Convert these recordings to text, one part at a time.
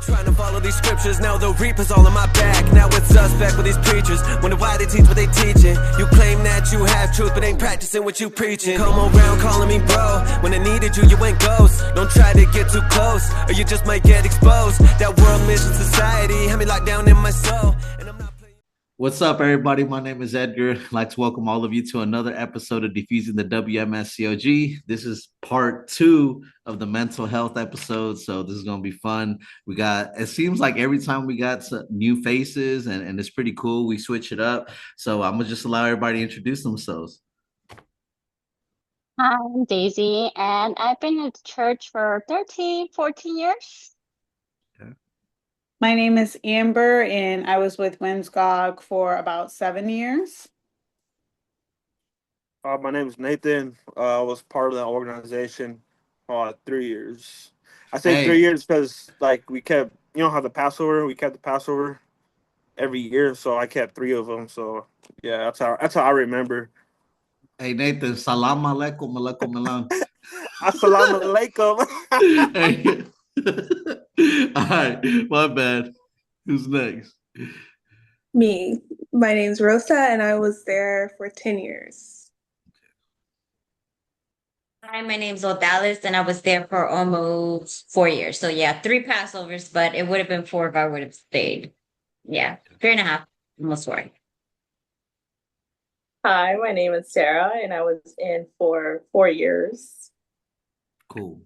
Trying to follow these scriptures, now the reaper's all on my back. Now it's suspect with these preachers, wonder why they teach what they teaching. You claim that you have truth, but ain't practicing what you preaching. Come around calling me bro, when I needed you, you went ghost. Don't try to get too close, or you just might get exposed. That world mission society had me locked down in my soul, and I'm not playing. What's up, everybody? My name is Edgar. I'd like to welcome all of you to another episode of Defusing the WMSCOG. This is part 2 of the mental health episode, so this is going to be fun. It seems like every time we got some new faces, and it's pretty cool. We switch it up. So I'm going to just allow everybody to introduce themselves. Hi, I'm Daisy, and I've been at church for 13, 14 years. My name is Amber, and I was with WMSCOG for about 7 years. My name is Nathan. I was part of that organization 3 years. I say Hey. 3 years because, like, we kept, how the Passover, we kept the Passover every year, so I kept 3 of them. So, yeah, that's how I remember. Hey, Nathan, salam alaikum, alaikum alam. Assalamu alaikum. Hey. All right, my bad. Who's next? Me. My name's Rosa, and I was there for 10 years. Hi, my name's Odalis, and I was there for almost 4 years. So yeah, 3 Passovers, but it would have been 4 if I would have stayed. Yeah, 3.5, almost 4. Hi, my name is Sarah, and I was in for 4 years. Cool.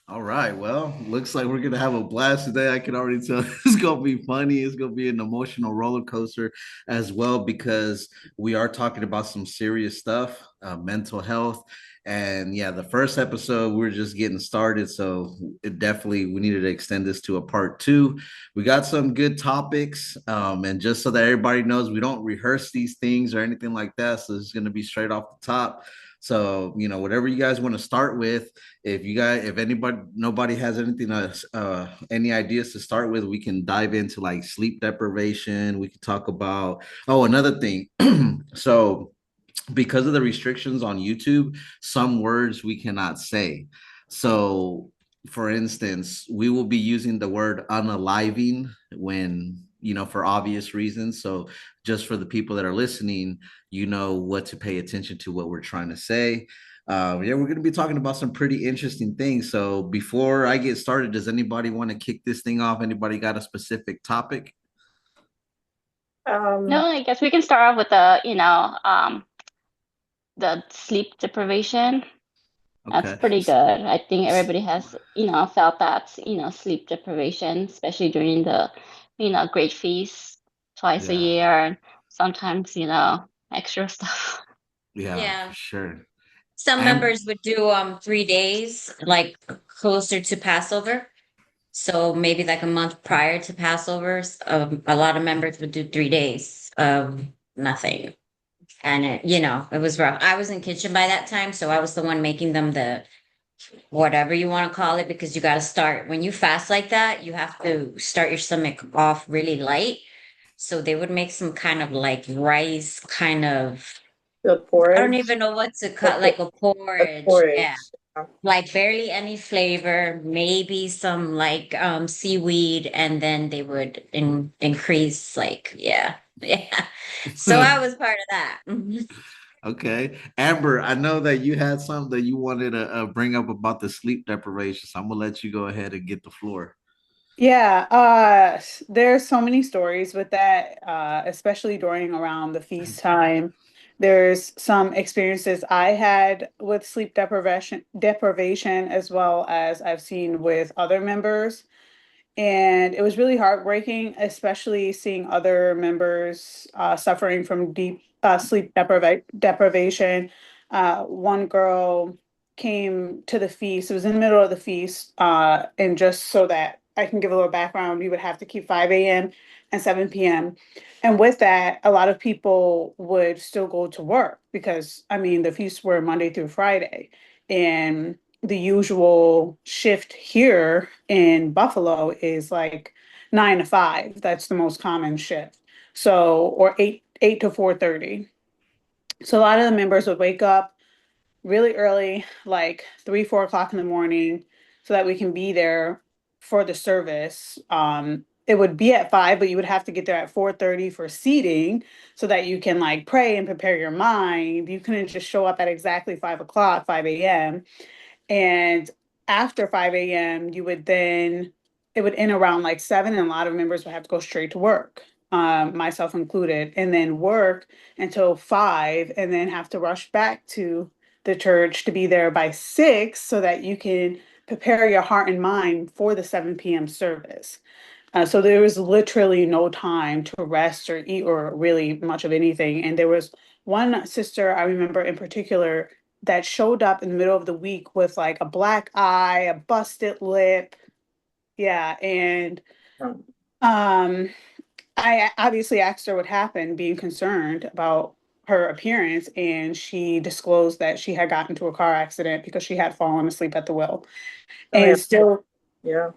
All right. Well, looks like we're gonna have a blast today. I can already tell it's gonna be funny. It's gonna be an emotional roller coaster as well because we are talking about some serious stuff, mental health. And yeah, the first episode we're just getting started, so we needed to extend this to a part 2. We got some good topics, and just so that everybody knows, we don't rehearse these things or anything like that. So it's gonna be straight off the top. So, whatever you guys want to start with, nobody has anything, any ideas to start with, we can dive into like sleep deprivation. We could talk about, another thing. So, because of the restrictions on YouTube, some words we cannot say. So, for instance, we will be using the word unaliving when, for obvious reasons. So, just for the people that are listening, what to pay attention to, what we're trying to say. We're going to be talking about some pretty interesting things. So, before I get started, does anybody want to kick this thing off? Anybody got a specific topic? No, I guess we can start off with the sleep deprivation. That's Okay. pretty good. I think everybody has, felt that, sleep deprivation, especially during the, great feast twice a Yeah. year, and sometimes, extra stuff. Yeah, Yeah. for sure. Some And members would do 3 days, like closer to Passover. So maybe like a month prior to Passovers, a lot of members would do 3 days of nothing. And it was rough. I was in kitchen by that time, so I was the one making them the whatever you want to call it, because you got to start when you fast like that, you have to start your stomach off really light. So they would make some kind of like rice kind of, The I don't porridge. even know what to cut, like a porridge. Yeah. Like barely any flavor, maybe some like seaweed, and then they would increase like, yeah. Yeah. So I was part of that. okay, Amber, I know that you had something that you wanted to bring up about the sleep deprivation, so I'm gonna let you go ahead and get the floor. Yeah, there's so many stories with that, especially during around the feast time. There's some experiences I had with sleep deprivation as well as I've seen with other members. And it was really heartbreaking, especially seeing other members suffering from deep deprivation. One girl came to the feast, it was in the middle of the feast, and just so that I can give a little background, we would have to keep 5 a.m. and 7 p.m. And with that, a lot of people would still go to work because, I mean, the feasts were Monday through Friday. And the usual shift here in Buffalo is like 9 to 5. That's the most common shift. So, or eight to 4:30. So a lot of the members would wake up really early, like 3, 4 o'clock in the morning, so that we can be there for the service. It would be at 5, but you would have to get there at 4:30 for seating so that you can like pray and prepare your mind. You couldn't just show up at exactly 5 o'clock, 5 a.m. And after 5 a.m., it would end around like 7, and a lot of members would have to go straight to work, myself included, and then work until 5, and then have to rush back to the church to be there by 6 so that you can prepare your heart and mind for the 7 p.m. service. So there was literally no time to rest or eat or really much of anything. And there was one sister I remember in particular that showed up in the middle of the week with like a black eye, a busted lip. Yeah. And um, I obviously asked her what happened, being concerned about her appearance. And she disclosed that she had gotten into a car accident because she had fallen asleep at the wheel. Oh, yeah. And still, Yeah.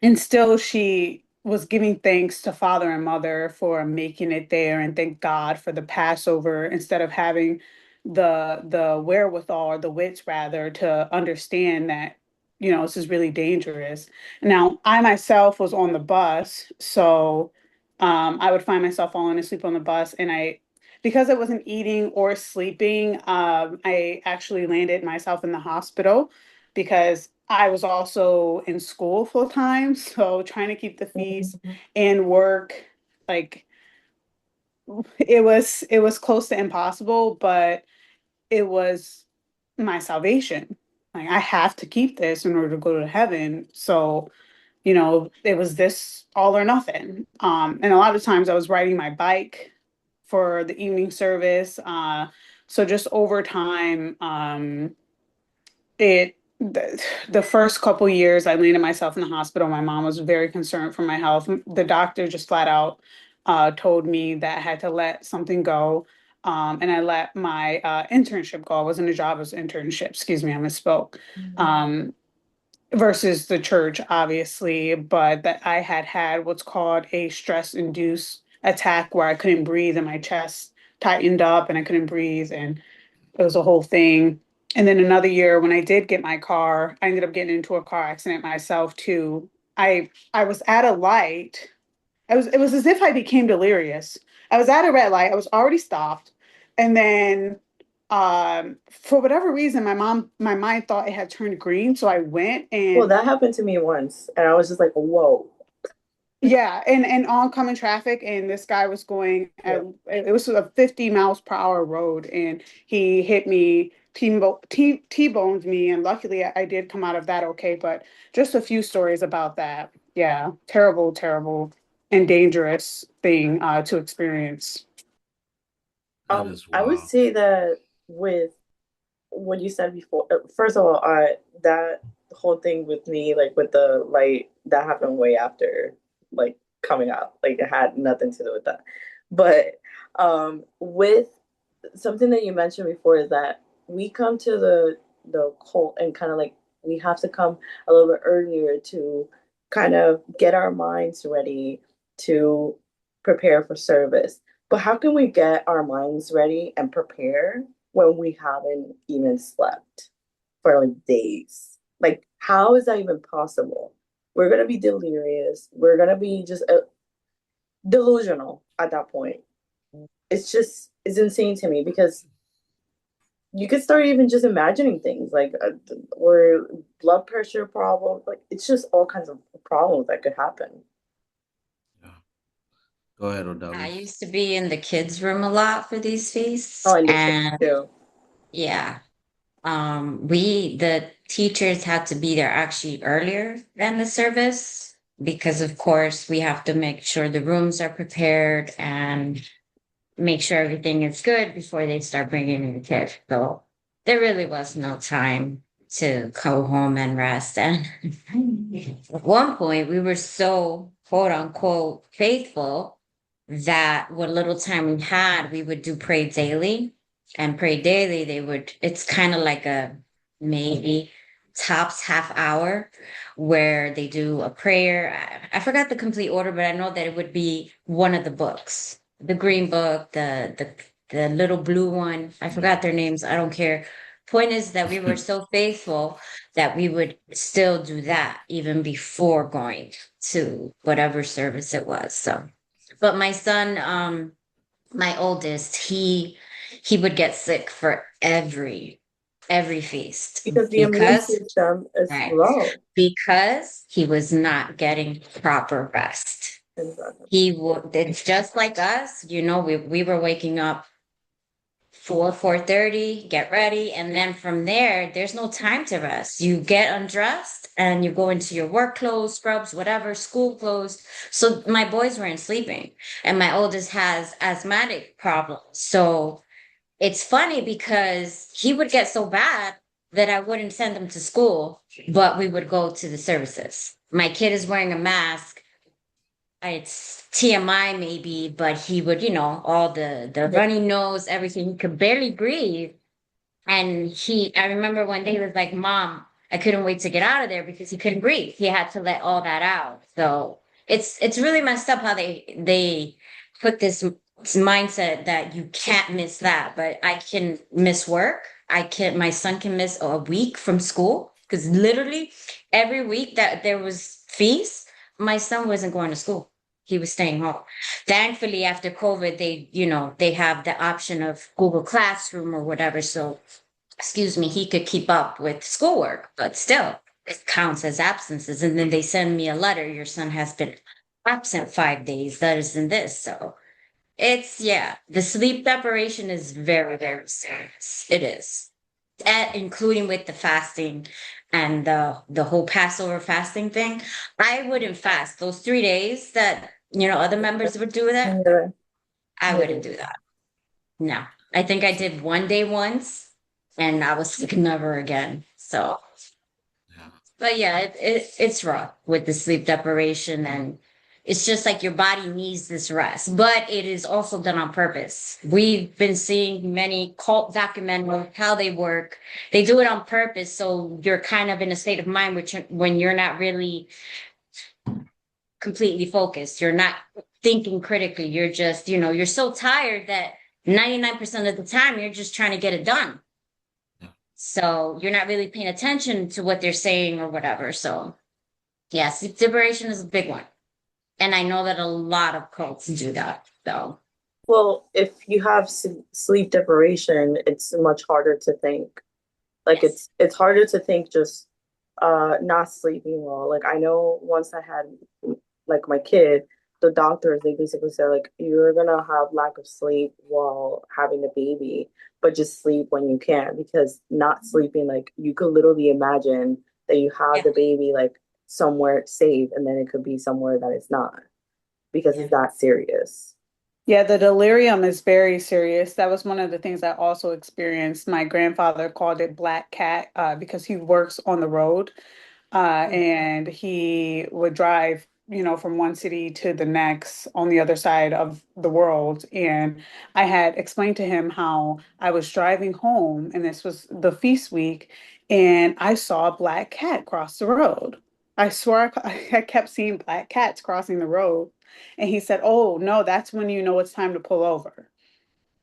And still, she was giving thanks to father and mother for making it there, and thank God for the Passover instead of having the wherewithal or the wits rather to understand that, this is really dangerous. Now, I myself was on the bus, so I would find myself falling asleep on the bus, and because I wasn't eating or sleeping, I actually landed myself in the hospital because I was also in school full time. So trying to keep the feast and work, like it was close to impossible, but it was my salvation. Like I have to keep this in order to go to heaven. So, it was this all or nothing. And a lot of times I was riding my bike for the evening service. So just over time, the first couple years I landed myself in the hospital. My mom was very concerned for my health. The doctor just flat out told me that I had to let something go. And I let my internship go. I wasn't a job, it was an internship. Excuse me, I misspoke. Versus the church, obviously, but that I had what's called a stress-induced attack where I couldn't breathe and my chest tightened up and I couldn't breathe, and it was a whole thing. And then another year when I did get my car, I ended up getting into a car accident myself too. I was at a light. It was as if I became delirious. I was at a red light. I was already stopped. And then for whatever reason my mind thought it had turned green. So I went Well, and that happened to me once, and I was just like, "Whoa." yeah, and oncoming traffic, and this guy was going at, Yeah. it was a 50 miles per hour road, and he hit me, T-boned me, and luckily I did come out of that okay, but just a few stories about that. Yeah, terrible, terrible, and dangerous thing to experience. That is I would wild. say that with what you said before, first of all, that whole thing with me, like with the light, that happened way after, like coming out. Like it had nothing to do with that. But with something that you mentioned before is that we come to the cult and kind of like we have to come a little bit earlier to kind of get our minds ready to prepare for service. But how can we get our minds ready and prepare when we haven't even slept for like days? Like, how is that even possible? We're gonna be delirious. We're gonna be just delusional at that point. It's insane to me because you could start even just imagining things like or blood pressure problems. Like it's just all kinds of problems that could happen. Yeah. Go ahead, I Odalis. used to be in the kids' room a lot for these Oh, feasts, and the kids and too. yeah, the teachers had to be there actually earlier than the service because, of course, we have to make sure the rooms are prepared and make sure everything is good before they start bringing in the kids. So there really was no time to go home and rest. And at one point, we were so quote unquote faithful that what little time we had, we would do pray daily. And pray daily, it's kind of like a maybe tops half hour where they do a prayer. I forgot the complete order, but I know that it would be one of the books, the green book, the little blue one. I forgot their names. I don't care. point is that we were so faithful that we would still do that even before going to whatever service it was. So, but my son, my oldest, he would get sick for every feast Because the immune because system is right, low. because he was not getting proper rest. Exactly. He would, it's just like us, we were waking up 4:30, get ready, and then from there, there's no time to rest. You get undressed and you go into your work clothes, scrubs, whatever, school clothes. So my boys weren't sleeping, and my oldest has asthmatic problems. So it's funny because he would get so bad that I wouldn't send him to school, but we would go to the services. My kid is wearing a mask. It's TMI maybe, but he would, all the runny nose, everything. He could barely breathe. And I remember one day he was like, Mom, I couldn't wait to get out of there because he couldn't breathe. He had to let all that out. So it's really messed up how they put this mindset that you can't miss that, but I can miss work. My son can miss a week from school because literally every week that there was feast, my son wasn't going to school. He was staying home. Thankfully, after COVID, they have the option of Google Classroom or whatever. So excuse me, he could keep up with schoolwork, but still, it counts as absences. And then they send me a letter, your son has been absent 5 days, that is in this. So yeah, the sleep deprivation is very, very serious. It is. Including with the fasting and the whole Passover fasting thing. I wouldn't fast those 3 days that, other members would do that. Yeah. I wouldn't do that. No, I think I did one day once, and I was like, never again. So, Yeah. but yeah, it's rough with the sleep deprivation, and it's just like your body needs this rest, but it is also done on purpose. We've been seeing many cult documentaries how they work. They do it on purpose, so you're kind of in a state of mind when you're not really completely focused. You're not thinking critically. You're just, you're so tired that 99% of the time you're just trying to get it done. Yeah. So you're not really paying attention to what they're saying or whatever. So yeah, sleep deprivation is a big one. And I know that a lot of cults do that. So Well, if you have sleep deprivation, it's much harder to think. Like yes. it's harder to think just not sleeping well. Like I know once I had like my kid, the doctors they basically said like you're gonna have lack of sleep while having the baby, but just sleep when you can because not sleeping like you could literally imagine that you have Yeah. the baby like somewhere safe and then it could be somewhere that it's not because Yeah. it's that serious. Yeah, the delirium is very serious. That was one of the things I also experienced. My grandfather called it black cat because he works on the road. And he would drive, from one city to the next on the other side of the world. And I had explained to him how I was driving home, and this was the feast week, and I saw a black cat cross the road. I swear I kept seeing black cats crossing the road. And he said, "Oh, no, that's when you know it's time to pull over."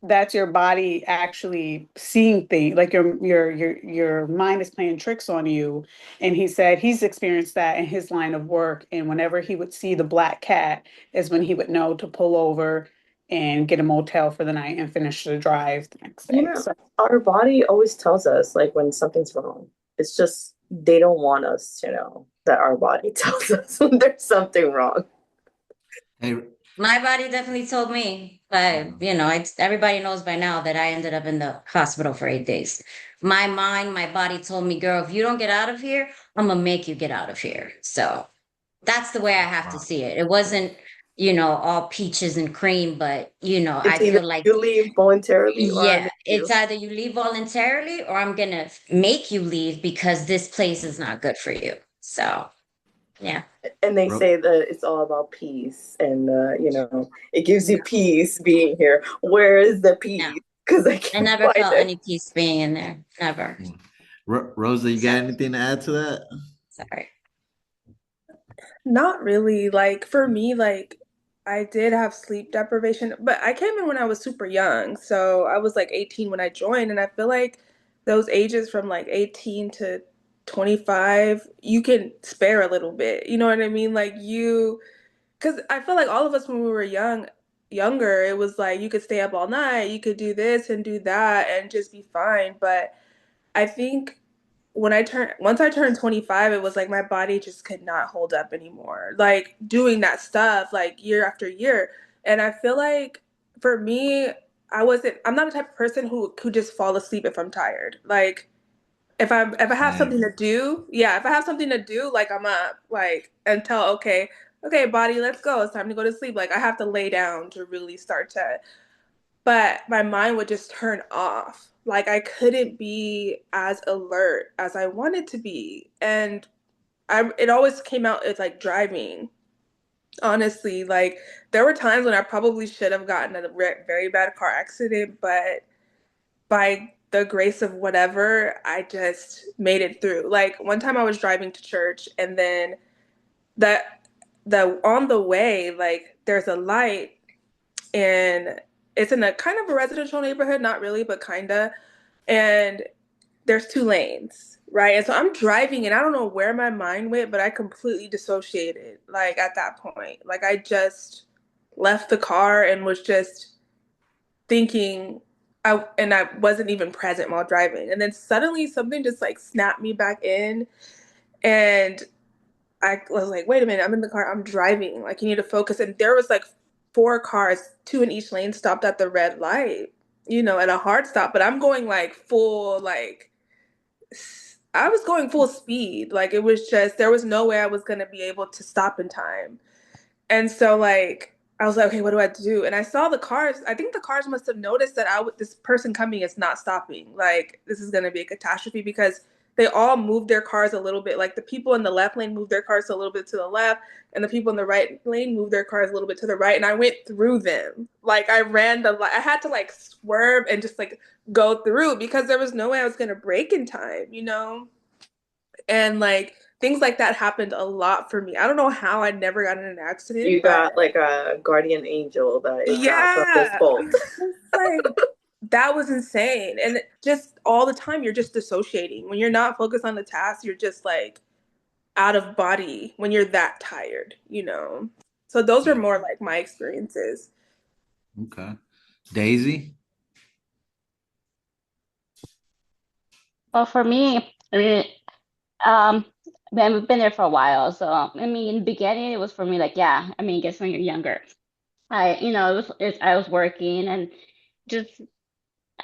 That's your body actually seeing things like your mind is playing tricks on you. And he said he's experienced that in his line of work, and whenever he would see the black cat is when he would know to pull over and get a motel for the night and finish the drive the next You day. know, So our body always tells us like when something's wrong. It's just they don't want us to know that our body tells us when there's something wrong. Hey, My body definitely told me, but everybody knows by now that I ended up in the hospital for 8 days. My mind, my body told me, girl, if you don't get out of here, I'm gonna make you get out of here. So that's the way I have to wow. see it. It wasn't, all peaches and cream, but I It's either feel like, you leave voluntarily or I yeah, make it's you. either you leave voluntarily or I'm gonna make you leave because this place is not good for you. So yeah. And they Ro- say that it's all about peace and it gives you peace being here. Where is the No, peace? Because I I can't never find felt it. any peace being in there. Never. Rosa, you got So anything to add to that? sorry. Not really. Like for me, like I did have sleep deprivation, but I came in when I was super young. So I was like 18 when I joined, and I feel like those ages from like 18 to 25, you can spare a little bit. You know what I mean? Like you, because I feel like all of us when we were younger, it was like you could stay up all night, you could do this and do that and just be fine. But I think once I turned 25, it was like my body just could not hold up anymore. Like doing that stuff like year after year. And I feel like for me, I'm not the type of person who just fall asleep if I'm tired. Like if I have something Same. to do, yeah, if I have something to do, like I'm up, like until okay, body, let's go. It's time to go to sleep. Like I have to lay down to really start to, but my mind would just turn off. Like I couldn't be as alert as I wanted to be. And it always came out as like driving. Honestly, like there were times when I probably should have gotten a very bad car accident, but by the grace of whatever, I just made it through. Like one time I was driving to church and then that the on the way, like there's a light and it's in a kind of a residential neighborhood, not really, but kinda. And there's two lanes, right? And so I'm driving and I don't know where my mind went, but I completely dissociated, like at that point. Like I just left the car and was just thinking I wasn't even present while driving. And then suddenly something just like snapped me back in and I was like, wait a minute, I'm in the car, I'm driving. Like you need to focus. And there was like four cars, two in each lane, stopped at the red light, at a hard stop. But I'm going like full, like I was going full speed. Like it was just there was no way I was gonna be able to stop in time. And so like I was like, okay, what do I do? And I saw the cars. I think the cars must have noticed that this person coming is not stopping. Like this is gonna be a catastrophe because they all moved their cars a little bit. Like the people in the left lane moved their cars a little bit to the left, and the people in the right lane moved their cars a little bit to the right. And I went through them. Like I ran I had to like swerve and just like go through because there was no way I was gonna brake in time. And like things like that happened a lot for me. I don't know how I never got in an accident, You but got like a guardian angel that is not from this yeah, fault. it's like that was insane. And just all the time, you're just dissociating. When you're not focused on the task, you're just like out of body when you're that tired. So those are more like my experiences. Okay. Daisy? Well, for me, I mean, um, we've been there for a while. So, I mean, in the beginning, it was for me like, yeah, I mean, I guess when you're younger, I was working and just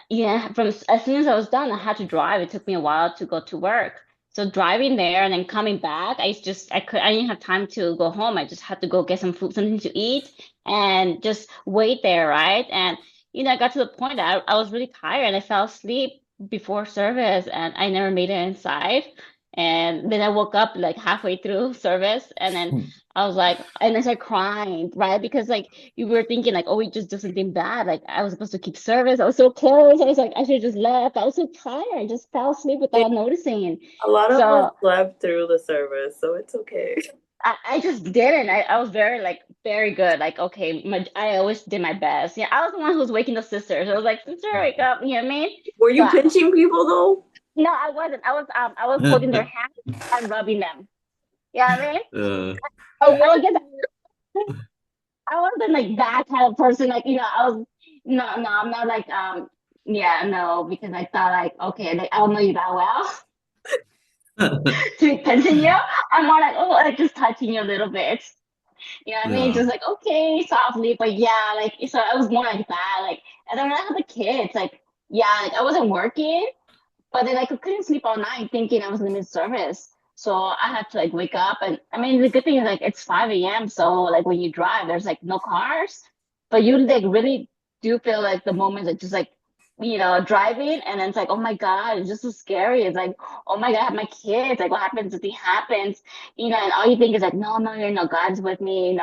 yeah, as soon as I was done, I had to drive. It took me a while to go to work. So driving there and then coming back, I didn't have time to go home. I just had to go get some food, something to eat, and just wait there, right? And I got to the point that I was really tired and I fell asleep before service, and I never made it inside. And then I woke up like halfway through service, and then I was like, and I started crying, right? Because like you were thinking like, oh, we just did something bad. Like I was supposed to keep service. I was so close. I was like, I should have just left. I was so tired. I just fell asleep without noticing. A lot of us So slept through the service, so it's okay. I just didn't. I was very good. Like, okay, I always did my best. Yeah, I was the one who was waking the sisters. I was like, sister, wake up. You know what I mean? Were you But pinching people though? no, I wasn't. I was holding their hands and rubbing them. You know what I mean? uh, I will get I wasn't like that kind of person. Like, I was no, I'm not like yeah, no, because I thought like, okay, like I don't know you that well to continue. I'm more like, oh, like just touching you a little bit. You know what I mean? yeah. Just like, okay, softly, but yeah, like so I was more like that. Like and then when I had the kids, like yeah, like I wasn't working. But then I couldn't sleep all night thinking I was gonna miss service. So I had to like wake up and I mean the good thing is like it's 5 a.m. So like when you drive there's like no cars. But you like really do feel like the moments like just like driving and then it's like, oh my God, it's just so scary. It's like, oh my God, I have my kids, like what happens if it happens? And all you think is like, no, no, God's with me.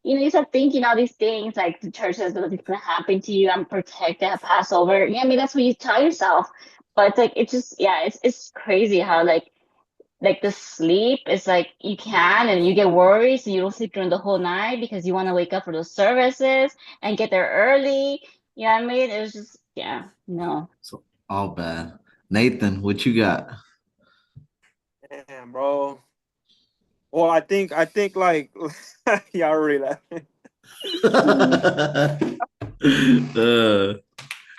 You start thinking all these things like the church says nothing's gonna happen to you, I'm protected at Passover. Yeah, I mean that's what you tell yourself. But it's like it's just yeah, it's crazy how like the sleep is like you can and you get worried so you don't sleep during the whole night because you want to wake up for those services and get there early. You know what I mean? It was just yeah, no. So all bad. Nathan, what you got? Damn, bro. Well, I think like y'all already laughing. uh,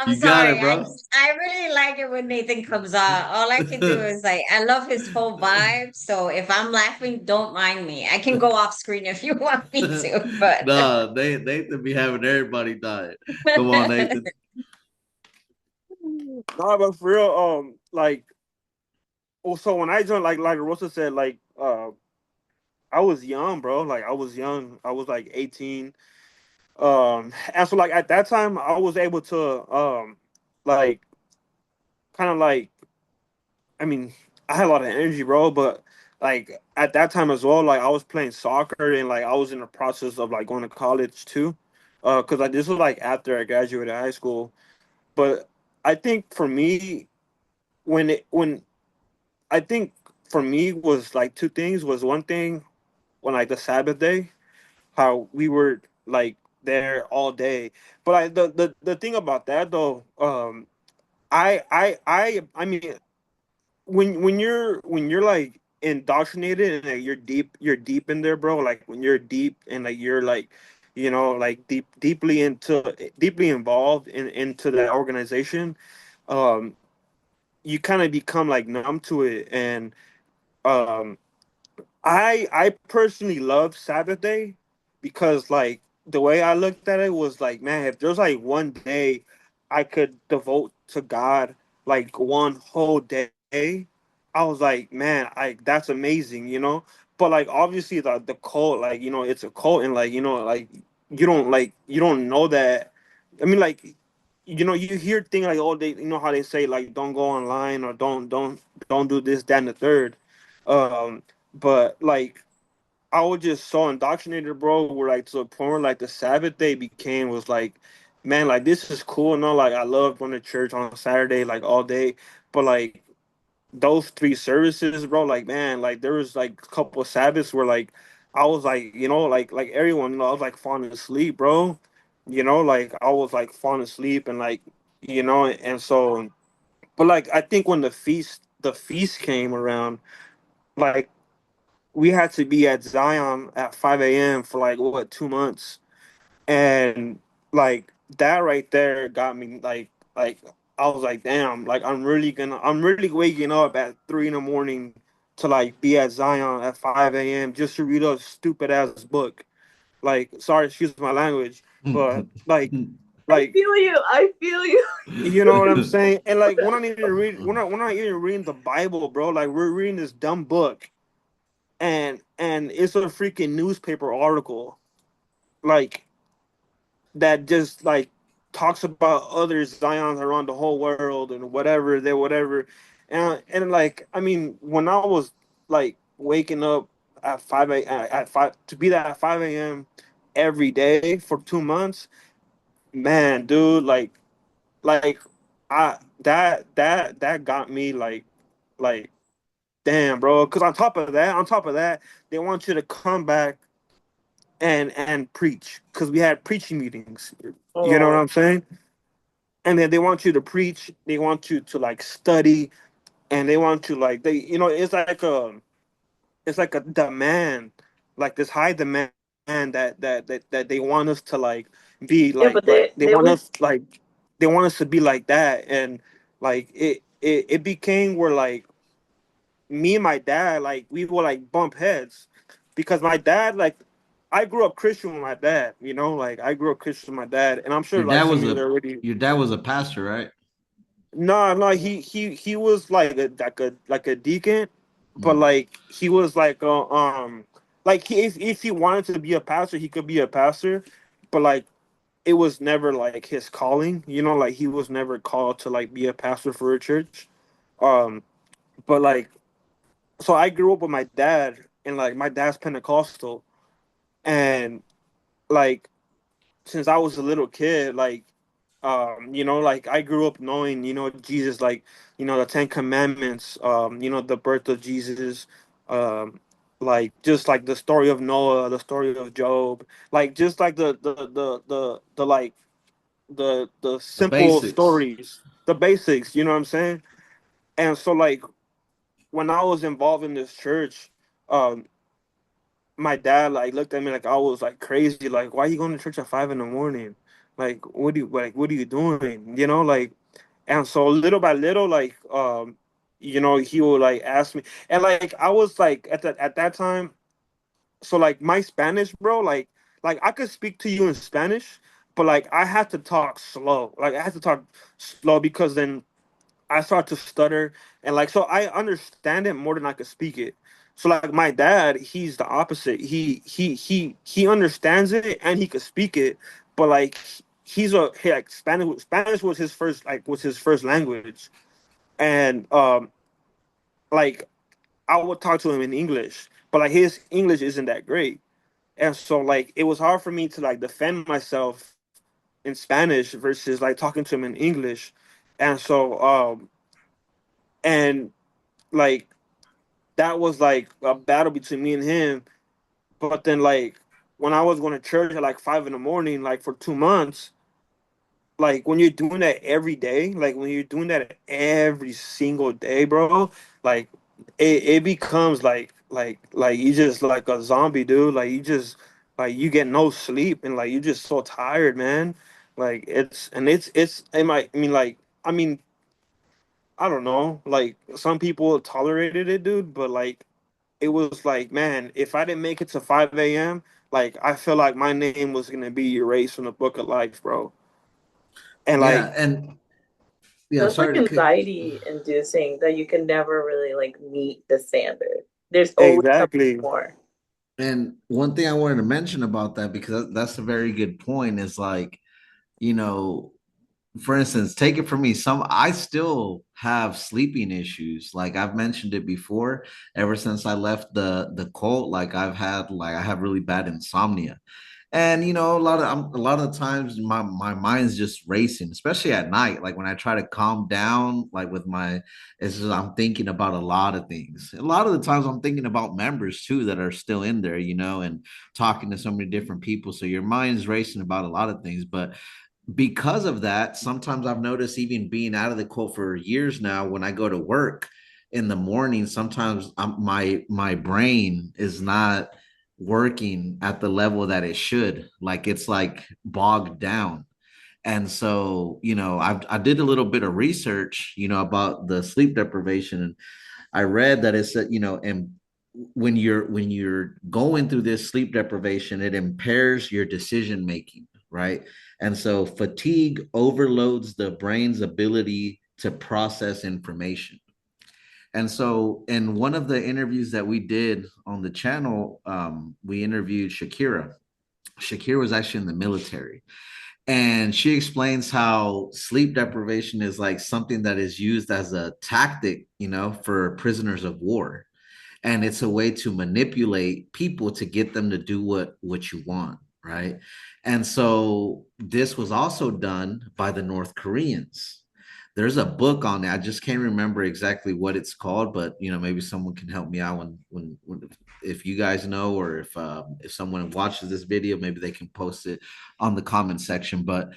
I'm you got sorry. it, bro. I really like it when Nathan comes on. All I can do is like I love his whole vibe. So if I'm laughing, don't mind me. I can go off screen if you want me to, but Nah, Nathan be having everybody dying. Come on, Nathan. No, but for real, like, also when I joined, like Rosa said, like, I was young, bro. Like, I was young. I was like 18. And so like at that time, I was able to, like, kind of like, I mean, I had a lot of energy, bro. But like at that time as well, like I was playing soccer and like I was in the process of like going to college too, because like this was like after I graduated high school. But I think for me, when I think for me was like two things. Was one thing when like the Sabbath day, how we were like there all day. But like the thing about that though, I mean, when you're like indoctrinated and like you're deep in there, bro. Like when you're deep and like you're like, like deeply involved into that organization, um, you kind of become like numb to it. And um I personally love Sabbath day because like the way I looked at it was like, man, if there's like one day I could devote to God, like one whole day, I was like, man, I that's amazing, you know. But like obviously the cult, like, it's a cult, and like, like you don't know that. I mean, like, you hear things like, oh, they, how they say like don't go online, or don't do this, that, and the third. Um, but like I was just so indoctrinated, bro. Where like to the point where like the Sabbath day became was like, man, like this is cool and all. Like I love going to church on Saturday, like all day. But like those three services, bro, like, man, like there was like a couple of Sabbaths where like I was like, like everyone, I was like falling asleep, bro. Like I was like falling asleep and like, and so, but like I think when the feast came around, like we had to be at Zion at 5 a.m. for like what, 2 months, and like that right there got me like I was like, damn, like I'm really waking up at 3 in the morning to like be at Zion at 5 a.m. just to read a stupid ass book. Like, sorry, excuse my language, but I like feel you. I feel you. you know what I'm saying? And like we're not even reading the Bible, bro. Like we're reading this dumb book, and it's a freaking newspaper article, like, that just like talks about other Zions around the whole world and whatever. And like, I mean, when I was like waking up at 5 to be there at 5 a.m. every day for 2 months, man, dude, like I that got me like damn, bro. Because on top of that, they want you to come back and preach, because we had preaching meetings. You know what Oh, I'm saying? And then they want you to preach. They want you to like study, and they want to like it's like a demand, like this high demand that they want us to like be yeah, like but like they would. they want us to be like that. And like it became where like me and my dad, like we will like bump heads, because my dad, like, I grew up Christian with my dad, like I grew up Christian with my dad, and I'm sure Your like dad some was of you a already. your dad was a pastor, right? No, he was like a deacon, but Mm. like he was like if he wanted to be a pastor, he could be a pastor, but like it was never like his calling, like he was never called to like be a pastor for a church. um but like, so I grew up with my dad, and like my dad's Pentecostal, and like since I was a little kid, like like I grew up knowing, Jesus, like, the Ten Commandments, the birth of Jesus, um, like just like the story of Noah, the story of Job, like just like the like the The simple basics. stories, the basics, you know what I'm saying? And so like when I was involved in this church, um, my dad like looked at me like I was like crazy. Like, why are you going to church at 5 in the morning? Like, what are you doing? You know, like, and so little by little, like, he would like ask me, and like I was like at that time, so like my Spanish, bro, like I could speak to you in Spanish, but like I had to talk slow. Like I had to talk slow because then I start to stutter, and like so I understand it more than I could speak it. So like my dad, he's the opposite. He understands it and he could speak it, but like like Spanish was his first language, and like I would talk to him in English, but like his English isn't that great, and so like it was hard for me to like defend myself in Spanish versus like talking to him in English, and so and like that was like a battle between me and him. But then like when I was going to church at like 5 in the morning, like for 2 months, like when you're doing that every day, like when you're doing that every single day, bro, like it becomes like you just like a zombie, dude. Like you just like you get no sleep and like you're just so tired, man. Like it's it might I mean like I mean I don't know. Like some people tolerated it, dude, but like it was like, man, if I didn't make it to 5 a.m., like I feel like my name was gonna be erased from the book of life, bro. And like Yeah, and yeah, That's like sorry to cut. anxiety inducing that you can never really like meet the standard. There's always something exactly, more. And one thing I wanted to mention about that, because that's a very good point, is like, you know, for instance, take it from me, I still have sleeping issues. Like I've mentioned it before, ever since I left the cult, like I have really bad insomnia. And a lot of the times my mind's just racing, especially at night. Like when I try to calm down, like with my, it's just I'm thinking about a lot of things. A lot of the times I'm thinking about members too that are still in there, and talking to so many different people. So your mind's racing about a lot of things. But because of that, sometimes I've noticed, even being out of the quote for years now, when I go to work in the morning, sometimes my brain is not working at the level that it should. Like it's like bogged down. And so, I did a little bit of research, about the sleep deprivation, and I read that it's that, and when you're going through this sleep deprivation, it impairs your decision making, right? And so fatigue overloads the brain's ability to process information. And so in one of the interviews that we did on the channel, we interviewed Shakira. Shakira was actually in the military, and she explains how sleep deprivation is like something that is used as a tactic, for prisoners of war, and it's a way to manipulate people to get them to do what you want, right? And so this was also done by the North Koreans. There's a book on it. I just can't remember exactly what it's called, but maybe someone can help me out when if you guys know, or if someone watches this video, maybe they can post it on the comment section. But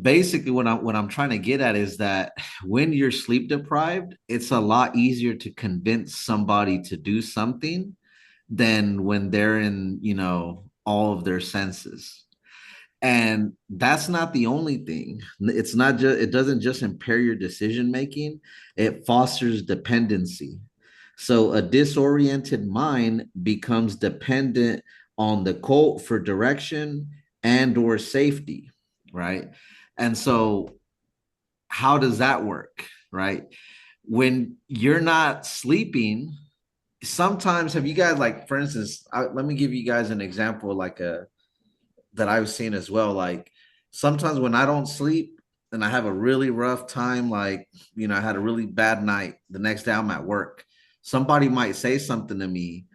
basically what I'm trying to get at is that when you're sleep deprived, it's a lot easier to convince somebody to do something than when they're in, all of their senses. And that's not the only thing. It's not just, it doesn't just impair your decision making, it fosters dependency. So a disoriented mind becomes dependent on the cult for direction and or safety, right? And so how does that work, right? When you're not sleeping, sometimes, have you guys, like, for instance, let me give you guys an example, like a that I've seen as well. Like sometimes when I don't sleep and I have a really rough time, like, I had a really bad night, the next day I'm at work, somebody might say something to me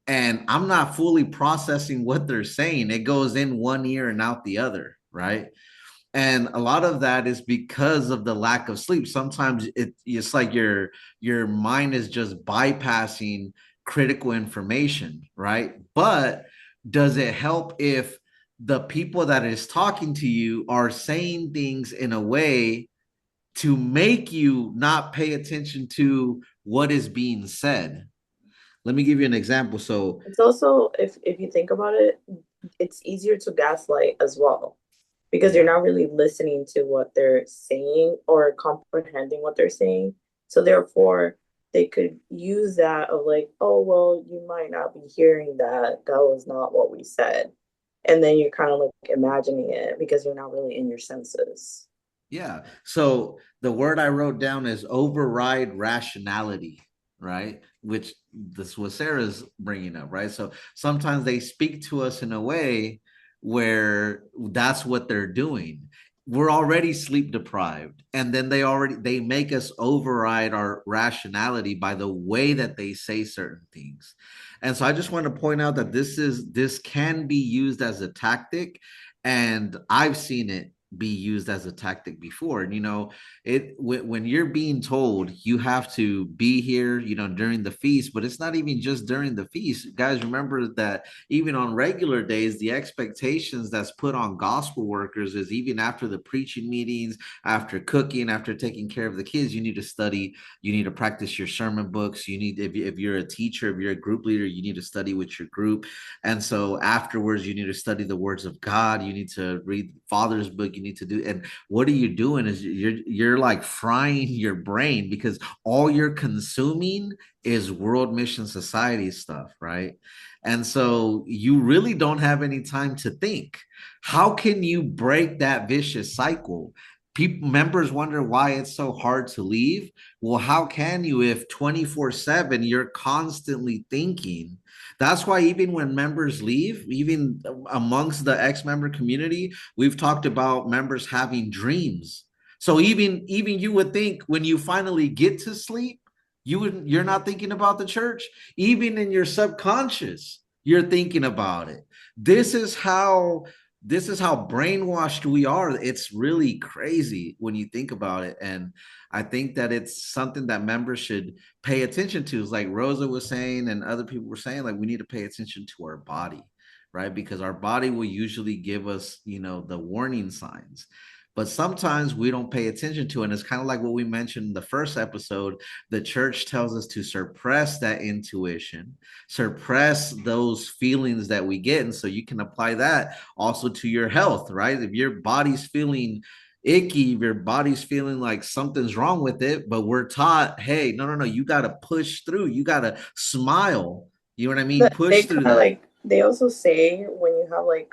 and I'm not fully processing what they're saying. It goes in one ear and out the other, right? And a lot of that is because of the lack of sleep. Sometimes it's like your mind is just bypassing critical information, right? But does it help if the people that is talking to you are saying things in a way to make you not pay attention to what is being said. Let me give you an example. So, It's also, if you think about it, it's easier to gaslight as well because you're yeah, not really listening to what they're saying or comprehending what they're saying. So therefore, they could use that of like, oh, well, you might not be hearing that. That was not what we said. And then you're kind of like imagining it because you're not really in your senses. yeah. So the word I wrote down is override rationality, right? Which this was Sarah's bringing up, right? So sometimes they speak to us in a way where that's what they're doing. We're already sleep deprived, and then they make us override our rationality by the way that they say certain things. And so I just want to point out that this can be used as a tactic, and I've seen it be used as a tactic before. And when you're being told you have to be here, during the feast, but it's not even just during the feast. Guys, remember that even on regular days, the expectations that's put on gospel workers is even after the preaching meetings, after cooking, after taking care of the kids, you need to study, you need to practice your sermon books. You need, if you're a teacher, if you're a group leader, you need to study with your group. And so afterwards, you need to study the words of God. You need to read Father's book. You need to do. And what are you doing? Is you're like frying your brain because all you're consuming is World Mission Society stuff, right? And so you really don't have any time to think. How can you break that vicious cycle? People members wonder why it's so hard to leave. Well, how can you if 24/7 you're constantly thinking? That's why even when members leave, even amongst the ex-member community, we've talked about members having dreams. So even you would think when you finally get to sleep, you're not thinking about the church. Even in your subconscious, you're thinking about it. This is how brainwashed we are. It's really crazy when you think about it. And I think that it's something that members should pay attention to. Is like Rosa was saying, and other people were saying, like we need to pay attention to our body, right? Because our body will usually give us, the warning signs. But sometimes we don't pay attention to it. And it's kind of like what we mentioned in the first episode. The church tells us to suppress that intuition, suppress those feelings that we get. And so you can apply that also to your health, right? If your body's feeling icky, if your body's feeling like something's wrong with it, but we're taught, hey, no, no, no, you got to push through, you got to smile. You know what I mean? But they Push through kind of that. like, they also say when you have like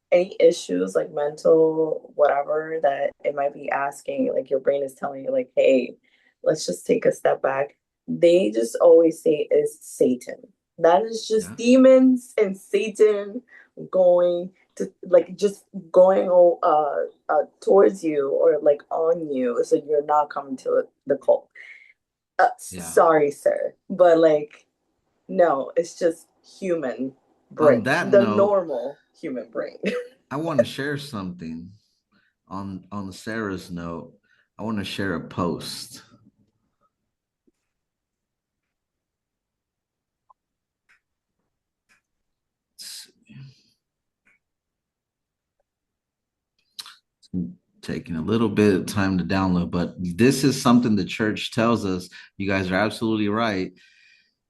any issues like mental whatever that it might be asking, like your brain is telling you like, hey, let's just take a step back. They just always say is Satan. That is just Yeah. demons and Satan going to like just going towards you or like on you so you're not coming to the cult. Yeah. Sorry sir, but like no, it's just human On brain, that the note, normal human brain. I want to share something on Sarah's note. I want to share a post. It's taking a little bit of time to download, but this is something the church tells us. You guys are absolutely right.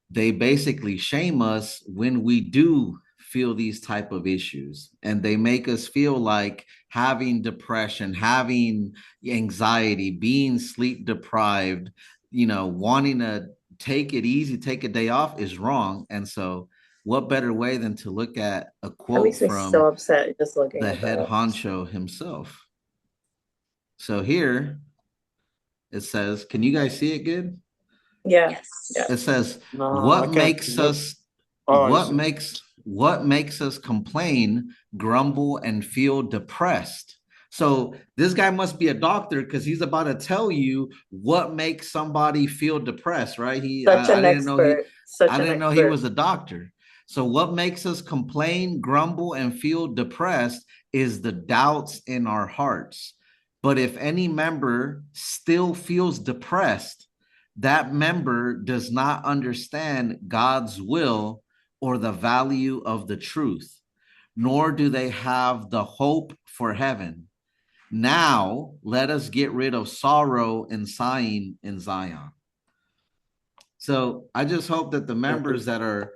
They basically shame us when we do feel these type of issues, and they make us feel like having depression, having anxiety, being sleep deprived, wanting to take it easy, take a day off is wrong. And so what better way than to look at a That quote makes me so from upset just looking the at head that. honcho himself. So here it says, can you guys see it good? Yeah, yeah. Yes. It says, No, I what can't. makes Nope. us Oh, I see. what makes us complain, grumble, and feel depressed? So this guy must be a doctor because he's about to tell you what makes somebody feel depressed, right? Such an I expert, such an didn't know he expert. was a doctor. So what makes us complain, grumble, and feel depressed is the doubts in our hearts. But if any member still feels depressed, that member does not understand God's will or the value of the truth, nor do they have the hope for heaven. Now let us get rid of sorrow and sighing in Zion. So I just hope that the members that are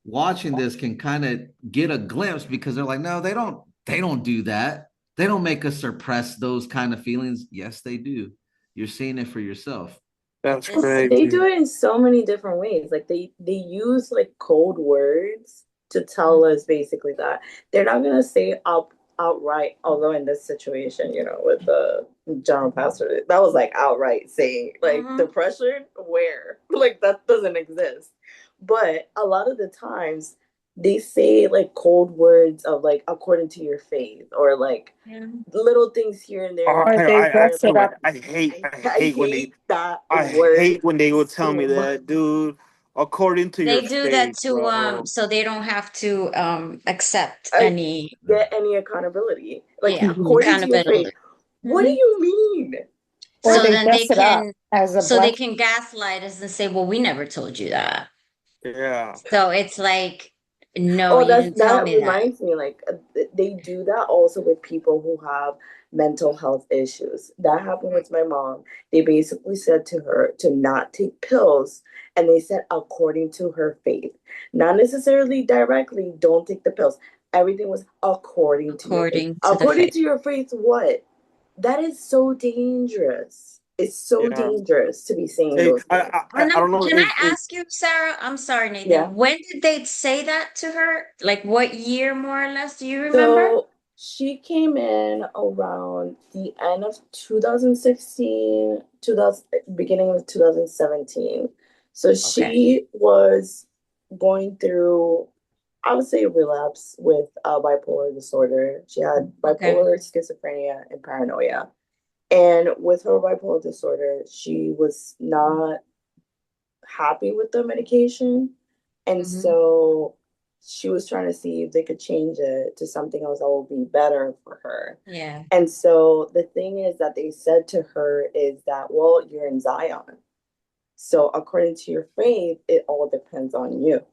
watching this can kind of get a glimpse, because they're like, no, they don't do that. They don't make us suppress those kind of feelings. Yes, they do. You're seeing it for yourself. That's They crazy. do it in so many different ways. Like they use like code words to tell us basically that they're not gonna say outright. Although in this situation, with the general pastor, that was like outright saying like Mhm. depression, where like that doesn't exist. But a lot of the times they say like cold words of like according to your faith, or like Yeah. little things here and there. Or they dress it up. I I hate when they hate that I word hate when they will tell so me much. that, dude. According to your They do that faith, to bro. so they don't have to accept I any, get any accountability. Like yeah, Mhm. according to your faith. accountability. What do Mhm. you mean? Or So That's they then dress it up as a they black. can gaslight us and say, well, we never told you that. Yeah. So it's like, no, Oh, you that's didn't tell that me that. reminds me. Like they do that also with people who have mental health issues. That happened with my mom. They basically said to her to not take pills, and they said according to her faith, not necessarily directly. Don't take the pills. Everything was according to your faith. According to the According faith. to your faith, what? That is so dangerous. It's so Yeah. dangerous to be saying Hey, those things. I don't know Can I if ask you, Sarah? I'm sorry, Yeah. Nathan. When did they say that to her? Like what year, more or less? Do you remember? So she came in around the end of 2016, 2000, beginning of 2017. So Okay. she was going through, I would say, relapse with bipolar disorder. She had Okay. bipolar, schizophrenia, and paranoia. And with her bipolar disorder, she was not happy with the medication. And Hmm. so she was trying to see if they could change it to something else that would be better for her. Yeah. And so the thing is that they said to her is that, well, you're in Zion. So according to your faith, it all depends on you.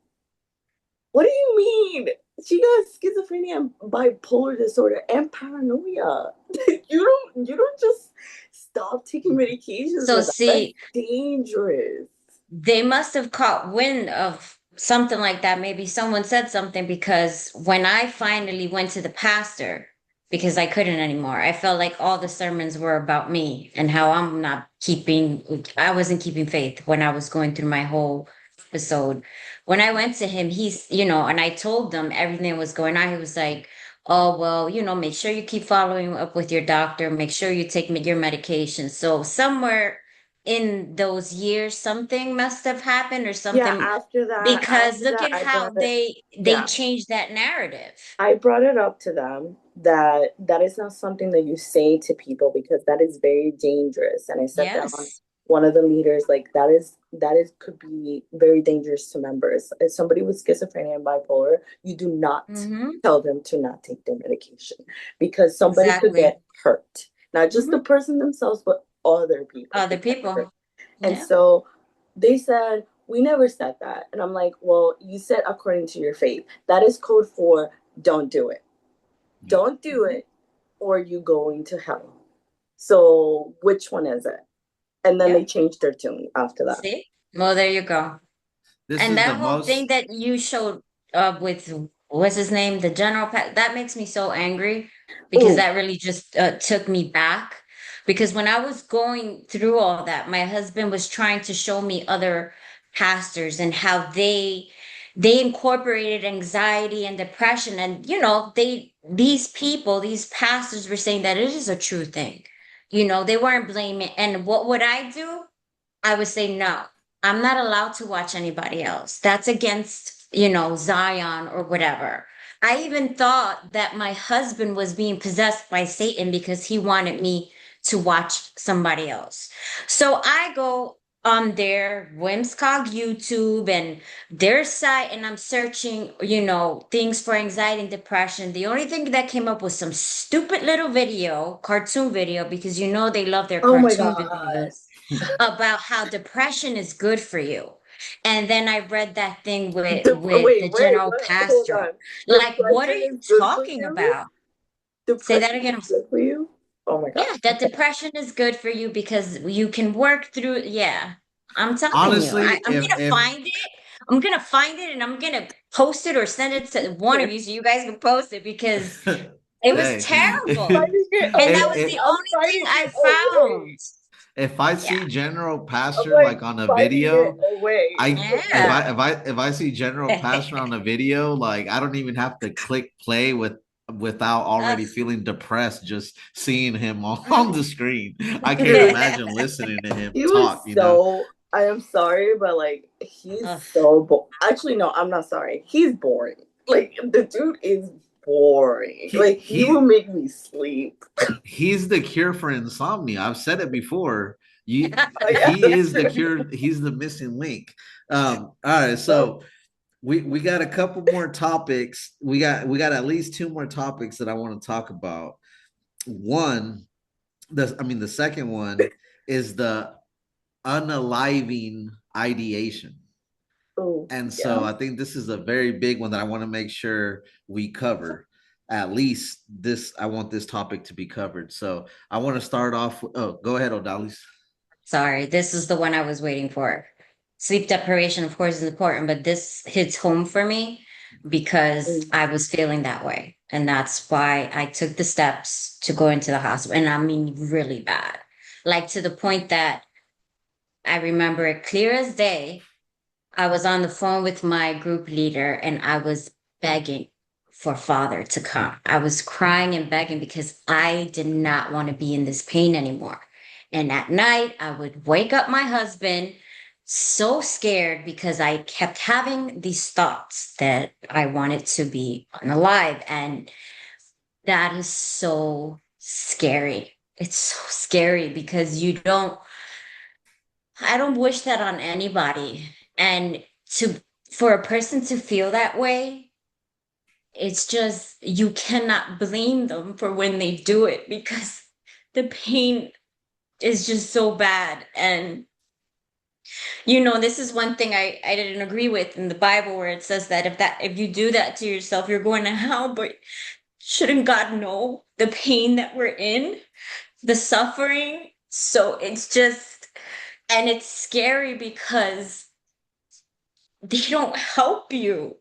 What do you mean? She got schizophrenia and bipolar disorder and paranoia. You don't just stop taking medications So for that. That's see, dangerous. they must have caught wind of something like that. Maybe someone said something, because when I finally went to the pastor, because I couldn't anymore, I felt like all the sermons were about me and how I wasn't keeping faith when I was going through my whole episode. When I went to him, and I told him everything that was going on, he was like, oh, well, make sure you keep following up with your doctor, make sure you take your medication. So somewhere in those years something must have happened or Yeah, something, after that, because look at I how brought it. they Yeah, changed that narrative. I brought it up to them that that is not something that you say to people because that is very dangerous. And I said that on Yes. one of the leaders, like that is could be very dangerous to members. If somebody with schizophrenia and bipolar, you do not Mm-hmm. tell them to not take their medication because somebody could Exactly. get hurt. Not just the Mm-hmm. person themselves, but other people Other could get hurt. people. And Yeah. so they said, we never said that. And I'm like, well, you said according to your faith. That is code for don't do it. Don't do Mhm. it, or you going to hell. So which one is it? And then Yeah. they changed their tune after that. See, well, there you go. This And is the that whole thing most. that you showed with, what's his name, the that makes me so angry, because Oh, that really just took me back. Because when I was going through all that, my husband was trying to show me other pastors and how they incorporated anxiety and depression, and these pastors were saying that it is a true thing. They weren't blaming. And what would I do? I would say, no, I'm not allowed to watch anybody else. That's against, Zion or whatever. I even thought that my husband was being possessed by Satan because he wanted me to watch somebody else. So I go on their WMSCOG YouTube and their site, and I'm searching, things for anxiety and depression. The only thing that came up was some stupid little video, cartoon video, because they love their oh my cartoon God. videos about how depression is good for you. And then I read that thing with Wait, the wait, general what? Hold pastor. on. Like, what are Depression you is good for talking you? about? Say that Depression is again. good for you? Oh my Yeah, god. that depression is good for you because you can work through. Yeah, I'm telling you, Honestly, I'm gonna if find it. I'm gonna find it and I'm gonna post it or send it to one of you so you guys can post it because it was hey, terrible. Finding it And that if, was the away. I'm only thing finding I it away. found. if I Yeah. see General I'm Pastor like like on a finding it video, away I from me. Yeah. if I see General Pastor on a video, like I don't even have to click play without Ugh. already feeling depressed just seeing him on Mm. the screen. I can't Dude, imagine listening to him he was talk, you know. so. I am sorry, but like he's Ugh. so Actually, no, I'm not sorry. He's boring. Like the dude is boring. He Like he will he make me sleep. he's the cure for insomnia. I've said it before. Oh yeah, He that's is the true. cure. He's the missing link. All right, Yep. so we got a couple more topics. We got at least two more topics that I want to talk about. One, the second one is the unaliving ideation. Oh And so yeah. I think this is a very big one that I want to make sure we cover. At least this, I want this topic to be covered. So I want to start off. Oh, go ahead, Odalis. Sorry, this is the one I was waiting for. Sleep deprivation, of course, is important, but this hits home for me because Mm. I was feeling that way. And that's why I took the steps to go into the hospital. And I mean, really bad. Like to the point that I remember it clear as day. I was on the phone with my group leader and I was begging for father to come. I was crying and begging because I did not want to be in this pain anymore. And at night, I would wake up my husband so scared because I kept having these thoughts that I wanted to be unalive. And that is so scary. It's so scary because I don't wish that on anybody. And to for a person to feel that way, it's just you cannot blame them for when they do it because the pain is just so bad. And this is one thing I didn't agree with in the Bible where it says that if you do that to yourself, you're going to hell, but shouldn't God know the pain that we're in, the suffering? So it's just and it's scary because they don't help you.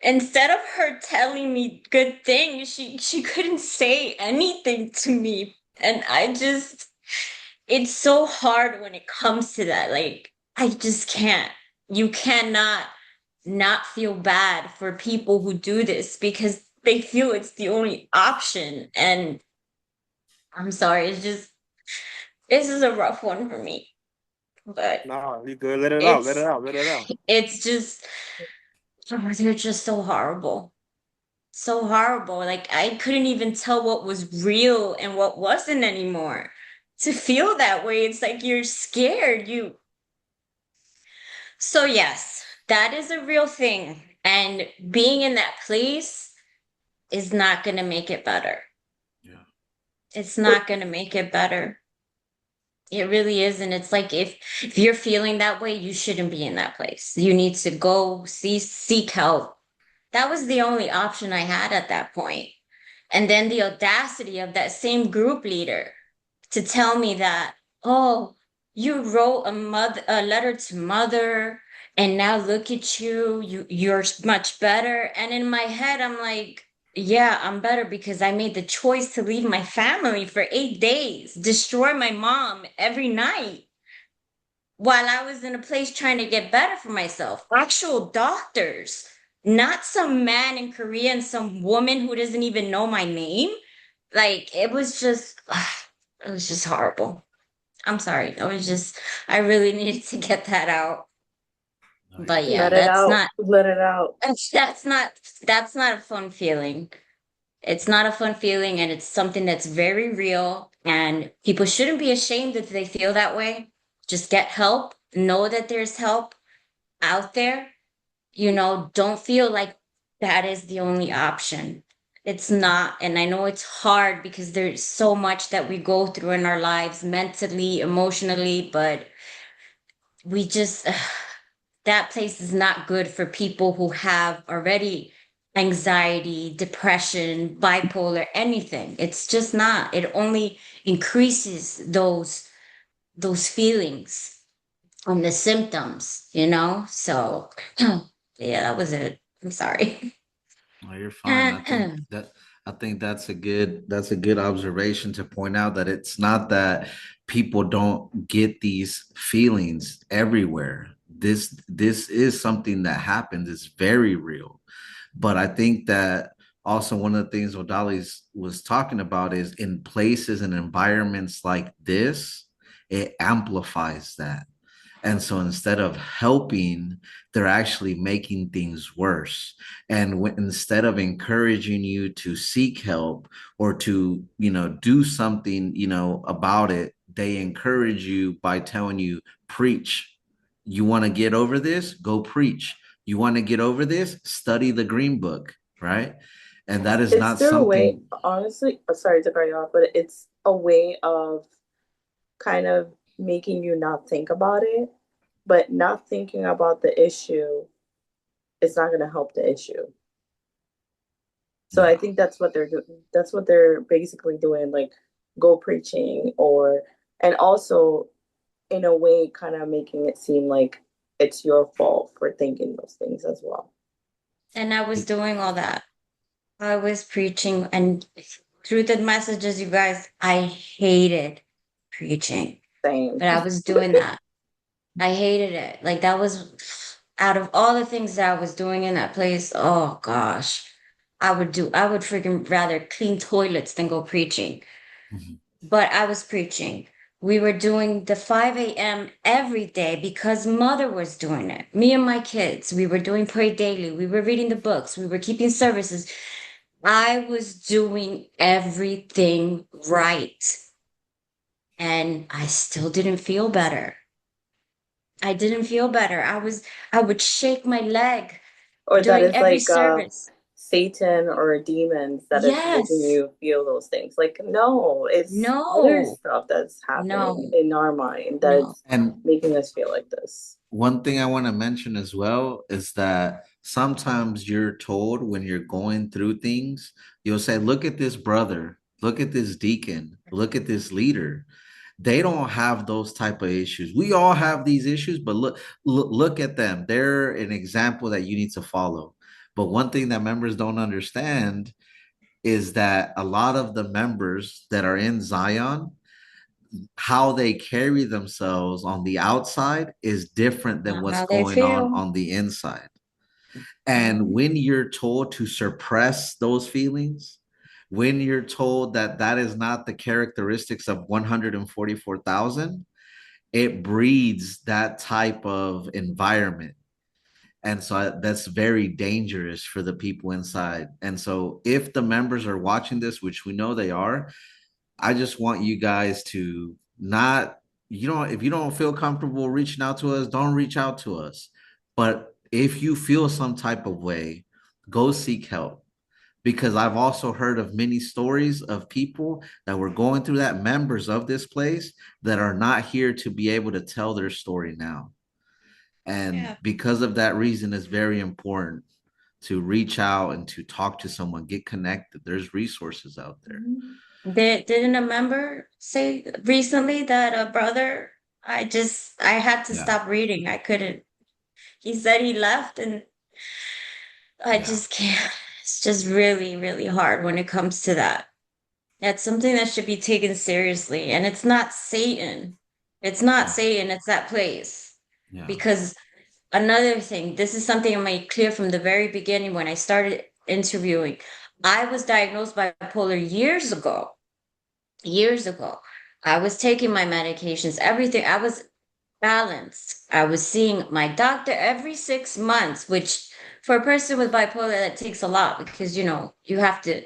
Instead of her telling me good things, she couldn't say anything to me. And it's so hard when it comes to that. Like, I just can't. You cannot not feel bad for people who do this because they feel it's the only option. And I'm sorry, this is a rough one for me. But No, you good. Let it out. Let it it's out. Let it out. it's just they're just so horrible. So horrible. Like I couldn't even tell what was real and what wasn't anymore. To feel that way, it's like you're scared. So yes, that is a real thing. And being in that place is not going to make it better. Yeah. It's not going to make it better. It really isn't. It's like if you're feeling that way, you shouldn't be in that place. You need to go seek help. That was the only option I had at that point. And then the audacity of that same group leader to tell me that, oh, you wrote a letter to mother, and now look at you're much better. And in my head, I'm like, yeah, I'm better because I made the choice to leave my family for 8 days, destroy my mom every night while I was in a place trying to get better for myself. Actual doctors, not some man in Korea and some woman who doesn't even know my name. Like it was just horrible. I'm sorry. I really needed to get that out. No, you're But yeah, Let good. it out. Let it out. that's not that's not a fun feeling. It's not a fun feeling and it's something that's very real and people shouldn't be ashamed if they feel that way. Just get help. Know that there's help out there. Don't feel like that is the only option. It's not. And I know it's hard because there's so much that we go through in our lives mentally, emotionally, but we just, that place is not good for people who have already anxiety, depression, bipolar, anything. It's just not. It only increases those feelings and the symptoms, you know? So yeah, that was it. I'm sorry. Oh, you're fine. I think that's a good observation to point out that it's not that people don't get these feelings everywhere. This is something that happens. It's very real. But I think that also one of the things Odali's was talking about is in places and environments like this, it amplifies that. And so instead of helping, they're actually making things worse. And instead of encouraging you to seek help or to, do something, about it, they encourage you by telling you, preach. You want to get over this? Go preach. You want to get over this? Study the Green Book, right? And that is Is not there a way, something. honestly, sorry to cut you off, but it's a way of kind of making you not think about it, but not thinking about the issue is not going to help the issue. So I Yeah. think that's what they're doing. That's what they're basically doing, like go preaching or, and also in a way, kind of making it seem like it's your fault for thinking those things as well. And I was doing all that. I was preaching, and through the messages, you guys, I hated preaching, Same. but I was doing that. I hated it. Like that was out of all the things that I was doing in that place. Oh gosh, I would freaking rather clean toilets than go preaching. Mhm. But I was preaching. We were doing the 5 a.m. every day because mother was doing it. Me and my kids, we were doing pray daily. We were reading the books. We were keeping services. I was doing everything right. And I still didn't feel better. I didn't feel better. I would shake my leg Or that during is every like service. Satan or demons that is making Yes. you feel those things. Like, no, it's other No, stuff that's happening no, in our mind no. that's And making us feel like this. one thing I want to mention as well is that sometimes you're told when you're going through things, you'll say, look at this brother, look at this deacon, look at this leader. They don't have those type of issues. We all have these issues, but look at them. They're an example that you need to follow. But one thing that members don't understand is that a lot of the members that are in Zion, how they carry themselves on the outside is different than Not what's how they going feel. on the inside. And Mhm. when you're told to suppress those feelings, when you're told that that is not the characteristics of 144,000, it breeds that type of environment. And so that's very dangerous for the people inside. And so if the members are watching this, which we know they are, I just want you guys to not, if you don't feel comfortable reaching out to us, don't reach out to us. But if you feel some type of way, go seek help. Because I've also heard of many stories of people that were going through that, members of this place that are not here to be able to tell their story now. And Yeah. because of that reason, it's very important to reach out and to talk to someone, get connected. There's resources out there. Didn't a member say recently that a brother, I had to Yeah. stop reading. I couldn't. He said he left and I Yeah. just can't. It's just really, really hard when it comes to that. That's something that should be taken seriously. And it's not Satan. It's not Yeah. Satan, it's that place. Yeah. Because another thing, this is something I made clear from the very beginning when I started interviewing. I was diagnosed bipolar years ago. Years ago. I was taking my medications, everything. I was balanced. I was seeing my doctor every 6 months, which for a person with bipolar, that takes a lot because, you have to.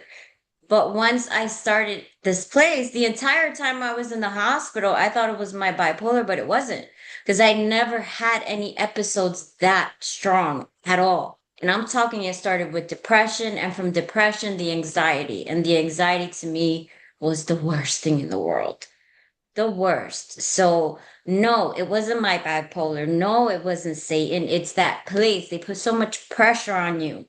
But once I started this place, the entire time I was in the hospital, I thought it was my bipolar, but it wasn't because I never had any episodes that strong at all. And I'm talking, it started with depression, and from depression, the anxiety. And the anxiety to me was the worst thing in the world. The worst. So, no, it wasn't my bipolar. No, it wasn't Satan. It's that place. They put so much pressure on you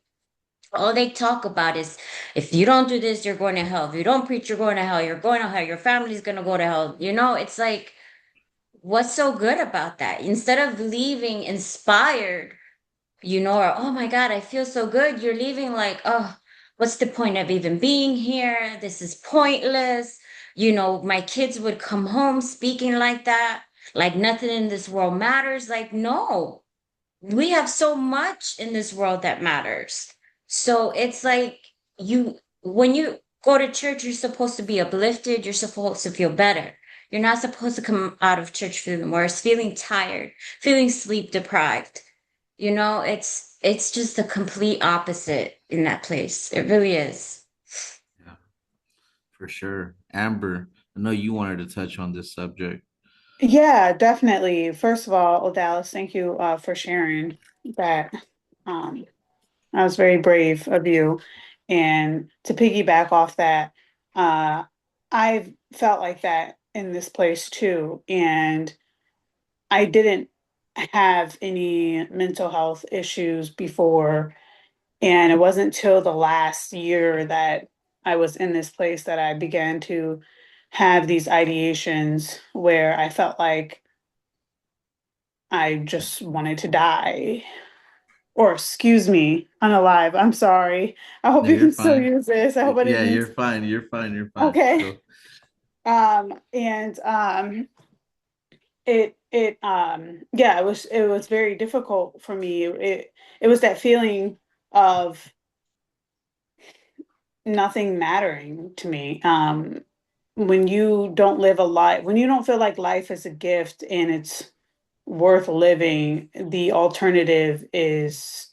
All they talk about is if you don't do this, you're going to hell. If you don't preach, you're going to hell. You're going to hell. Your family's going to go to hell. It's like, what's so good about that? Instead of leaving inspired, or oh my God, I feel so good, you're leaving like, oh, what's the point of even being here? This is pointless. My kids would come home speaking like that, like nothing in this world matters. Like, no, we have so much in this world that matters. So it's like when you go to church, you're supposed to be uplifted, you're supposed to feel better. You're not supposed to come out of church feeling worse, feeling tired, feeling sleep deprived. It's just the complete opposite in that place. It really is. Yeah, for sure. Amber, I know you wanted to touch on this subject. Yeah, definitely. First of all, Dallas, thank you for sharing that. Um, that was very brave of you. And to piggyback off that, uh, I've felt like that in this place too. And I didn't have any mental health issues before. And it wasn't till the last year that I was in this place that I began to have these ideations where I felt like I just wanted to die. Or excuse me, unalive. I'm sorry. I hope No, you you're can still fine. use this. I hope I Yeah, didn't you're miss. fine. You're fine. You're fine. Okay. Go. And yeah, it was very difficult for me. It was that feeling of nothing mattering to me. When you don't live a life, when you don't feel like life is a gift and it's worth living, the alternative is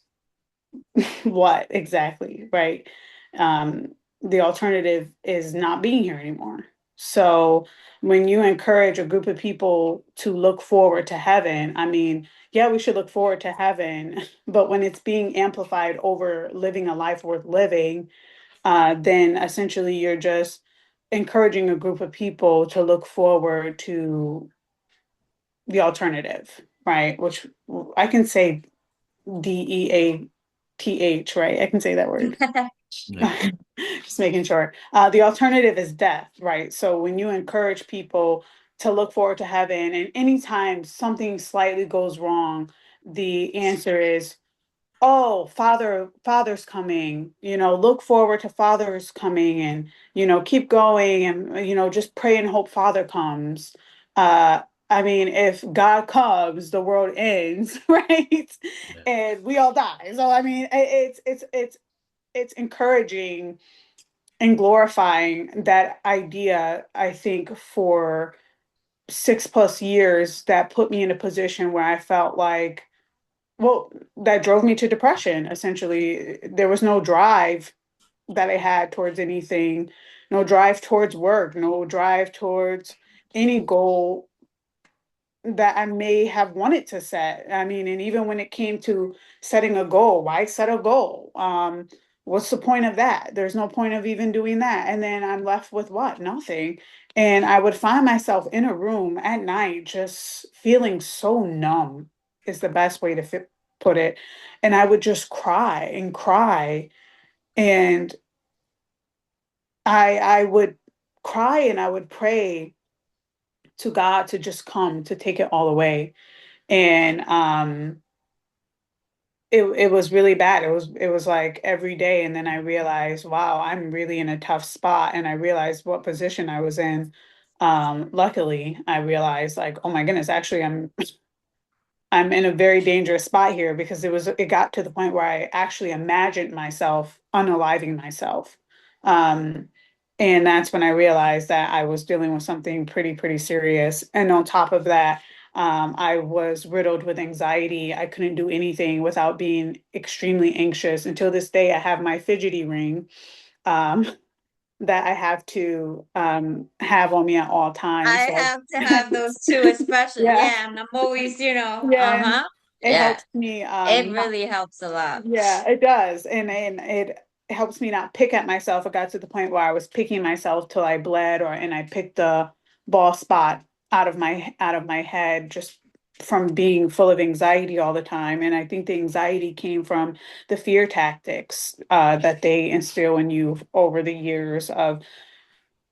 what exactly, right? The alternative is not being here anymore. So when you encourage a group of people to look forward to heaven, I mean, yeah, we should look forward to heaven, but when it's being amplified over living a life worth living, then essentially you're just encouraging a group of people to look forward to the alternative, right? Which I can say DEATH, right? I can say that word. Yeah. Just making sure. The alternative is death, right? So when you encourage people to look forward to heaven, and anytime something slightly goes wrong, the answer is, oh, father's coming, look forward to father's coming, and keep going, and just pray and hope father comes. uh I mean, if God comes, the world ends, right? Yeah. And we all die. So I mean, it's encouraging and glorifying that idea. I think for 6+ years, that put me in a position where I felt like, well, that drove me to depression. Essentially, there was no drive that I had towards anything, no drive towards work, no drive towards any goal that I may have wanted to set. I mean, and even when it came to setting a goal, why set a goal? What's the point of that? There's no point of even doing that. And then I'm left with what? Nothing. And I would find myself in a room at night just feeling so numb, is the best way to put it. And I would just cry and cry. And I would cry and I would pray to God to just come to take it all away. And it was really bad. It was like every day, and then I realized, wow, I'm really in a tough spot, and I realized what position I was in. Luckily, I realized, like, oh my goodness, actually, I'm in a very dangerous spot here, because it got to the point where I actually imagined myself unaliving myself. Um, and that's when I realized that I was dealing with something pretty serious. And on top of that, I was riddled with anxiety. I couldn't do anything without being extremely anxious. Until this day, I have my fidgety ring. Um, that I have to have on me at all times. I So have to have those too, especially, yeah, yeah, and I'm always, yeah, and it yeah, helps me it really helps a lot. yeah, it does. And it helps me not pick at myself. It got to the point where I was picking myself till I bled, and I picked the ball spot out of my head just from being full of anxiety all the time. And I think the anxiety came from the fear tactics that they instill in you over the years of,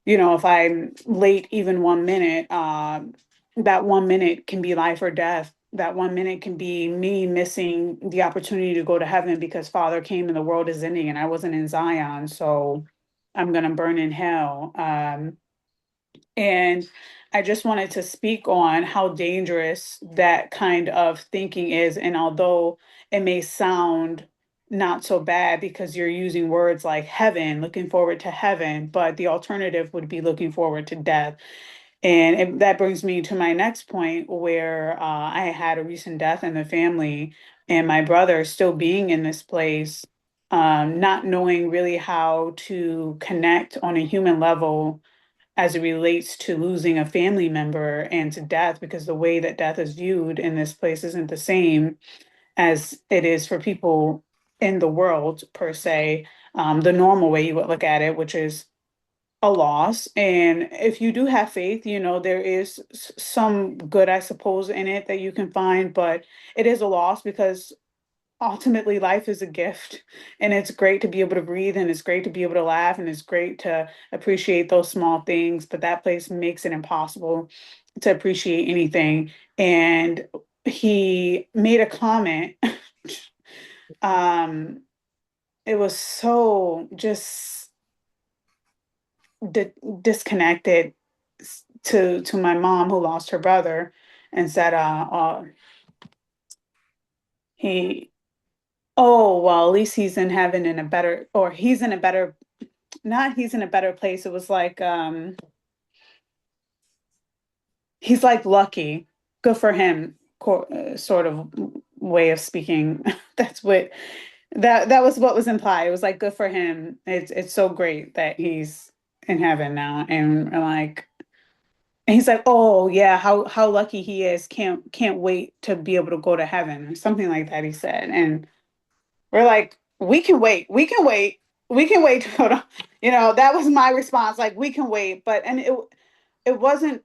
if I'm late even 1 minute, that 1 minute can be life or death. That 1 minute can be me missing the opportunity to go to heaven because Father came and the world is ending and I wasn't in Zion. So I'm going to burn in hell. And I just wanted to speak on how dangerous that kind of thinking is. And although it may sound not so bad because you're using words like heaven, looking forward to heaven, but the alternative would be looking forward to death. And that brings me to my next point where I had a recent death in the family, and my brother still being in this place, not knowing really how to connect on a human level as it relates to losing a family member and to death, because the way that death is viewed in this place isn't the same as it is for people in the world, per se. The normal way you would look at it, which is a loss. And if you do have faith, there is some good, I suppose, in it that you can find, but it is a loss because ultimately life is a gift, and it's great to be able to breathe, and it's great to be able to laugh, and it's great to appreciate those small things, but that place makes it impossible to appreciate anything. And he made a comment. um it was so just disconnected to my mom who lost her brother, and said he oh, well, at least he's in heaven in a better, or he's in a better, not he's in a better place. It was like, he's like lucky. Good for him, sort of way of speaking. That's what that was what was implied. It was like good for him. It's so great that he's in heaven now. And like, and he's like, oh yeah, how lucky he is. Can't wait to be able to go to heaven, or something like that, he said. And we're like, we can wait, we can wait to go to, that was my response, like, we can wait. But, and it wasn't,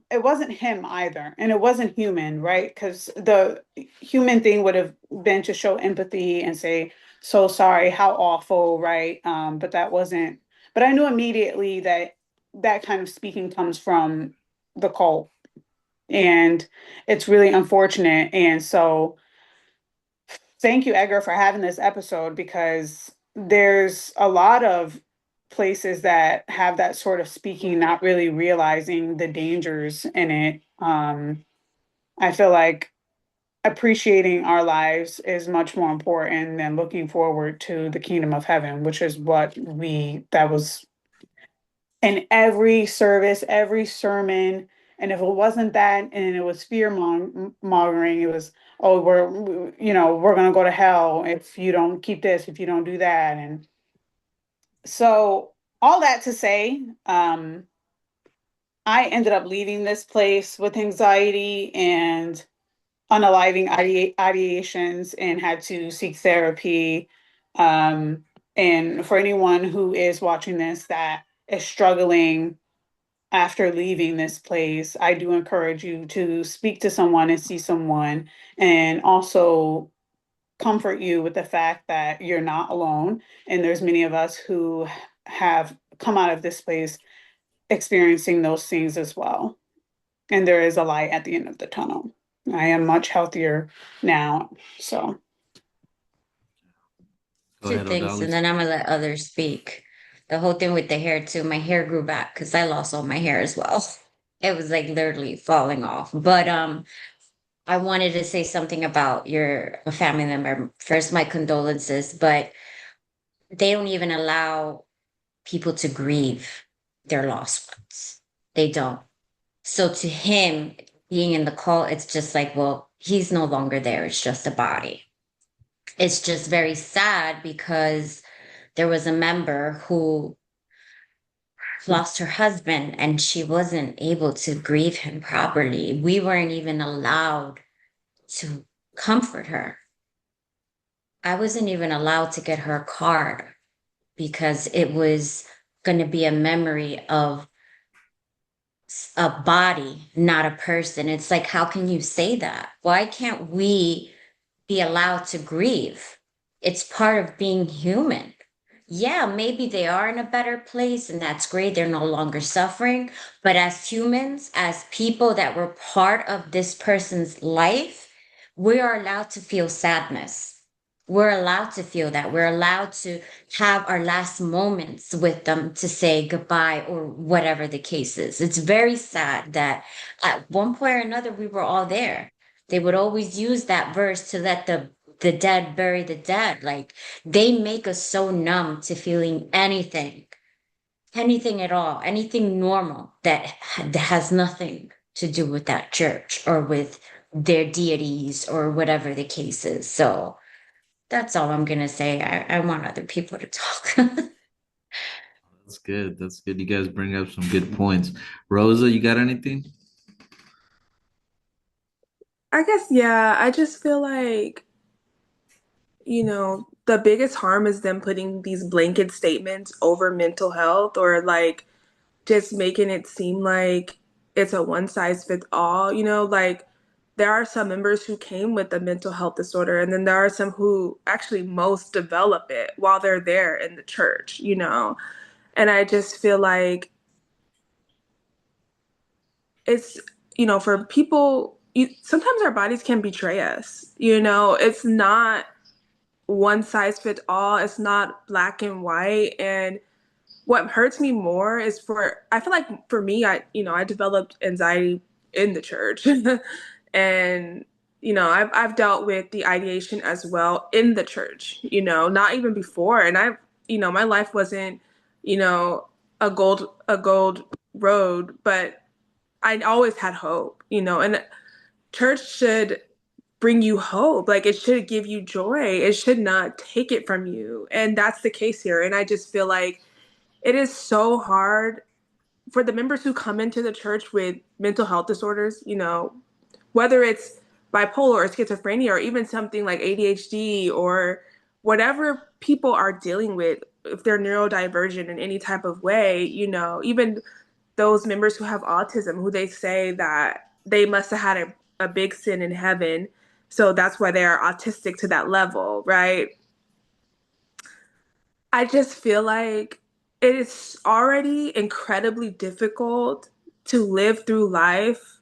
it wasn't him either. And it wasn't human, right? Because the human thing would have been to show empathy and say, so sorry, how awful, right? But that wasn't, but I knew immediately that that kind of speaking comes from the cult. And it's really unfortunate. And so, thank you, Edgar, for having this episode, because there's a lot of places that have that sort of speaking, not really realizing the dangers in it. I feel like appreciating our lives is much more important than looking forward to the kingdom of heaven, which is what that was in every service, every sermon. And if it wasn't that, and it was fear mongering, it was, oh, we're going to go to hell if you don't keep this, if you don't do that. And so, all that to say, I ended up leaving this place with anxiety and unaliving ideations, and had to seek therapy. Um, and for anyone who is watching this that is struggling after leaving this place, I do encourage you to speak to someone and see someone, and also comfort you with the fact that you're not alone. And there's many of us who have come out of this place experiencing those things as well. And there is a light at the end of the tunnel. I am much healthier now. So, Go Two ahead, things, and Odalis. then I'm gonna let others speak. The whole thing with the hair too. My hair grew back because I lost all my hair as well. It was like literally falling off. But I wanted to say something about your family member. First, my condolences, but they don't even allow people to grieve their lost ones. They don't. So to him, being in the call, it's just like, well, he's no longer there. It's just a body. It's just very sad because there was a member who lost her husband and she wasn't able to grieve him properly. We weren't even allowed to comfort her. I wasn't even allowed to get her a card because it was going to be a memory of a body, not a person. It's like, how can you say that? Why can't we be allowed to grieve? It's part of being human. Yeah, maybe they are in a better place and that's great. They're no longer suffering. But as humans, as people that were part of this person's life, we are allowed to feel sadness. We're allowed to feel that. We're allowed to have our last moments with them to say goodbye or whatever the case is. It's very sad that at one point or another, we were all there. They would always use that verse to let the dead bury the dead. Like they make us so numb to feeling anything, anything at all, anything normal that has nothing to do with that church or with their deities or whatever the case is. So that's all I'm gonna say. I want other people to talk. That's good. That's good. You guys bring up some good points. Rosa, you got anything? I guess, yeah, I just feel like, the biggest harm is them putting these blanket statements over mental health or like just making it seem like it's a one size fits all. Like there are some members who came with a mental health disorder, and then there are some who actually most develop it while they're there in the church. And I just feel like it's, for people, sometimes our bodies can betray us. It's not one size fits all, it's not black and white. And what hurts me more is I feel like for me, I developed anxiety in the church. And I've dealt with the ideation as well in the church, not even before. And my life wasn't, you know a gold road, but I always had hope, and church should bring you hope. Like it should give you joy. It should not take it from you. And that's the case here. And I just feel like it is so hard for the members who come into the church with mental health disorders, whether it's bipolar or schizophrenia or even something like ADHD or whatever people are dealing with, if they're neurodivergent in any type of way, even those members who have autism, who they say that they must have had a big sin in heaven. So that's why they are autistic to that level, right? I just feel like it is already incredibly difficult to live through life.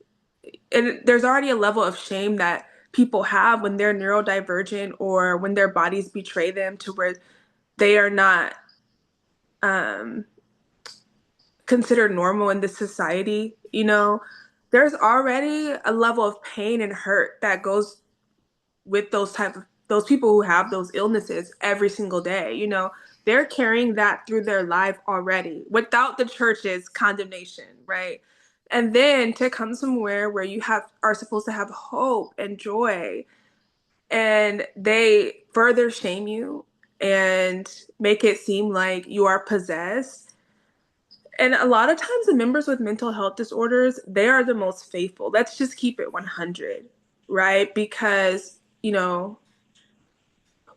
And there's already a level of shame that people have when they're neurodivergent or when their bodies betray them to where they are not um, considered normal in this society. There's already a level of pain and hurt that goes with those people who have those illnesses every single day. They're carrying that through their life already without the church's condemnation, right? And then to come somewhere where you are supposed to have hope and joy, and they further shame you and make it seem like you are possessed. And a lot of times the members with mental health disorders, they are the most faithful. Let's just keep it 100, right? Because,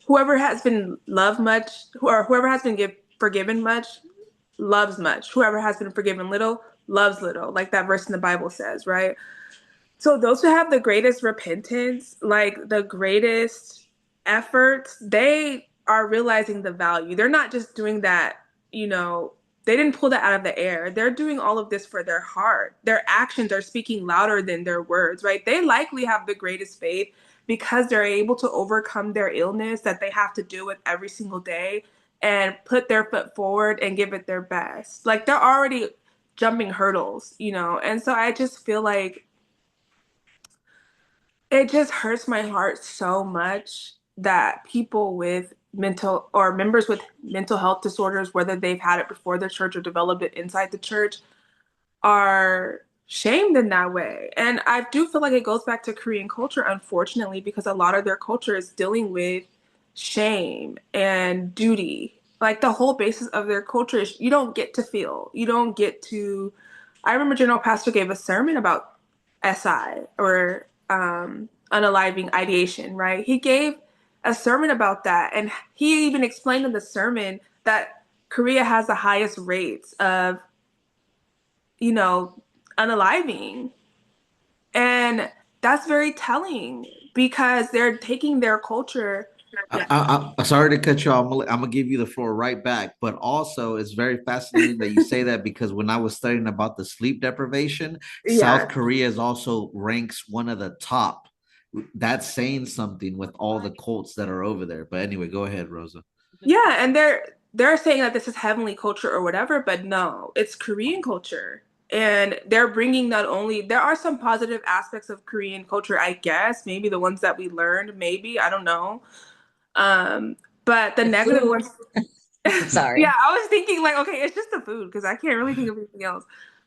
whoever has been loved much, or whoever has been forgiven much, loves much. Whoever has been forgiven little, loves little, like that verse in the Bible says, right? So those who have the greatest repentance, like the greatest efforts, they are realizing the value. They're not just doing that, you know, they didn't pull that out of the air. They're doing all of this for their heart. Their actions are speaking louder than their words, right? They likely have the greatest faith because they're able to overcome their illness that they have to deal with every single day and put their foot forward and give it their best. Like they're already jumping hurdles. And so I just feel like it just hurts my heart so much that people with mental or members with mental health disorders, whether they've had it before the church or developed it inside the church, are shamed in that way. And I do feel like it goes back to Korean culture, unfortunately, because a lot of their culture is dealing with shame and duty. Like the whole basis of their culture is you don't get to feel, you don't get to. I remember General Pastor gave a sermon about SI or unaliving ideation, right? He gave a sermon about that. And he even explained in the sermon that Korea has the highest rates of, you know, unaliving. And that's very telling because they're taking their culture. I'm sorry to cut you off. I'm gonna give you the floor right back. But also, it's very fascinating that you say that because when I was studying about the sleep deprivation, South Yeah. Korea is also ranks one of the top. That's saying something with all the cults that are over there. But anyway, go ahead, Rosa. Yeah, and they're saying that this is heavenly culture or whatever, but no, it's Korean culture. And they're bringing not only there are some positive aspects of Korean culture, I guess, maybe the ones that we learned, maybe, I don't know. Um, but the The negative food. ones, Sorry. yeah, I was thinking like, okay, it's just the food because I can't really think of anything else.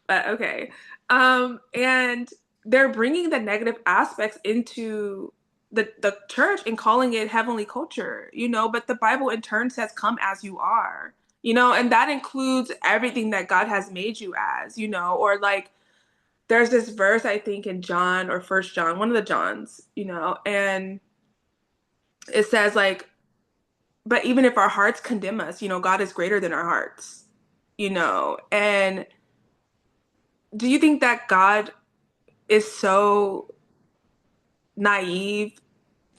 But okay. And they're bringing the negative aspects into the church and calling it heavenly culture, but the Bible in turn says, come as you are, and that includes everything that God has made you as, or like there's this verse, I think, in John or First John, one of the Johns, and it says like, but even if our hearts condemn us, God is greater than our hearts, and do you think that God is so naive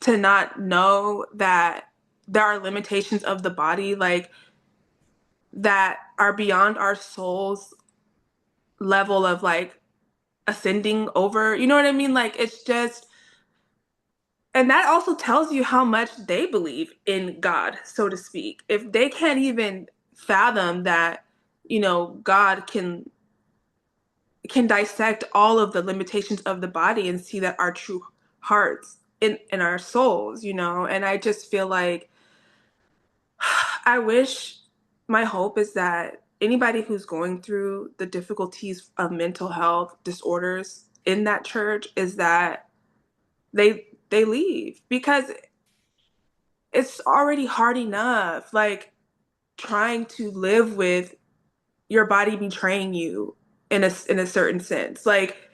to not know that there are limitations of the body, like that are beyond our soul's level of like ascending over? You know what I mean? Like it's just, and that also tells you how much they believe in God, so to speak. If they can't even fathom that, God can dissect all of the limitations of the body and see that our true hearts in our souls, and I just feel like I wish, my hope is that anybody who's going through the difficulties of mental health disorders in that church is that they leave, because it's already hard enough like trying to live with your body betraying you in a certain sense. Like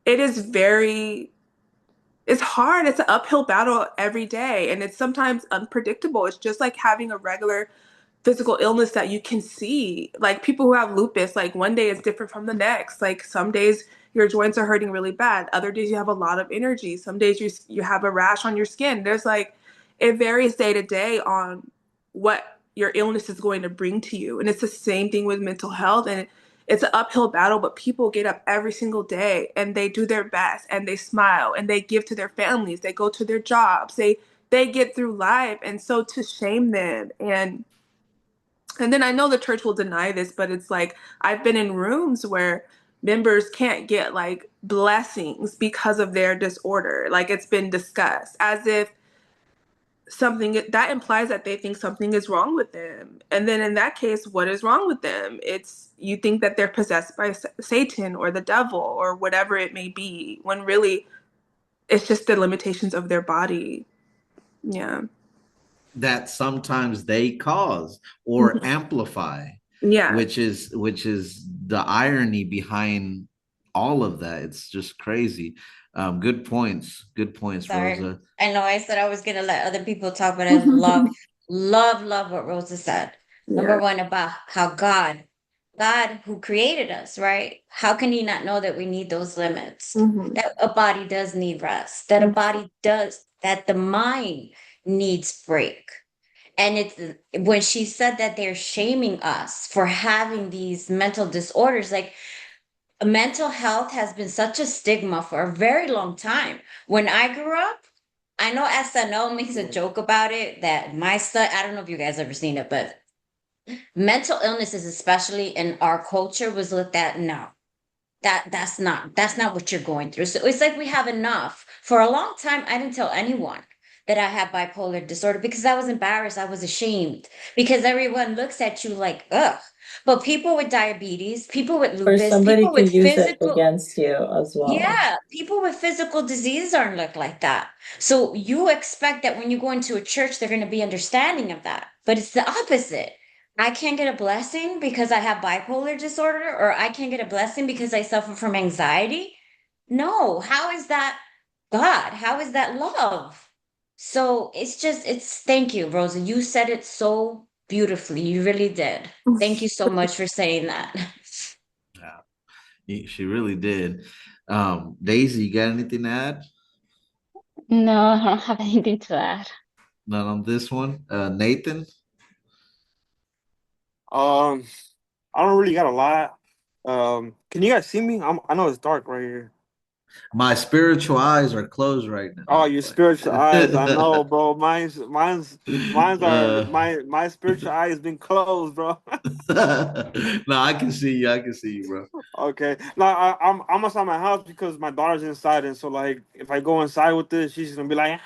it is very it's hard. It's an uphill battle every day, and it's sometimes unpredictable. It's just like having a regular physical illness that you can see. Like people who have lupus, like one day is different from the next. Like some days your joints are hurting really bad. Other days you have a lot of energy. Some days you have a rash on your skin. There's like it varies day to day on what your illness is going to bring to you. And it's the same thing with mental health, and it's an uphill battle, but people get up every single day and they do their best and they smile and they give to their families. They go to their jobs. They get through life. And so to shame them and then I know the church will deny this, but it's like I've been in rooms where members can't get like blessings because of their disorder. Like it's been discussed as if something that implies that they think something is wrong with them. And then in that case, what is wrong with them? It's you think that they're possessed by Satan or the devil or whatever it may be, when really it's just the limitations of their body. Yeah. That sometimes they cause or amplify, Yeah. which is the irony behind all of that. It's just crazy. Good points. Good points, Sorry. Rosa. I know I said I was gonna let other people talk, but I love what Rosa said. Number Yeah. one, about how God who created us, right? How can he not know that we need those limits? Hmm. That a body does need rest, that a body does, that the mind needs break. And it's when she said that they're shaming us for having these mental disorders, like mental health has been such a stigma for a very long time. When I grew up, I know SNL makes a joke about it that my son, I don't know if you guys ever seen it, but mental illnesses, especially in our culture, was looked at no. That's not what you're going through. So it's like we have enough. For a long time, I didn't tell anyone that I had bipolar disorder because I was embarrassed. I was ashamed because everyone looks at you like, ugh. But people with diabetes, people with Or lupus, somebody people could with use it physical, against you as well. yeah, people with physical disease aren't look like that. So you expect that when you go into a church, they're going to be understanding of that. But it's the opposite. I can't get a blessing because I have bipolar disorder, or I can't get a blessing because I suffer from anxiety. No, how is that God? How is that love? So thank you, Rosa. You said it so beautifully. You really did. Thank you so much for saying that. Yeah. She really did. Daisy, you got anything to add? No, I don't have anything to add. None on this one. Nathan, Um, I don't really got a lot. Can you guys see me? I know it's dark right here. my spiritual eyes are closed right now. Oh, I'm your playing. spiritual eyes. I know, bro. Mine's are uh, my spiritual eye has been closed, bro. no, I can see you. I can see you, bro. Okay. No, I'm outside my house because my daughter's inside, and so like if I go inside with this, she's gonna be like,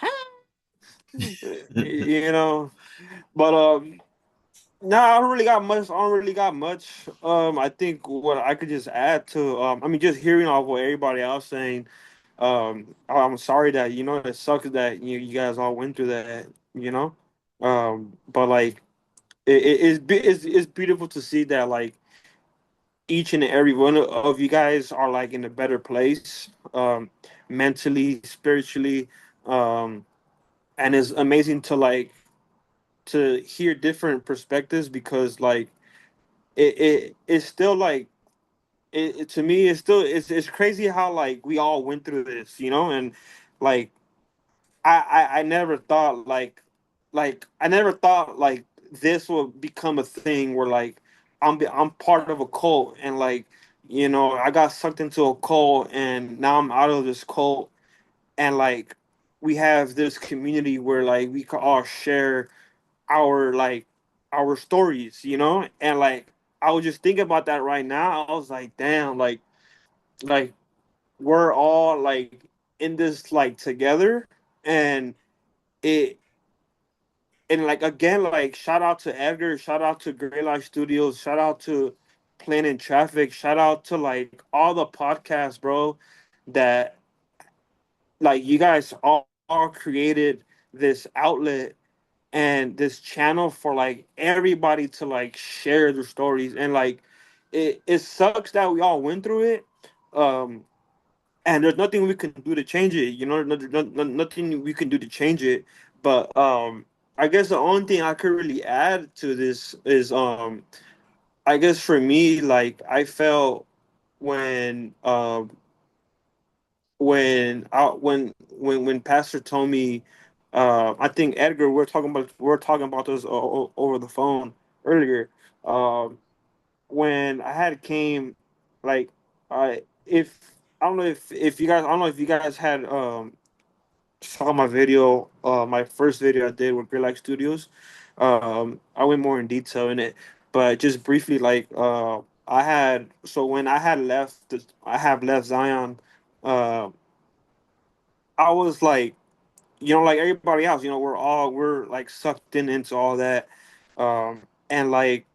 you know. But no, I don't really got much. I don't really got much. I think what I could just add to, I mean, just hearing off what everybody else saying. I'm sorry that it sucks that you guys all went through that. You know, but like it's beautiful to see that like each and every one of you guys are like in a better place, mentally, spiritually, um, and it's amazing to like to hear different perspectives because like it's still like to me it's crazy how like we all went through this, and like I never thought like I never thought like this would become a thing where like I'm part of a cult and like I got sucked into a cult and now I'm out of this cult and like we have this community where like we can all share our like our stories, and like I was just thinking about that right now. I was like, damn, like we're all like in this like together, and it and like again, like shout out to Edgar, shout out to Gray Light Studios, shout out to Plane in Traffic, shout out to like all the podcasts, bro, that like you guys all created this outlet and this channel for like everybody to like share their stories and like it sucks that we all went through it, um and there's nothing we can do to change it, nothing we can do to change it, but I guess the only thing I could really add to this is I guess for me like I felt when when Pastor told me, I think Edgar, we're talking about this over the phone earlier. Um, when I had came, like, if I don't know if you guys, I don't know if you guys had saw my video, my first video I did with Great Lake Studios. I went more in detail in it, but just briefly, like, I had so when I have left Zion. Uh, I was like, like everybody else, we're like sucked into all that. And like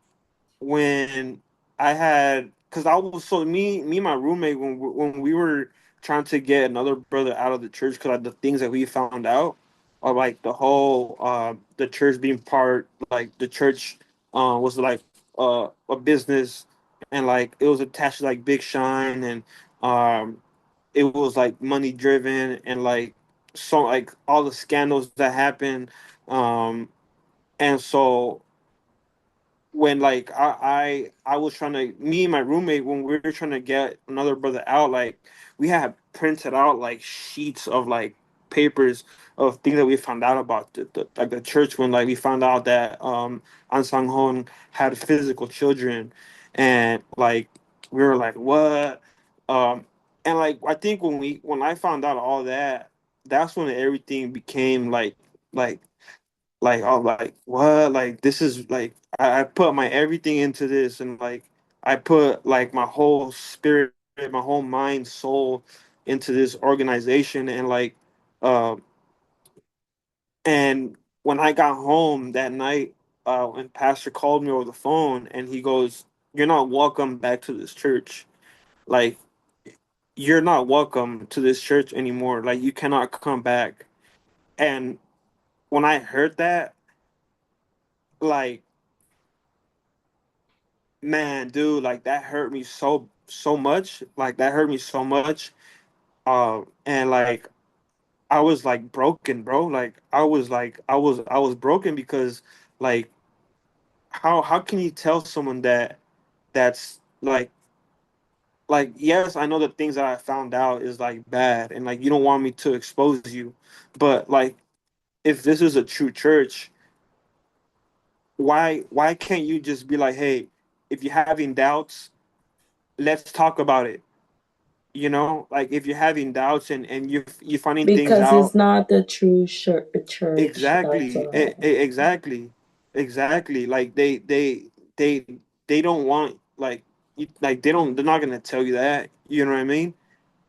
when I had, cause I was so me and my roommate when we were trying to get another brother out of the church, cause like the things that we found out, or like the whole the church being part, like the church was like a business, and like it was attached to like Big Shine, and um it was like money driven and like so like all the scandals that happened, um and so when like I was trying to, me and my roommate, when we were trying to get another brother out, like we had printed out like sheets of like papers of things that we found out about like the church, when like we found out that An Sang Hon had physical children, and like we were like what, um and like I think when I found out all that, that's when everything became like I'm like what, like this is like I put my everything into this, and like I put like my whole spirit, my whole mind, soul into this organization, and like um and when I got home that night, when Pastor called me over the phone and he goes, "You're not welcome back to this church. Like you're not welcome to this church anymore. Like you cannot come back." And when I heard that, like man, dude, like that hurt me so much. Like that hurt me so much. And like I was like broken, bro. Like I was broken because like how can you tell someone that that's like like, yes, I know the things that I found out is like bad, and like you don't want me to expose you, but like if this is a true church, why can't you just be like, hey, if you're having doubts, let's talk about it. You know, like if you're having doubts and you're finding things Because it's out. not the true church. That's Exactly. all. Exactly. Exactly. Like they they don't want like like they're not gonna tell you that. You know what I mean?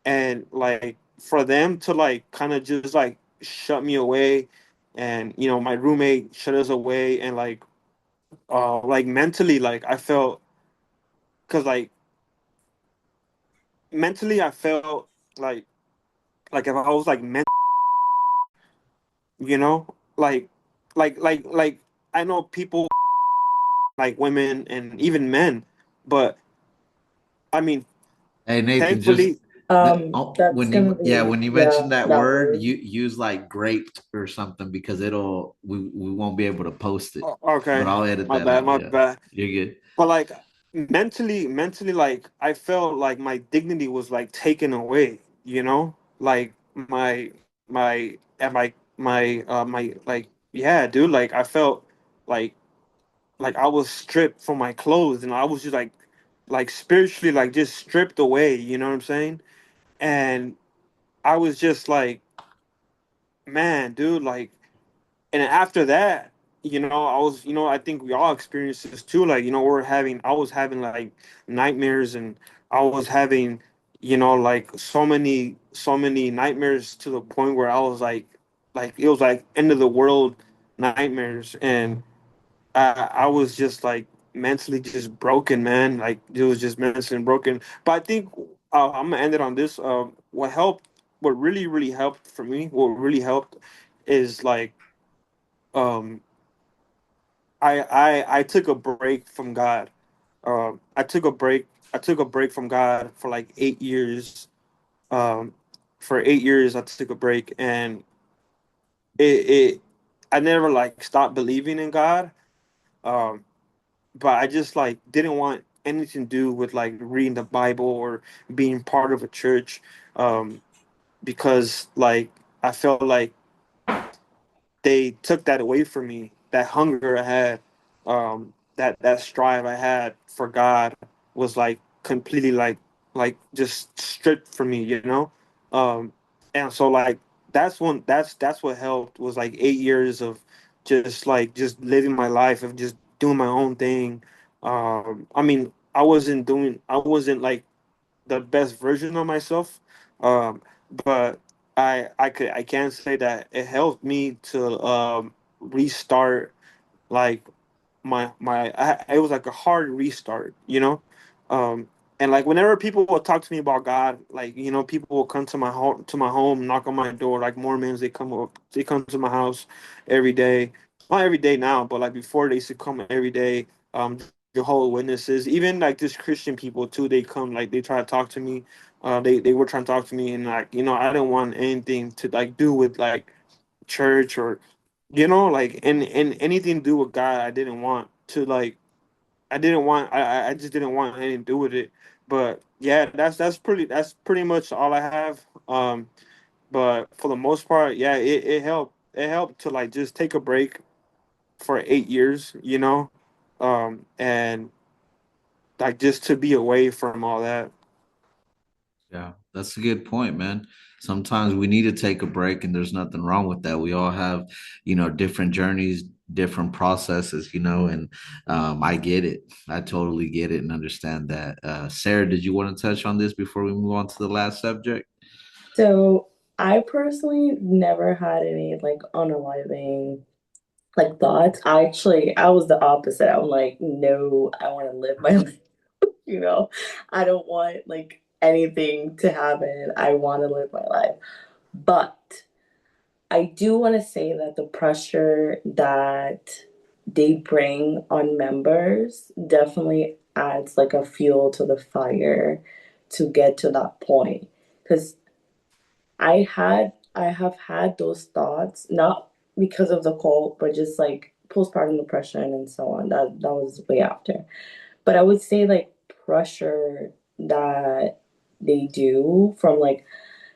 And like for them to like kind of just like shut me away, and my roommate shut us away, and like mentally, like I felt, because like mentally I felt like if I was like you know like like I know people like women and even men, but I mean, Hey Nathan, just thankfully. That's gonna be, when you yeah, mention that that word, word. you use like graped or something because we won't be able to post it. But Okay, I'll edit my that bad, out. my Yeah, bad. you're good. But like mentally, like I felt like my dignity was like taken away. Like my like, yeah, dude. Like I felt like I was stripped from my clothes, and I was just like spiritually like just stripped away. You know what I'm saying? And I was just like, man, dude, like. And after that, I was, I think we all experienced this too. Like, I was having like nightmares, and I was having, like so many nightmares, to the point where I was like it was like end of the world nightmares. And I was just like mentally just broken, man. Like it was just mentally broken. But I think I'm gonna end it on this. What really, really helped for me, what really helped is like, um I took a break from God. I took a break from God for like 8 years. Um for 8 years I took a break, and it I never like stopped believing in God. Um but I just like didn't want anything to do with like reading the Bible or being part of a church. Um because like I felt like they took that away from me. That hunger I had, that strive I had for God was like completely like just stripped from me, um, and so like that's what helped, was like 8 years of just living my life, of just doing my own thing. I mean, I wasn't like the best version of myself, but I can say that it helped me to restart, like it was like a hard restart, um and like whenever people will talk to me about God, like people will come to my home, knock on my door, like Mormons. They come to my house every day. Not every day now, but like before, they used to come every day. Jehovah's Witnesses, even like just Christian people too, they come, like they try to talk to me. They were trying to talk to me, and like I didn't want anything to like do with like church, or like and anything to do with God. I didn't want to like. I didn't want. I just didn't want anything to do with it. But yeah, that's pretty much all I have. But for the most part, yeah, it helped. It helped to like just take a break for 8 years, and like just to be away from all that. Yeah, that's a good point, man. Sometimes we need to take a break, and there's nothing wrong with that. We all have, different journeys, different processes, and I get it. I totally get it and understand that. Sarah, did you want to touch on this before we move on to the last subject? So I personally never had any like unaliving like thoughts. I was the opposite. I'm like, no, I want to live my life, you know. I don't want like anything to happen. I want to live my life. But I do want to say that the pressure that they bring on members definitely adds like a fuel to the fire to get to that point. Because I have had those thoughts, not because of the cult, but just like postpartum depression and so on. That was way after. But I would say like pressure that they do from like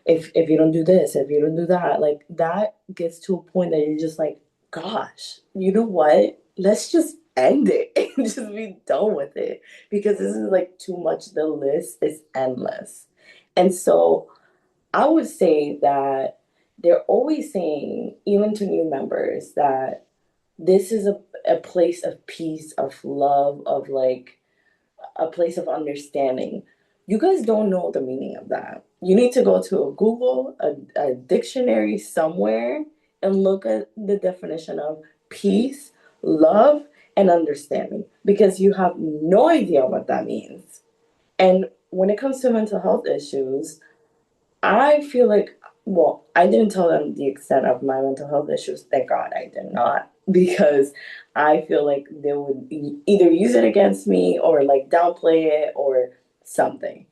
if you don't do this, if you don't do that, like that gets to a point that you're just like, gosh, you know what? Let's just end it and just be done with it because this is like too much. The list is endless. And so I would say that they're always saying, even to new members, that this is a place of peace, of love, of like a place of understanding. You guys don't know the meaning of that. You need to go to a Google, a dictionary somewhere, and look at the definition of peace, love, and understanding because you have no idea what that means. And when it comes to mental health issues, I feel like, well, I didn't tell them the extent of my mental health issues. Thank God I did not, because I feel like they would either use it against me or like downplay it or something.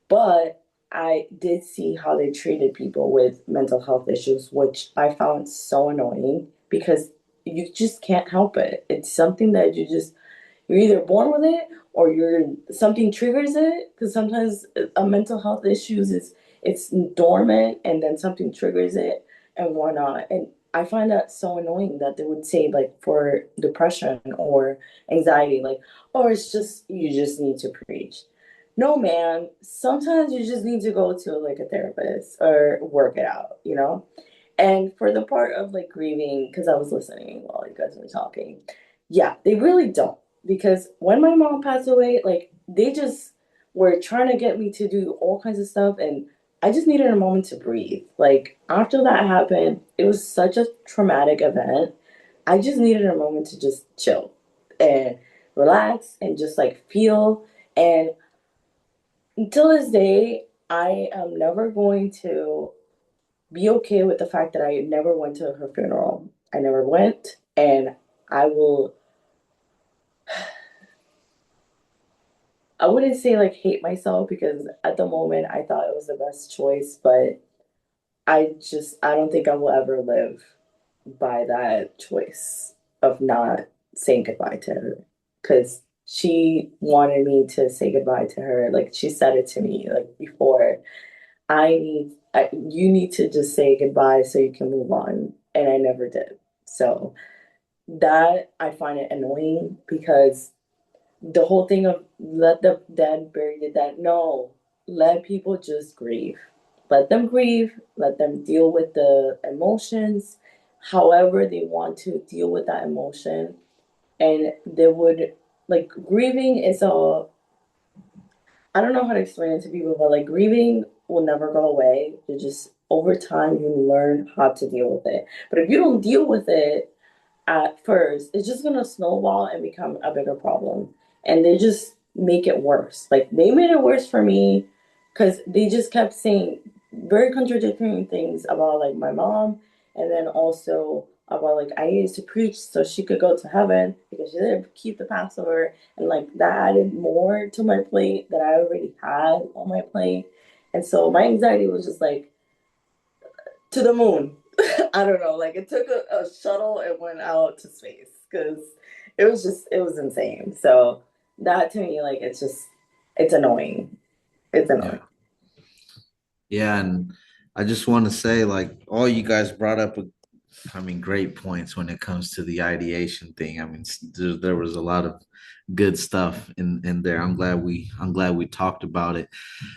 But I did see how they treated people with mental health issues, which I found so annoying because you just can't help it. It's something that you're either born with it or you're something triggers it because sometimes a mental health issues is it's dormant and then something triggers it and whatnot. And I find that so annoying that they would say like for depression or anxiety, like, oh, it's just you just need to preach. No, man. Sometimes you just need to go to like a therapist or work it out, you know? And for the part of like grieving, because I was listening while you guys were talking, yeah, they really don't. Because when my mom passed away, like they just were trying to get me to do all kinds of stuff, and I just needed a moment to breathe. Like after that happened, it was such a traumatic event. I just needed a moment to just chill and relax and just like feel. And until this day, I am never going to be okay with the fact that I never went to her funeral. I never went, and I will. I wouldn't say like hate myself because at the moment I thought it was the best choice, but I don't think I will ever live by that choice of not saying goodbye to her because she wanted me to say goodbye to her. Like she said it to me like before. You need to just say goodbye so you can move on, and I never did. So that I find it annoying because the whole thing of let the dead bury the dead. No, let people just grieve. Let them grieve. Let them deal with the emotions, however they want to deal with that emotion. And they would like grieving is a I don't know how to explain it to people, but like grieving will never go away. You just over time you learn how to deal with it. But if you don't deal with it, at first, it's just gonna snowball and become a bigger problem. And they just make it worse. Like they made it worse for me because they just kept saying very contradictory things about like my mom and then also about like I needed to preach so she could go to heaven because she didn't keep the Passover and like that added more to my plate that I already had on my plate. And so my anxiety was just like to the moon. I don't know. Like it took a shuttle and went out to space because it was insane. So that to me, like it's annoying. It's Yeah. annoying. Yeah, and I just want to say, like, all you guys brought up, I mean, great points when it comes to the ideation thing. I mean, there was a lot of good stuff in there. I'm glad we talked about it.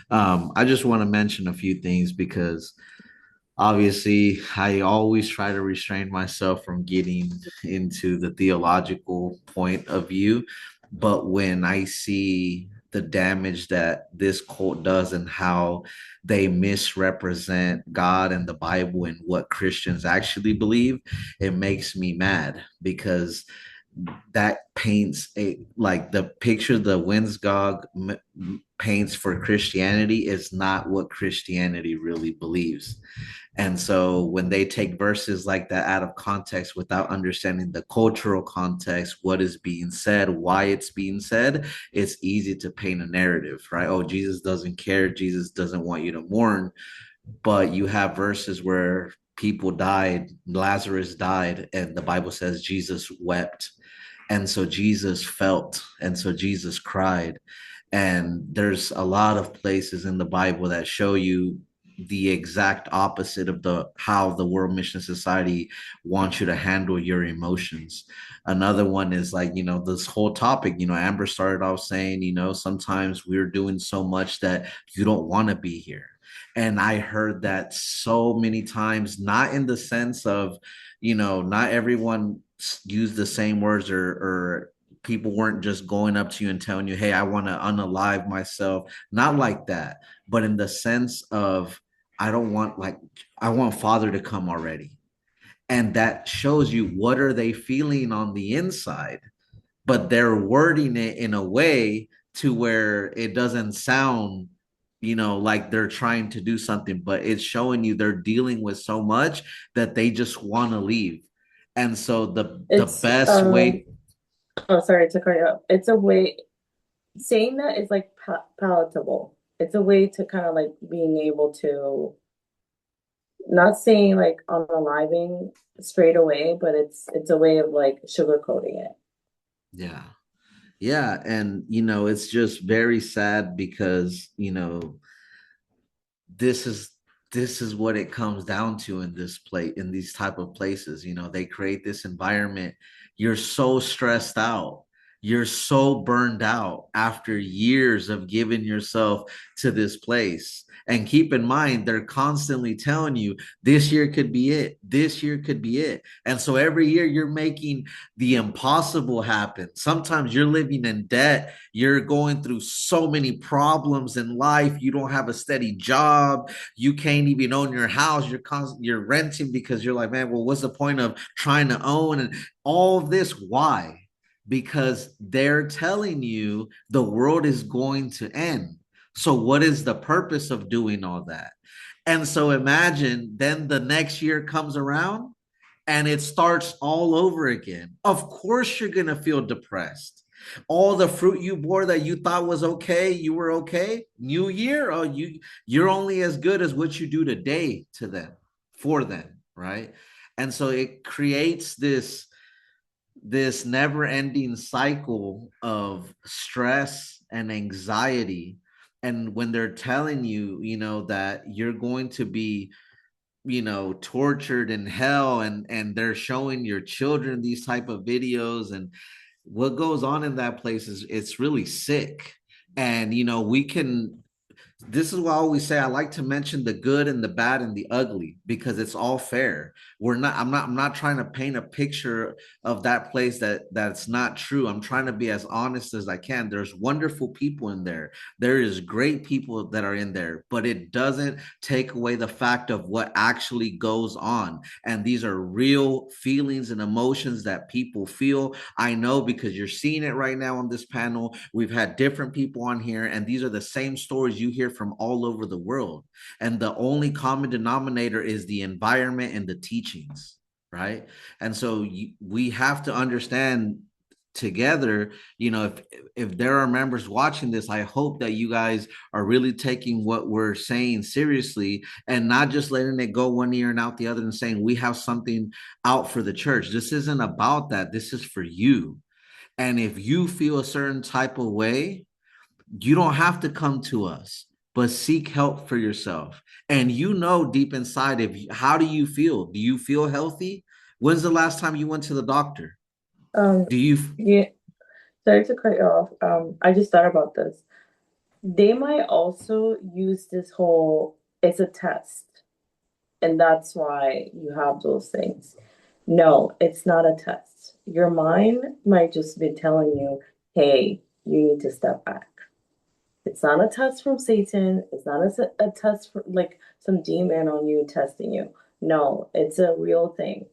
I just want to mention a few things because obviously I always try to restrain myself from getting into the theological point of view, but when I see the damage that this cult does and how they misrepresent God and the Bible and what Christians actually believe, it makes me mad because that paints a like the picture the WMSCOG paints for Christianity is not what Christianity really believes. And so when they take verses like that out of context without understanding the cultural context, what is being said, why it's being said, it's easy to paint a narrative, right? Oh, Jesus doesn't care. Jesus doesn't want you to mourn. But you have verses where people died, Lazarus died, and the Bible says Jesus wept. And so Jesus felt, and so Jesus cried. And there's a lot of places in the Bible that show you the exact opposite of the how the World Mission Society wants you to handle your emotions. Another one is like, this whole topic, Amber started off saying, sometimes we're doing so much that you don't want to be here. And I heard that so many times, not in the sense of, not everyone used the same words, or people weren't just going up to you and telling you, hey, I want to unalive myself. Not like that, but in the sense of, I want Father to come already. And that shows you what are they feeling on the inside, but they're wording it in a way to where it doesn't sound, like they're trying to do something, but it's showing you they're dealing with so much that they just want to leave. And so the It's best way. oh, sorry to cut you off. It's a way saying that is like palatable. It's a way to kind of like being able to not saying like unaliving straight away, but it's a way of like sugarcoating it. Yeah. Yeah, and it's just very sad because, this is this is what it comes down to in this place, in these type of places. They create this environment. You're so stressed out, you're so burned out after years of giving yourself to this place. And keep in mind, they're constantly telling you this year could be it, this year could be it. And so every year you're making the impossible happen. Sometimes you're living in debt, you're going through so many problems in life. You don't have a steady job. You can't even own your house. You're renting because you're like, man, well, what's the point of trying to own and all of this? Why? Because they're telling you the world is going to end. So what is the purpose of doing all that? And so imagine then the next year comes around and it starts all over again. Of course, you're going to feel depressed. All the fruit you bore that you thought was okay, you were okay. New year, oh, you're only as good as what you do today to them, for them, right? And so it creates this never-ending cycle of stress and anxiety. And when they're telling you, that you're going to be, tortured in hell, and they're showing your children these type of videos, and what goes on in that place is it's really sick. And we can this is why I always say I like to mention the good and the bad and the ugly, because it's all fair. I'm not trying to paint a picture of that place that's not true. I'm trying to be as honest as I can. There's wonderful people in there. There is great people that are in there, but it doesn't take away the fact of what actually goes on. And these are real feelings and emotions that people feel. I know because you're seeing it right now on this panel. We've had different people on here, and these are the same stories you hear from all over the world. And the only common denominator is the environment and the teachings, right? And so we have to understand together, if there are members watching this, I hope that you guys are really taking what we're saying seriously and not just letting it go one ear and out the other and saying we have something out for the church. This isn't about that. This is for you. And if you feel a certain type of way, you don't have to come to us, but seek help for yourself. And deep inside, how do you feel? Do you feel healthy? When's the last time you went to the doctor? Do you? Yeah, sorry to cut you off. I just thought about this. They might also use this whole it's a test, and that's why you have those things. No, it's not a test. Your mind might just be telling you, hey, you need to step back. It's not a test from Satan. It's not a test for like some demon on you testing you. No, it's a real thing.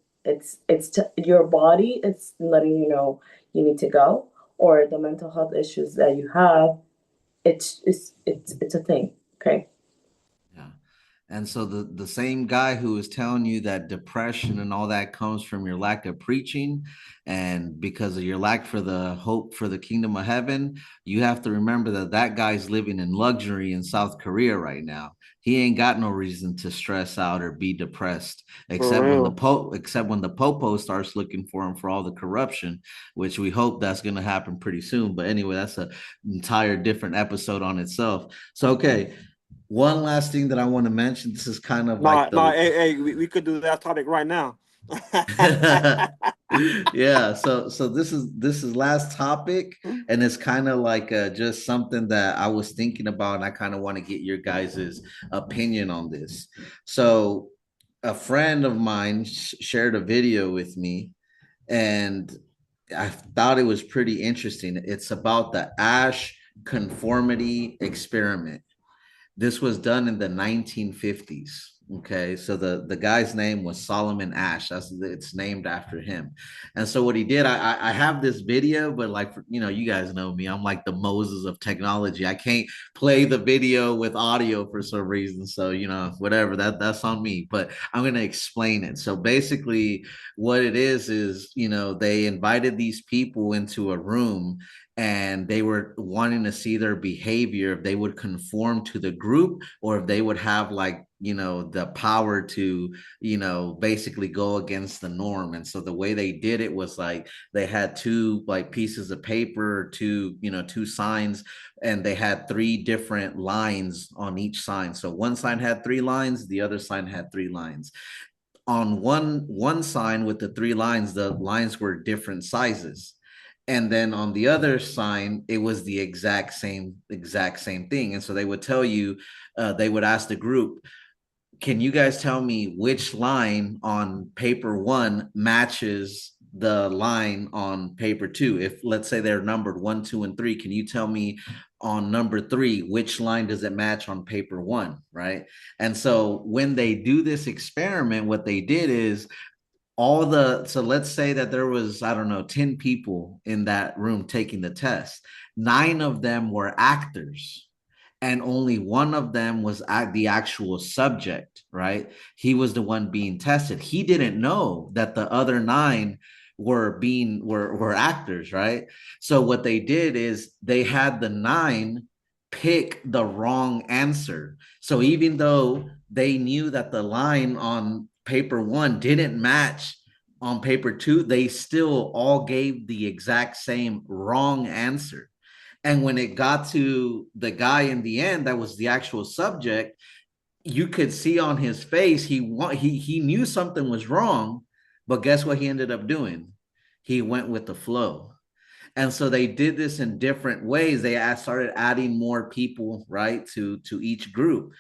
Your body. It's letting you know you need to go, or the mental health issues that you have. It's a thing. Okay. Yeah. And so the same guy who is telling you that depression and all that comes from your lack of preaching and because of your lack for the hope for the kingdom of heaven, you have to remember that that guy's living in luxury in South Korea right now. He ain't got no reason to stress out or be depressed, For real. except when the popo starts looking for him for all the corruption, which we hope that's going to happen pretty soon. But anyway, that's an entire different episode on itself. So okay, one last thing that I want to mention. This is kind of like No, no, the hey, we could do that topic right now. yeah, so this is last topic, and it's kind of like just something that I was thinking about, and I kind of want to get your guys's opinion on this. So a friend of mine shared a video with me, and I thought it was pretty interesting. It's about the ash conformity experiment. This was done in the 1950s. Okay, so the guy's name was Solomon Ash. It's named after him. And so what he did, I have this video, but like you guys know me, I'm like the Moses of technology. I can't play the video with audio for some reason. So whatever, that's on me. But I'm gonna explain it. So basically, what it is they invited these people into a room and they were wanting to see their behavior, if they would conform to the group or if they would have like the power to basically go against the norm. And so the way they did it was like they had two like pieces of paper, two signs, and they had three different lines on each sign. So one sign had three lines, the other sign had three lines. On one sign with the three lines, the lines were different sizes, and then on the other sign it was the exact same thing. And so they would tell you, they would ask the group, can you guys tell me which line on paper one matches the line on paper two? If let's say they're numbered one, two, and three, can you tell me on number three, which line does it match on paper one? Right. And so when they do this experiment, what they did is so let's say that there was, I don't know, 10 people in that room taking the test. Nine of them were actors and only one of them was the actual subject, right? He was the one being tested. He didn't know that the other nine were actors, right? So what they did is they had the nine pick the wrong answer. So even though they knew that the line on paper one didn't match on paper two, they still all gave the exact same wrong answer. And when it got to the guy in the end, that was the actual subject, you could see on his face he knew something was wrong, but guess what he ended up doing? He went with the flow. And so they did this in different ways. They started adding more people, right, to each group.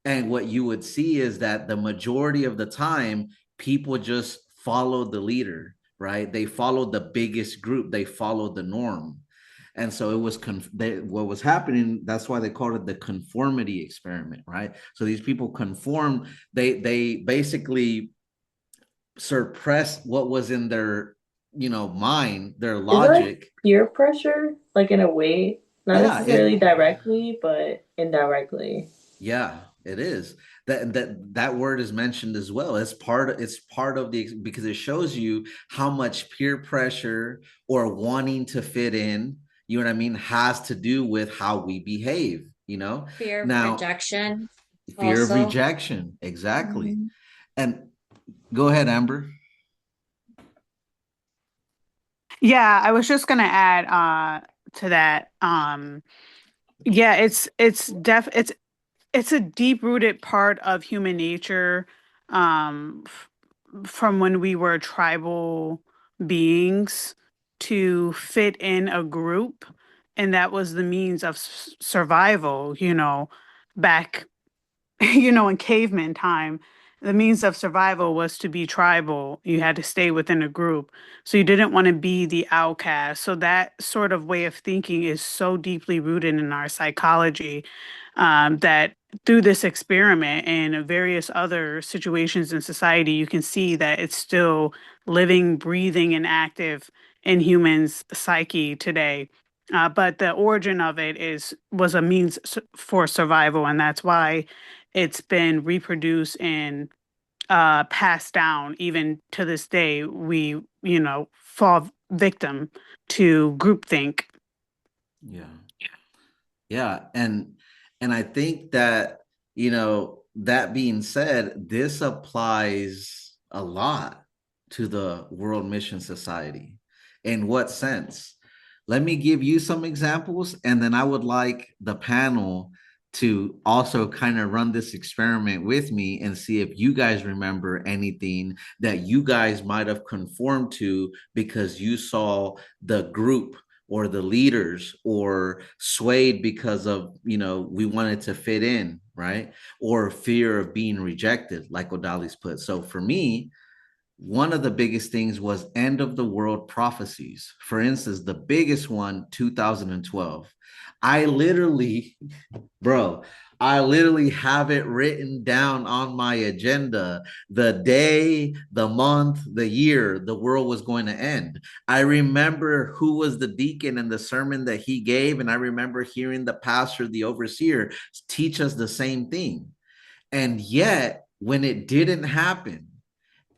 And what you would see is that the majority of the time, people just followed the leader, right? They followed the biggest group. They followed the norm. And so it was what was happening. That's why they called it the conformity experiment, right? So these people conformed. They basically suppressed what was in their mind, their Is it like logic. peer pressure, like in a way, not Yeah, necessarily directly, but indirectly? yeah, it is. That word is mentioned as well. It's part of the, because it shows you how much peer pressure or wanting to fit in, you know what I mean, has to do with how we behave. Fear of Now, rejection fear of also. rejection, exactly. Mhm. And go ahead, Amber. Yeah, I was just gonna add to that. Yeah, it's a deep-rooted part of human nature, from when we were tribal beings, to fit in a group, and that was the means of survival, back in caveman time. The means of survival was to be tribal. You had to stay within a group. So you didn't want to be the outcast. So that sort of way of thinking is so deeply rooted in our psychology, that through this experiment and various other situations in society, you can see that it's still living, breathing, and active in humans' psyche today. But the origin of it was a means for survival, and that's why it's been reproduced and passed down. Even to this day, we, fall victim to groupthink. Yeah. Yeah, and I think that, that being said, this applies a lot to the World Mission Society. In what sense? Let me give you some examples, and then I would like the panel to also kind of run this experiment with me and see if you guys remember anything that you guys might have conformed to because you saw the group or the leaders, or swayed because of, we wanted to fit in, right? Or fear of being rejected, like Odali's put. So for me, one of the biggest things was end of the world prophecies. For instance, the biggest one, 2012. I literally, bro, I literally have it written down on my agenda the day, the month, the year the world was going to end. I remember who was the deacon and the sermon that he gave, and I remember hearing the pastor, the overseer, teach us the same thing. And yet, when it didn't happen,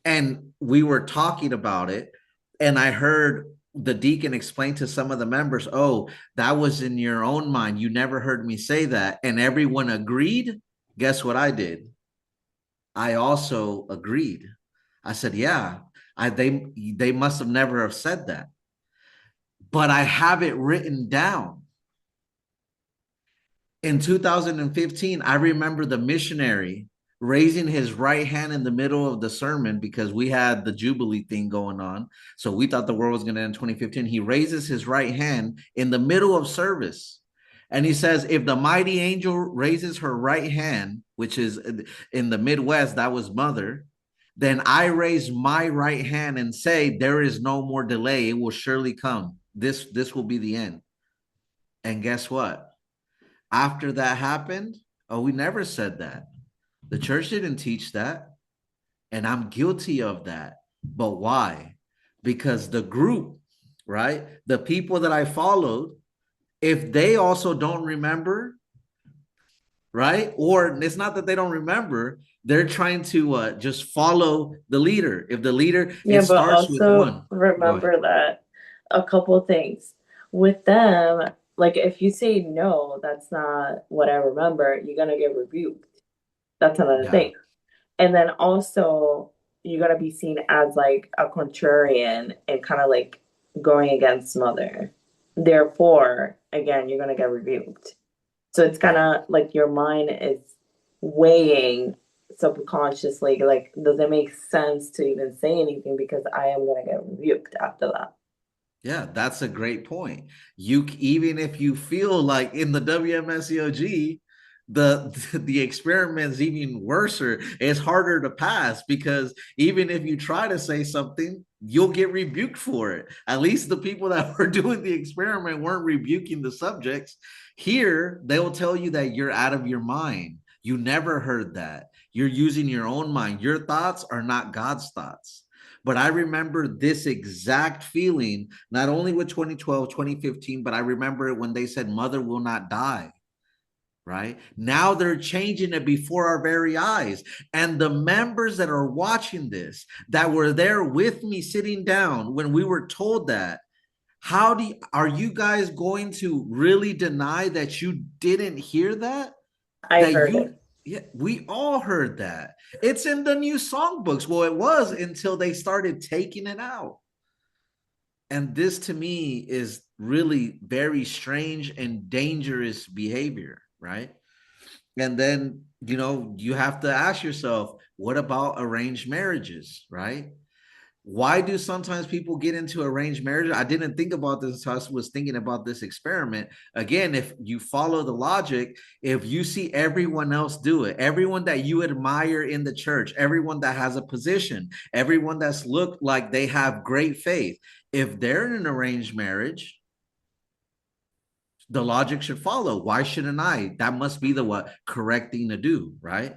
and we were talking about it, and I heard the deacon explain to some of the members, oh, that was in your own mind. You never heard me say that. And everyone agreed. Guess what I did? I also agreed. I said, yeah, they must have never have said that. But I have it written down. In 2015, I remember the missionary raising his right hand in the middle of the sermon because we had the Jubilee thing going on. So we thought the world was going to end in 2015. He raises his right hand in the middle of service. And he says, if the mighty angel raises her right hand, which is in the Midwest, that was mother, then I raise my right hand and say, there is no more delay. It will surely come. This will be the end. And guess what? After that happened, oh, we never said that. The church didn't teach that. And I'm guilty of that. But why? Because the group, right? The people that I followed, if they also don't remember, right? Or it's not that they don't remember, they're trying to just follow the leader. If the leader, Yeah, it but starts with also one. remember that a couple things with them, like if you say no, that's not what I remember, you're gonna get rebuked. That's another Yeah. thing. And then also you're gonna be seen as like a contrarian and kind of like going against mother. Therefore, again, you're gonna get rebuked. So it's kind of like your mind is weighing subconsciously, like, does it make sense to even say anything because I am gonna get rebuked after that? Yeah, that's a great point. Even if you feel like in the WMSCOG, the experiment's even worse, it's harder to pass because even if you try to say something, you'll get rebuked for it. At least the people that were doing the experiment weren't rebuking the subjects. Here, they'll tell you that you're out of your mind. You never heard that. You're using your own mind. Your thoughts are not God's thoughts. But I remember this exact feeling, not only with 2012, 2015, but I remember it when they said mother will not die, right? Now they're changing it before our very eyes. And the members that are watching this, that were there with me sitting down when we were told that, are you guys going to really deny that you didn't hear that? I heard it. Yeah, we all heard that. It's in the new songbooks. Well, it was until they started taking it out. And this to me is really very strange and dangerous behavior, right? And then, you have to ask yourself, what about arranged marriages, right? Why do sometimes people get into arranged marriage? I didn't think about this until I was thinking about this experiment. Again, if you follow the logic, if you see everyone else do it, everyone that you admire in the church, everyone that has a position, everyone that's looked like they have great faith, if they're in an arranged marriage, the logic should follow. Why shouldn't I? That must be the correct thing to do, right?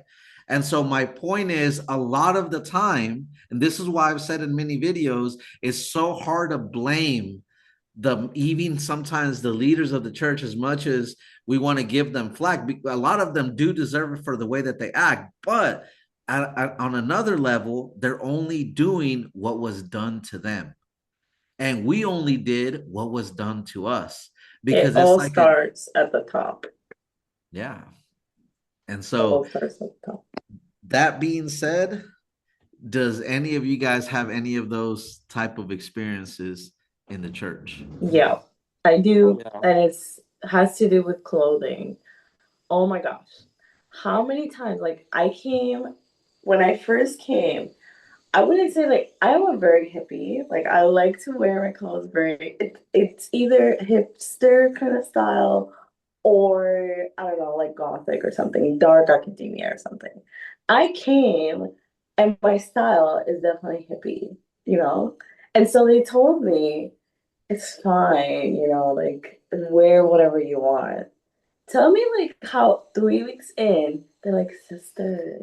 And so my point is, a lot of the time, and this is why I've said in many videos, it's so hard to blame even sometimes the leaders of the church, as much as we want to give them flack, a lot of them do deserve it for the way that they act, but on another level, they're only doing what was done to them, and we only did what was done to us, It because it's all like a, starts at the top. yeah. And It all so starts at the top. that being said, does any of you guys have any of those type of experiences in the church? Yeah, I do, Yeah. and it's has to do with clothing. Oh my gosh. How many times, like, when I first came, I wouldn't say like I'm a very hippie. Like, I like to wear my clothes it's either hipster kind of style or I don't know, like gothic or something, dark academia or something. I came and my style is definitely hippie, you know? And so they told me it's fine, like wear whatever you want. Tell me like how 3 weeks in, they're like, sister,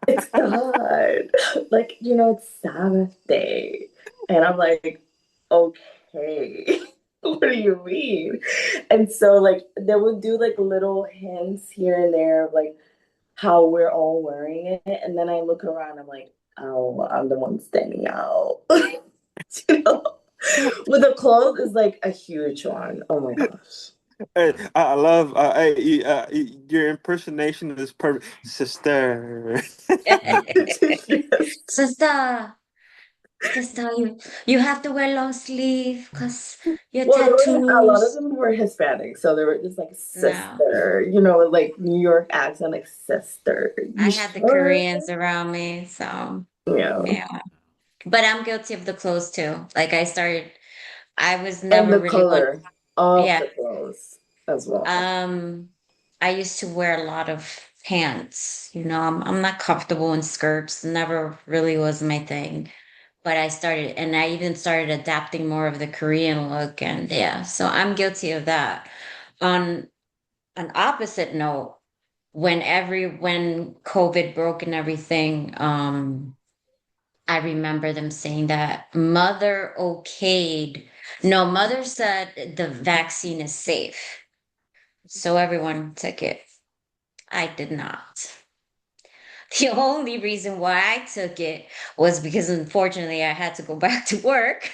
it's God. Like, it's Sabbath day. And I'm like, okay. What do you mean? And so like they would do like little hints here and there of like how we're all wearing it. And then I look around, I'm like, oh, I'm the one standing out. you know? With the clothes is like a huge one. Oh my gosh. Hey, I love your impersonation is perfect, sister. Yes. Sister, sister, you have to wear long sleeve because your Well, a lot of tattoos. them were Hispanic, so they were just like No, sister, like New York accent, like sister. I You had the sure? Koreans around me, so Yeah. yeah. But I'm guilty of the clothes too. Like I was And never the really one. color of Yeah. the clothes as well. Um, I used to wear a lot of pants. I'm not comfortable in skirts. Never really was my thing. But I even started adapting more of the Korean look, and yeah, so I'm guilty of that. On an opposite note, when COVID broke and everything, I remember them saying that mother said the vaccine is safe. So everyone took it. I did not. The only reason why I took it was because unfortunately I had to go back to work.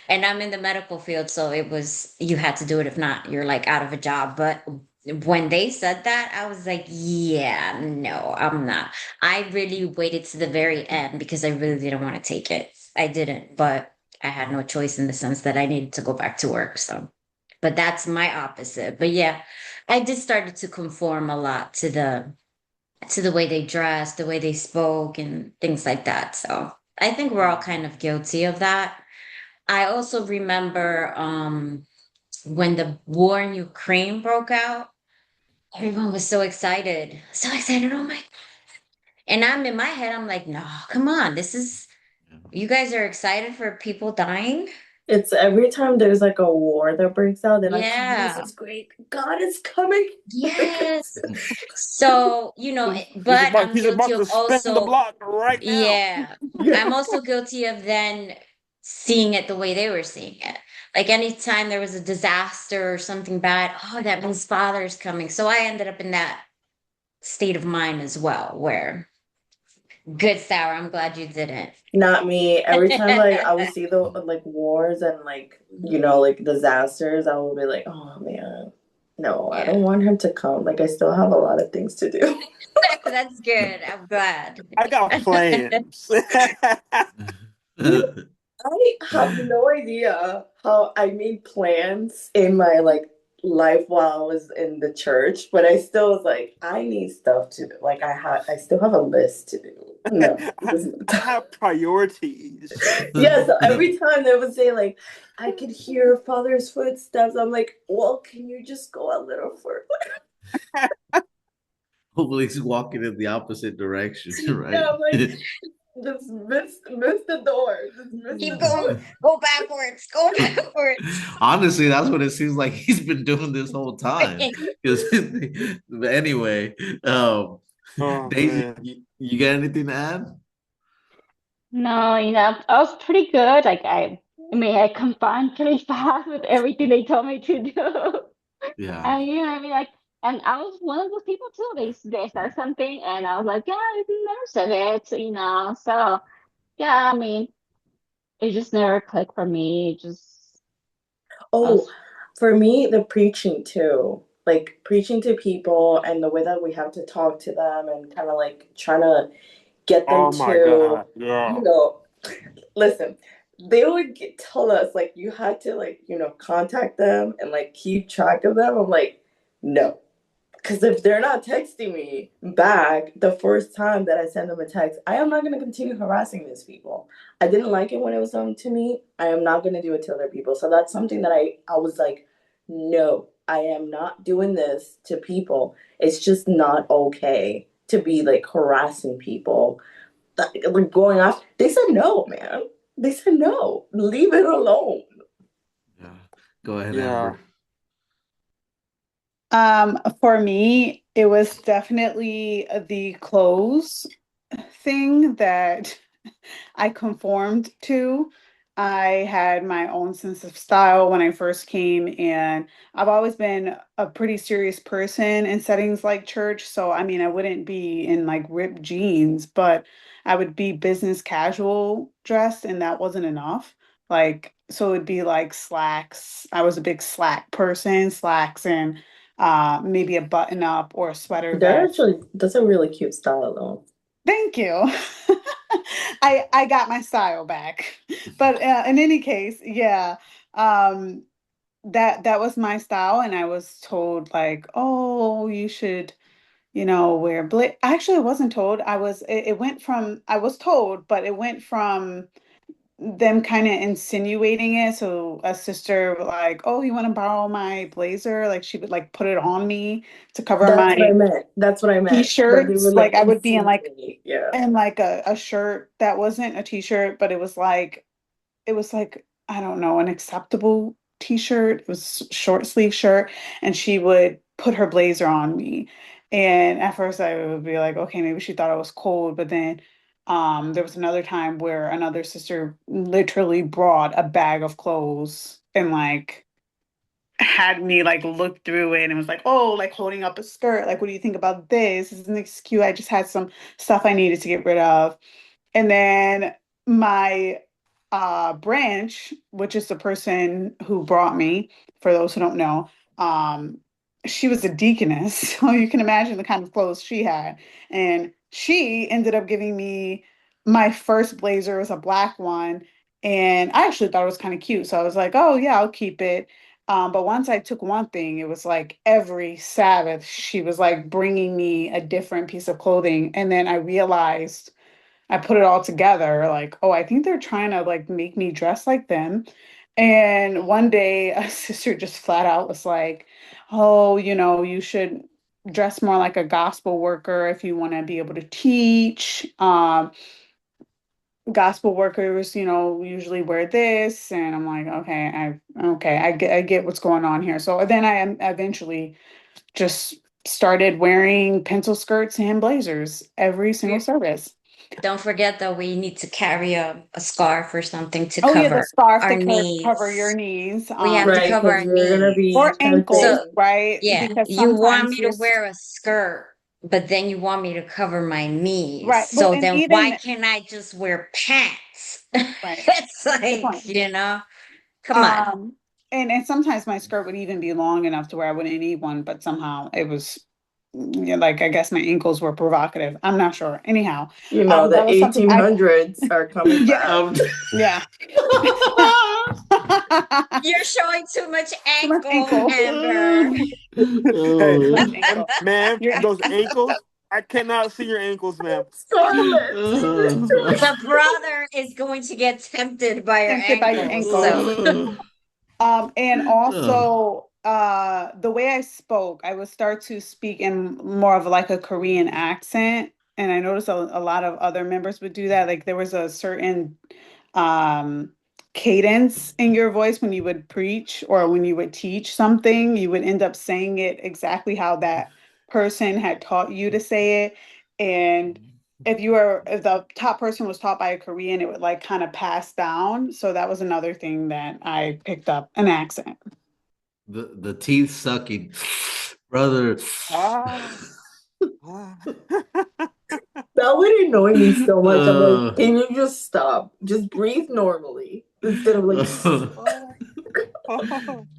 And I'm in the medical field, so you had to do it. If not, you're like out of a job. But when they said that, I was like, yeah, no, I'm not. I really waited to the very end because I really didn't want to take it. I didn't, but I had no choice in the sense that I needed to go back to work. So, but that's my opposite. But yeah, I did started to conform a lot to the way they dressed, the way they spoke, and things like that. So I think we're all kind of guilty of that. I also remember when the war in Ukraine broke out, everyone was so excited. So excited. Oh my. And I'm in my head, I'm like, no, come on. You guys are excited for people dying? It's every time there's like a war that breaks out, they're like, oh, this Yeah. is great. God is coming. Yes. So, He's but about I'm he's guilty about of to spin the also, block right now. yeah, Yeah. I'm also guilty of then seeing it the way they were seeing it. Like anytime there was a disaster or something bad, oh, that means father's coming. So I ended up in that state of mind as well, where good sour, I'm glad you didn't. Not me. Every time like I would see the like wars and like like disasters, I would be like, oh man, no, I Yeah, don't want him to come. Like I still have a lot of things to do. that's good. I'm glad. I got plans. I have no idea how I made plans in my like life while I was in the church, but I still was like, I need stuff to do. Like I still have a list to do. No, this is I have priorities. yeah. So every time they would say like, I could hear father's footsteps, I'm like, well, can you just go a little further? Hopefully he's walking in the opposite direction, right? Yeah, I'm like, just miss the door, just miss Keep the going. door. Go backwards. Go backwards. Honestly, that's what it seems like he's been doing this whole time. Because anyway, Oh Daisy, man. you got anything to add? No, I was pretty good. Like I mean, I confined pretty fast with everything they told me to do. Yeah. And you know, I mean, like, and I was one of those people too. They said something, and I was like, yeah, I never said it, you know. So yeah, I mean, it just never clicked for me. It just I Oh, was, for me, the preaching too. Like preaching to people and the way that we have to talk to them and kind of like trying to get them Oh my to, God. Yeah. you know, listen, they would tell us like you had to like, contact them and like keep track of them. I'm like, no. Because if they're not texting me back the first time that I send them a text, I am not going to continue harassing these people. I didn't like it when it was done to me. I am not going to do it to other people. So that's something that I was like, no, I am not doing this to people. It's just not okay to be like harassing people. Like going off. They said no, man. They said no. Leave it alone. Yeah. Go ahead, Yeah. Amber. For me, it was definitely the clothes thing that I conformed to. I had my own sense of style when I first came, and I've always been a pretty serious person in settings like church. So, I mean, I wouldn't be in like ripped jeans, but I would be business casual dressed, and that wasn't enough. Like, so it'd be like slacks. I was a big slack person, slacks and maybe a button up or a sweater vest. That's a really cute style though. Thank you. I got my style back. But in any case, yeah, um, that was my style, and I was told like, oh, you should, wear bla Actually, I wasn't told. It went from I was told, but it went from them kind of insinuating it. So a sister like, oh, you want to borrow my blazer? Like she would like put it on me to cover That's what I my meant. That's what I meant. That they t-shirts. would Like like I would be in like insinuate. Yeah. a shirt that wasn't a t-shirt, but it was like I don't know, an acceptable t-shirt. It was short sleeve shirt, and she would put her blazer on me. And at first I would be like, okay, maybe she thought I was cold, but then there was another time where another sister literally brought a bag of clothes and like had me like look through it and was like, oh, like holding up a skirt. Like, what do you think about this? Isn't this cute? I just had some stuff I needed to get rid of. And then my branch, which is the person who brought me, for those who don't know, um, she was a deaconess. So you can imagine the kind of clothes she had. And she ended up giving me my first blazer. It was a black one. And I actually thought it was kind of cute. So I was like, oh, yeah, I'll keep it. But once I took one thing, it was like every Sabbath, she was like bringing me a different piece of clothing. And then I realized I put it all together, like, oh, I think they're trying to like make me dress like them. And one day a sister just flat out was like, oh, you should dress more like a gospel worker if you want to be able to teach. Gospel workers, usually wear this. And I'm like, I get what's going on here. So then I eventually just started wearing pencil skirts and blazers every single service. Don't forget that we need to carry a scarf or something to Oh yeah, the cover scarf our to cover your knees. knees, We have to Right, cover because our you're gonna knees. be or ankles, So, tempting. right? yeah, Because you want sometimes me you're to wear a skirt, but then you want me to cover my knees. right. Well, So and then why even can't I just wear pants? right. It's Good like, point. come on. Um, and sometimes my skirt would even be long enough to where I wouldn't need one, but somehow it was yeah, like I guess my ankles were provocative. I'm not sure. Anyhow, that The was something I 1800s are coming yeah back. Um, yeah. You're showing too much Too much ankle, ankle. Amber. Hey, Too oh, much ankle. ma'am, You're those ankles. I cannot see your ankles, ma'am. Scarlet. The brother is going to get tempted by your tempted by your ankles. So ankles. And also, the way I spoke, I would start to speak in more of like a Korean accent. And I noticed a lot of other members would do that. Like there was a certain um, cadence in your voice when you would preach or when you would teach something, you would end up saying it exactly how that person had taught you to say it. And if the top person was taught by a Korean, it would like kind of pass down. So that was another thing that I picked up, an accent. The teeth sucking, brother. Ah. Ah. That would annoy me so much. I'm like, Uh, can you just stop? Just breathe normally instead of like.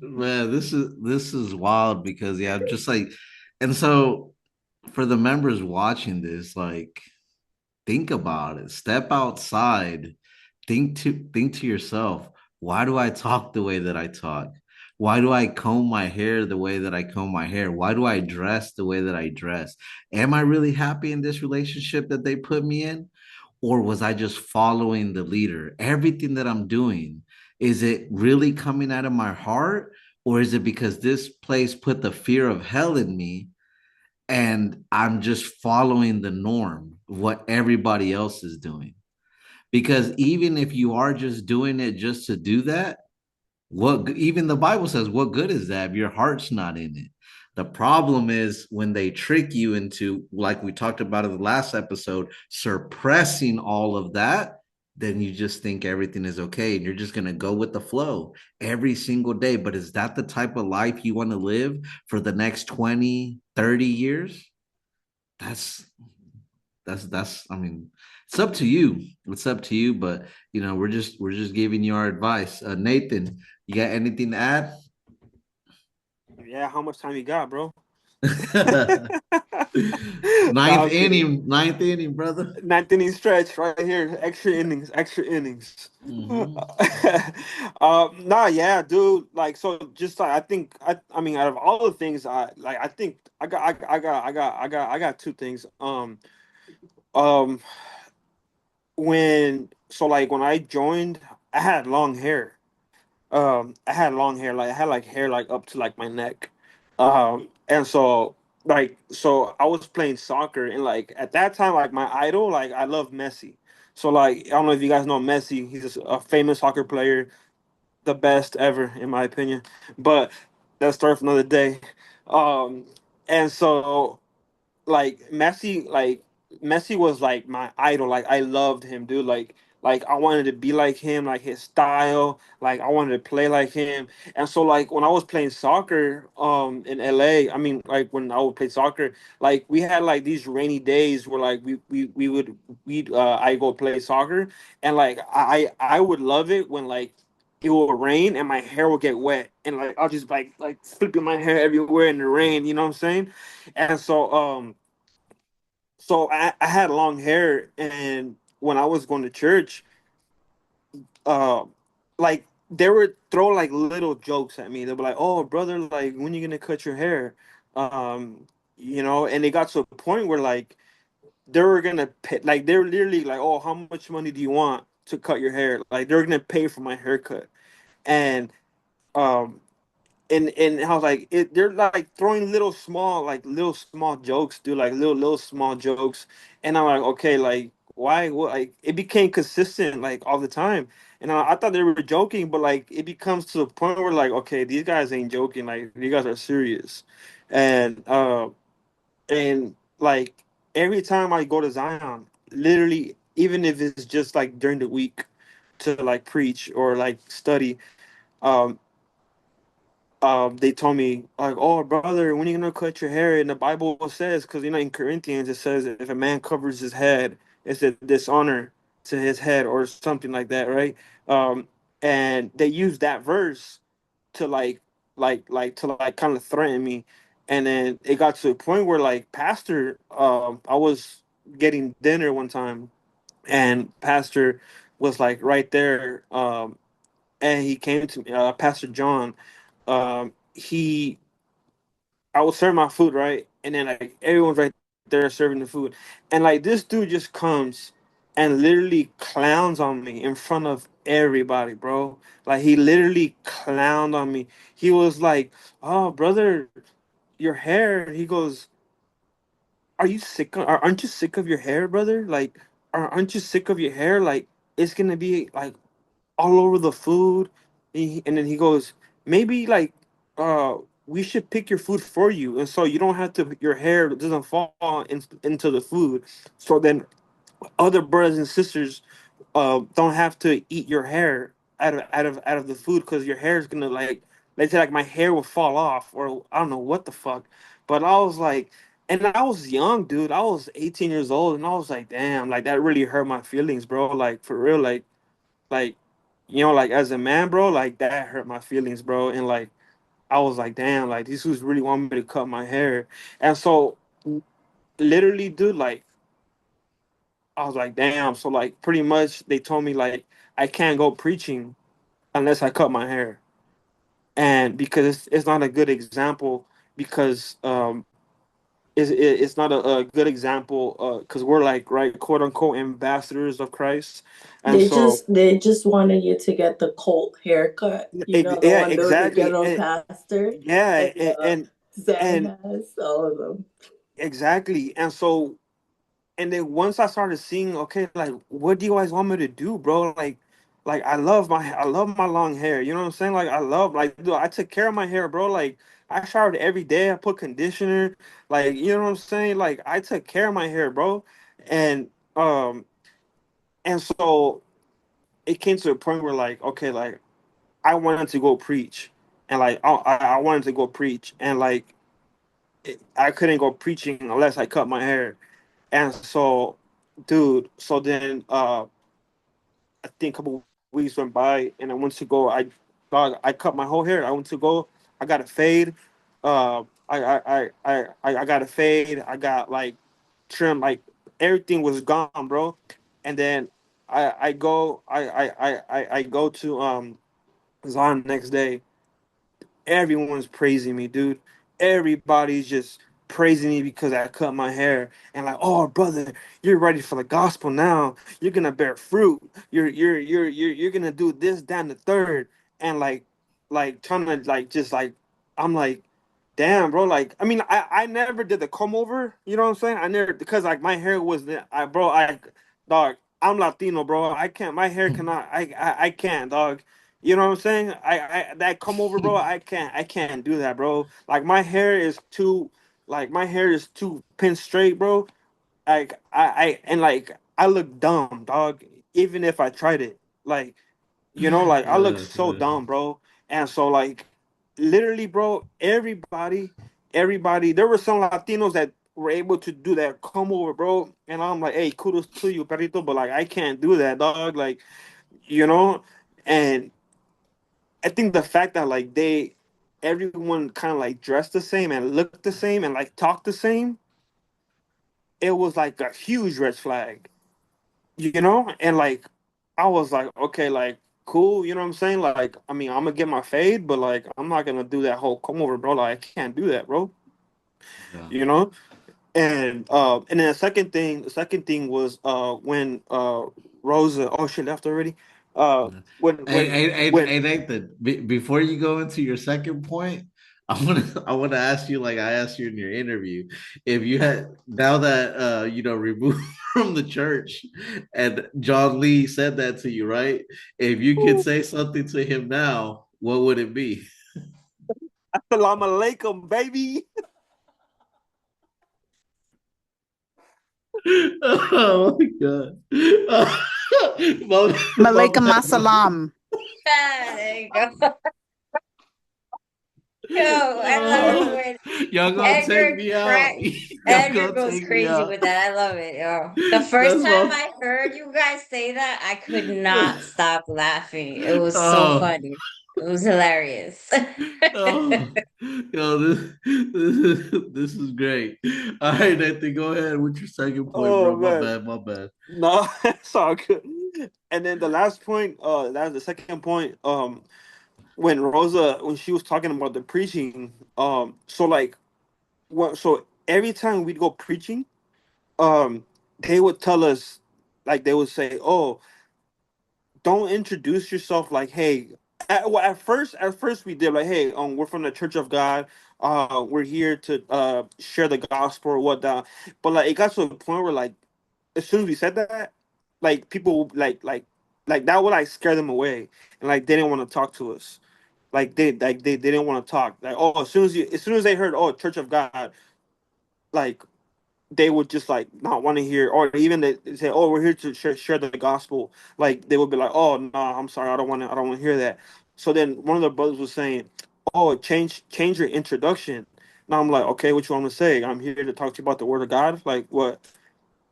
man, this is wild because yeah, I'm just like, and so for the members watching this, like, think about it. Step outside. Think to yourself, why do I talk the way that I talk? Why do I comb my hair the way that I comb my hair? Why do I dress the way that I dress? Am I really happy in this relationship that they put me in? Or was I just following the leader? Everything that I'm doing, is it really coming out of my heart? Or is it because this place put the fear of hell in me and I'm just following the norm of what everybody else is doing? Because even if you are just doing it just to do that, even the Bible says, what good is that if your heart's not in it? The problem is when they trick you into, like we talked about in the last episode, suppressing all of that, then you just think everything is okay and you're just going to go with the flow every single day. But is that the type of life you want to live for the next 20, 30 years? That's that's I mean, it's up to you. It's up to you, but we're just giving you our advice. Nathan, you got anything to add? Yeah, how much time you got, bro? ninth I'm kidding. inning, ninth inning, brother. Ninth inning stretch right here. Extra innings, extra innings. Mm-hmm. Nah, yeah, dude. Like, so just like I mean, out of all the things, I think I got two things. Um, when I joined, I had long hair. I had long hair, like I had like hair like up to like my neck. And so so I was playing soccer, and like at that time, like my idol, like I love Messi. So like I don't know if you guys know Messi. He's a famous soccer player, the best ever in my opinion. But that's story for another day. Um, and so Messi was like my idol. Like I loved him, dude. Like I wanted to be like him, like his style. Like I wanted to play like him. And so like when I was playing soccer in LA, I mean like when I would play soccer, like we had like these rainy days where like we'd I go play soccer, and like I would love it when like it will rain and my hair will get wet, and like I'll just like flipping my hair everywhere in the rain, you know what I'm saying? And so I had long hair, and when I was going to church, uh, like they would throw like little jokes at me. They'd be like, "Oh, brother, like when you gonna cut your hair?" Um, and it got to a point where like they were gonna pay, like they were literally like, "Oh, how much money do you want to cut your hair?" Like they're gonna pay for my haircut, and um, and I was like, they're like throwing little small jokes, dude, like little small jokes, and I'm like, okay, like why? What? Like it became consistent like all the time, and I thought they were joking, but like it becomes to the point where like, okay, these guys ain't joking, like these guys are serious, and like every time I go to Zion, literally, even if it's just like during the week to like preach or like study. Um, they told me like, "Oh, brother, when are you gonna cut your hair?" And the Bible says, because in Corinthians it says if a man covers his head, it's a dishonor to his head or something like that, right? Um, and they use that verse to to like kind of threaten me, and then it got to a point where like pastor, I was getting dinner one time, and pastor was like right there, and he came to me, Pastor John. He I was serving my food, right, and then like everyone's right there serving the food, and like this dude just comes and literally clowns on me in front of everybody, bro. Like he literally clowned on me. He was like, "Oh, brother, your hair." He goes, "Are you sick? Aren't you sick of your hair, brother? Like, aren't you sick of your hair? Like, it's gonna be like all over the food." And then he goes, maybe like we should pick your food for you, and so you don't have to, your hair doesn't fall into the food. So then other brothers and sisters don't have to eat your hair out of the food because your hair is gonna like let's say like my hair will fall off or I don't know what the fuck. But I was like, and I was young, dude. I was 18 years old, and I was like, damn, like that really hurt my feelings, bro. Like for real, like like as a man, bro, like that hurt my feelings, bro. And like I was like, damn, like these who's really want me to cut my hair, and so literally, dude, like I was like, damn. So like pretty much they told me like I can't go preaching unless I cut my hair. And because it's not a good example because it's not a good example because we're like right quote unquote ambassadors of Christ. And so They just wanted you to get the cult haircut, the yeah, one the exactly. general pastor Yeah, and Zach and has all of them. exactly. And so and then once I started seeing, okay, like what do you guys want me to do, bro? Like I love my long hair. You know what I'm saying? Like I love like dude, I took care of my hair, bro. Like I showered every day. I put conditioner. Like you know what I'm saying? Like I took care of my hair, bro. And um and so it came to a point where like okay, like I wanted to go preach, and like I wanted to go preach, and like I couldn't go preaching unless I cut my hair. And so, dude, so then I think a couple weeks went by and I went to go. I cut my whole hair. I went to go. I got a fade. I got a fade. I got like trim. Like everything was gone, bro. And then I go to Zion next day. Everyone's praising me, dude. Everybody's just praising me because I cut my hair and like, oh brother, you're ready for the gospel now. You're gonna bear fruit. You're gonna do this, that, and the third. And like trying to like just like I'm like, damn, bro. Like I mean, I never did the comb over. You know what I'm saying? I never because like my hair was I dog. I'm Latino, bro. I can't. My hair cannot. I can't, dog. You know what I'm saying? I that come over, bro. I can't do that, bro. Like my hair is too pin straight, bro. Like and like I look dumb, dog. Even if I tried it, like like I look so God. dumb, bro. And so like literally, bro, everybody, there were some Latinos that were able to do that come over, bro. And I'm like, hey, kudos to you, perrito, but like I can't do that, dog. Like, you know, and I think the fact that like everyone kind of like dressed the same and looked the same and like talked the same, it was like a huge red flag, And like I was like, okay, like cool, you know what I'm saying? Like, I mean, I'm gonna get my fade, but like I'm not gonna do that whole come over, bro. Like I can't do that, bro. Yeah. You know? And then the second thing was when Rosa, oh she left already. Hey, Nathan, before you go into your second point, I want to ask you, like I asked you in your interview, if you had now that removed from the church, and John Lee said that to you, right? If you could say something to him now, what would it be? Assalamu alaikum, baby. Oh my god. My Malaikum bad, Masalam. Ah, there you go. Yo, I love the Oh, way y'all gonna take Edgar me out. crack. Y'all Edgar gonna goes take me crazy out. with that. I love it, yo. The first That's time my I heard you guys say that, I could not stop laughing. It was so oh, funny. It was hilarious. oh, yo, this is great. All right, Nathan, go ahead with your second point, Oh bro. My man. bad, my bad. No, it's all good. And then the last point, that's the second point. When Rosa, when she was talking about the preaching, so like, what? So every time we'd go preaching, they would tell us, like they would say, "Oh, don't introduce yourself like, hey." Well, at first we did like, "Hey, we're from the Church of God. We're here to share the gospel or whatnot." But like, it got to a point where like, as soon as we said that, like people like that would like scare them away, and like they didn't want to talk to us. They didn't want to talk. Like, oh, as soon as they heard, oh, Church of God, like they would just like not want to hear, or even they say, "Oh, we're here to share the gospel." Like they would be like, "Oh no, I'm sorry, I don't want to hear that." So then one of the brothers was saying, "Oh, change your introduction." Now I'm like, "Okay, what you want me to say? I'm here to talk to you about the word of God." Like what?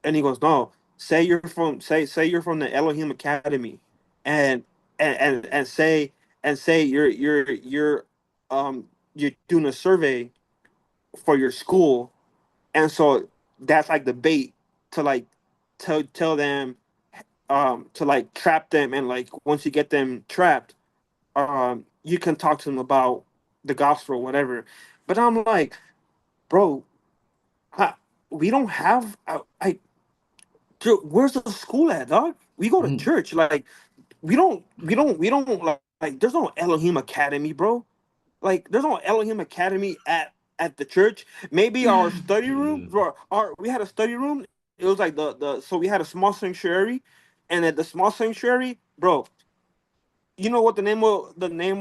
And he goes, "No, say you're from the Elohim Academy, and and say you're doing a survey for your school, and so that's like the bait to like tell them to like trap them, and like once you get them trapped, you can talk to them about the gospel or whatever." But I'm like, bro, I, we don't have dude, where's the school at, dog? We go to Mhm. church. Like we don't like there's no Elohim Academy, bro. Like there's no Elohim Academy at the church. Maybe our study room, bro, our we had a study room. It was like the so we had a small sanctuary, and at the small sanctuary, bro, you know what the name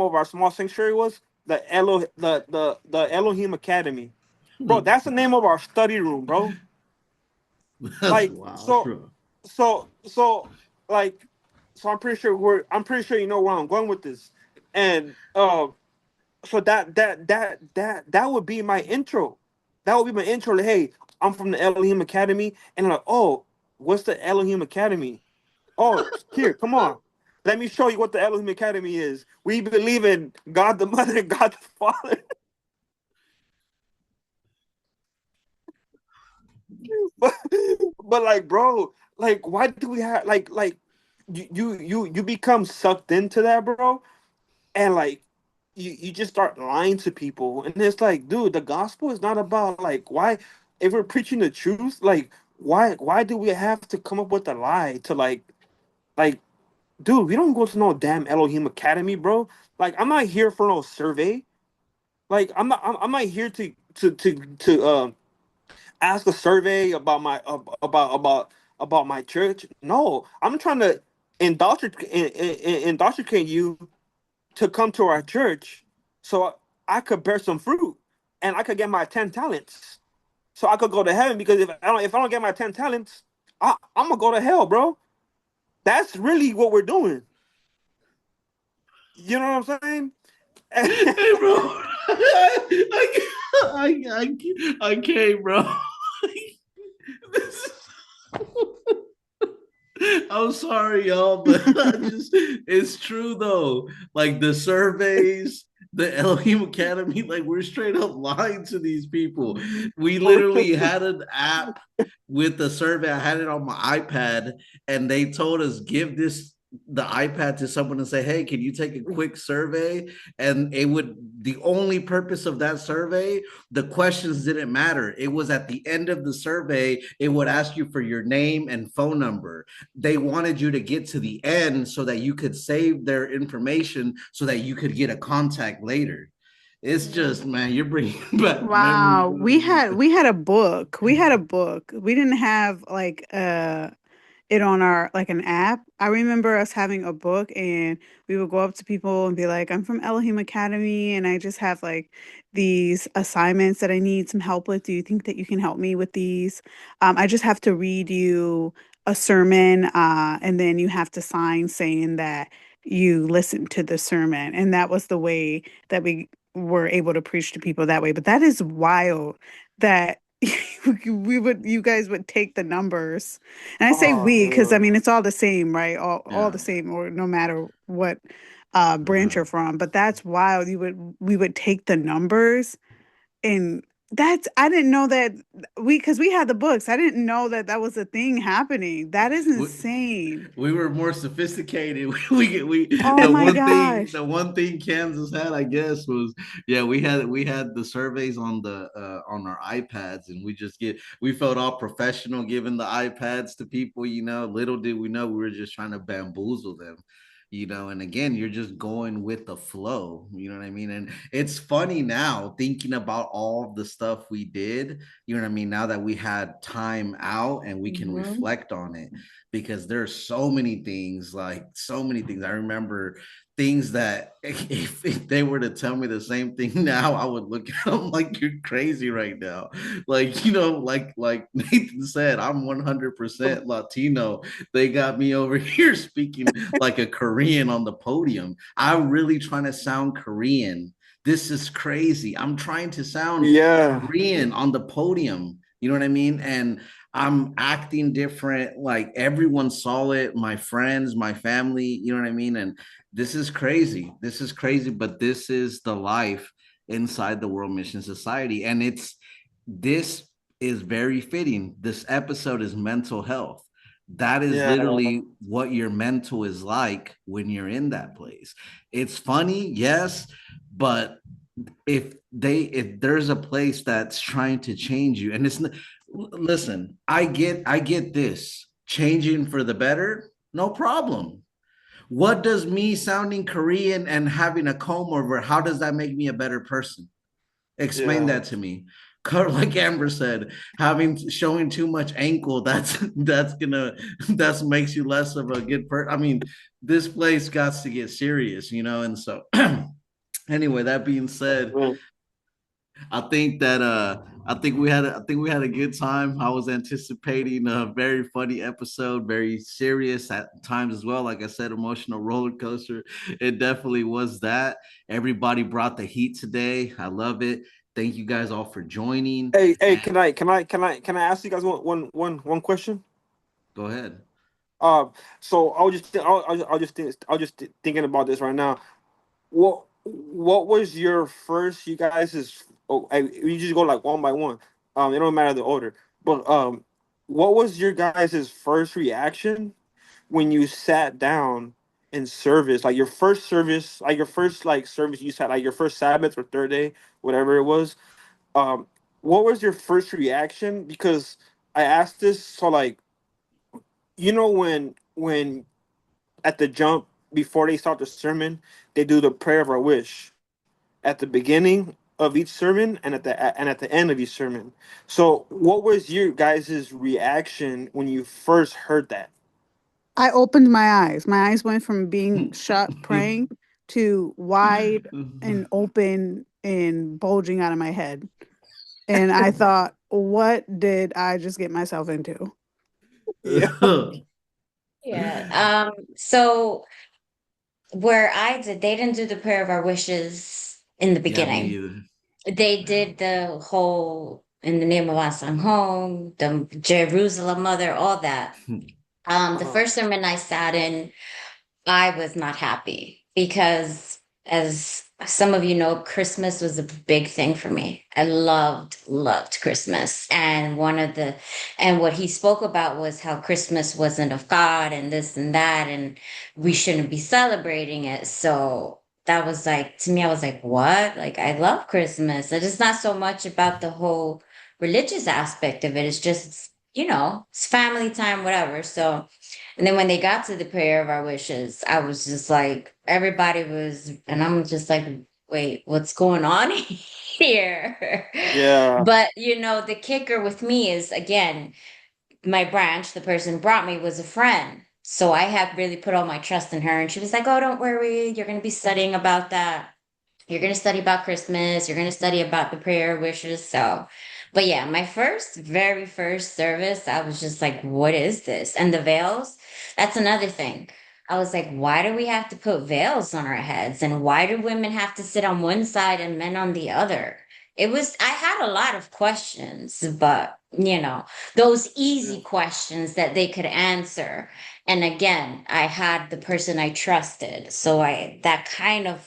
of our small sanctuary was? The Elohim Academy. Bro, that's the name of our study room, bro. That's Like wild, so bro. so like so I'm pretty sure you know where I'm going with this. And so that would be my intro. That would be my intro. Like, hey, I'm from the Elohim Academy, and like, oh, what's the Elohim Academy? Oh, here, come on. Let me show you what the Elohim Academy is. We believe in God the Mother and God the Father. but, but like, bro, like, why do we have like you become sucked into that, bro, and like you just start lying to people, and it's like, dude, the gospel is not about like why if we're preaching the truth, like why do we have to come up with a lie to like dude, we don't go to no damn Elohim Academy, bro. Like I'm not here for no survey. Like I'm not here to ask a survey about my about my church. No, I'm trying to indoctrinate you to come to our church, so I could bear some fruit, and I could get my 10 talents, so I could go to heaven. Because if I don't get my 10 talents, I'm gonna go to hell, bro. That's really what we're doing. You know what I'm saying? Hey, bro. I can't, bro. This is- I'm sorry, y'all, but it's true though. Like the surveys, the Elohim Academy, like we're straight up lying to these people. We literally had an app with the survey. I had it on my iPad, and they told us give this the iPad to someone and say, "Hey, can you take a quick survey?" And it would the only purpose of that survey, the questions didn't matter. It was at the end of the survey, it would ask you for your name and phone number. They wanted you to get to the end so that you could save their information so that you could get a contact later. It's just, man, you're bringing back memories. Wow, we had a book. We had a book. We didn't have like it on our like an app. I remember us having a book and we would go up to people and be like, I'm from Elohim Academy and I just have like these assignments that I need some help with. Do you think that you can help me with these? I just have to read you a sermon and then you have to sign saying that you listened to the sermon. And that was the way that we were able to preach to people that way. But that is wild that you guys would take the numbers, and I say Oh, we because I dude. mean it's all the same, right? All Yeah. the same, or no matter what branch Uh-huh. you're from. But that's wild. We would take the numbers, and that's I didn't know that we because we had the books. I didn't know that that was a thing happening. That is We, insane. we were more sophisticated. We Oh my gosh. the one thing Kansas had, I guess, was yeah, we had the surveys on our iPads, and we felt all professional giving the iPads to people. Little did we know we were just trying to bamboozle them. And again, you're just going with the flow. You know what I mean? And it's funny now thinking about all the stuff we did. You know what I mean? Now that we had time out and we can Mhm. reflect on it, because there's so many things, like so many things. I remember things that if they were to tell me the same thing now, I would look at them like you're crazy right now. Like, like Nathan said, I'm 100% Latino. They got me over here speaking like a Korean on the podium. I'm really trying to sound Korean. This is crazy. I'm trying to sound Yeah. Korean on the podium. You know what I mean? And I'm acting different. Like everyone saw it, my friends, my family, you know what I mean? And this is crazy. This is crazy, but this is the life inside the World Mission Society. And this is very fitting. This episode is mental health. That is Yeah. literally what your mental is like when you're in that place. It's funny, yes, but if there's a place that's trying to change you, and listen, I get this changing for the better, no problem. What does me sounding Korean and having a comb over, how does that make me a better person? Explain Yeah. that to me. Like Amber said, having showing too much ankle, that's makes you less of a good person. I mean, this place got to get serious, and so anyway, that being said, Man. I think we had a good time. I was anticipating a very funny episode, very serious at times as well. Like I said, emotional roller coaster. It definitely was that. Everybody brought the heat today. I love it. Thank you guys all for joining. Hey, And can I ask you guys one question? go ahead. Uh, so I was just thinking about this right now. What was your first? You guys is we just go like one by one. It don't matter the order, but what was your guys' first reaction when you sat down in service? Like your first service, like your first like service you sat, like your first Sabbath or third day, whatever it was. Um, what was your first reaction? Because I asked this so like when at the jump before they start the sermon, they do the prayer of our wish at the beginning of each sermon and at the end of each sermon. So, what was your guys' reaction when you first heard that? I opened my eyes. My eyes went from being shut praying to wide and open and bulging out of my head. And I thought, what did I just get myself into? Yeah, Yeah. So where I did, they didn't do the prayer of our wishes in the Yeah, me beginning. either. They did the whole in the name of our son home, the Jerusalem mother, all that. The uh-huh. first sermon I sat in, I was not happy because, as some of you know, Christmas was a big thing for me. I loved Christmas. And what he spoke about was how Christmas wasn't of God and this and that, and we shouldn't be celebrating it. So that was like, to me, I was like, what? Like, I love Christmas. It is not so much about the whole religious aspect of it. It's just, it's family time, whatever. So, and then when they got to the prayer of our wishes, I was just like, everybody was, and I'm just like, wait, what's going on here? Yeah, But, the kicker with me is, again, my branch, the person who brought me, was a friend. So I had really put all my trust in her. And she was like, oh, don't worry. You're going to be studying about that. You're going to study about Christmas. You're going to study about the prayer wishes. So, but yeah, my very first service, I was just like, what is this? And the veils, that's another thing. I was like, why do we have to put veils on our heads? And why do women have to sit on one side and men on the other? I had a lot of questions, but those yeah, easy questions that they could answer. And again, I had the person I trusted. So that kind of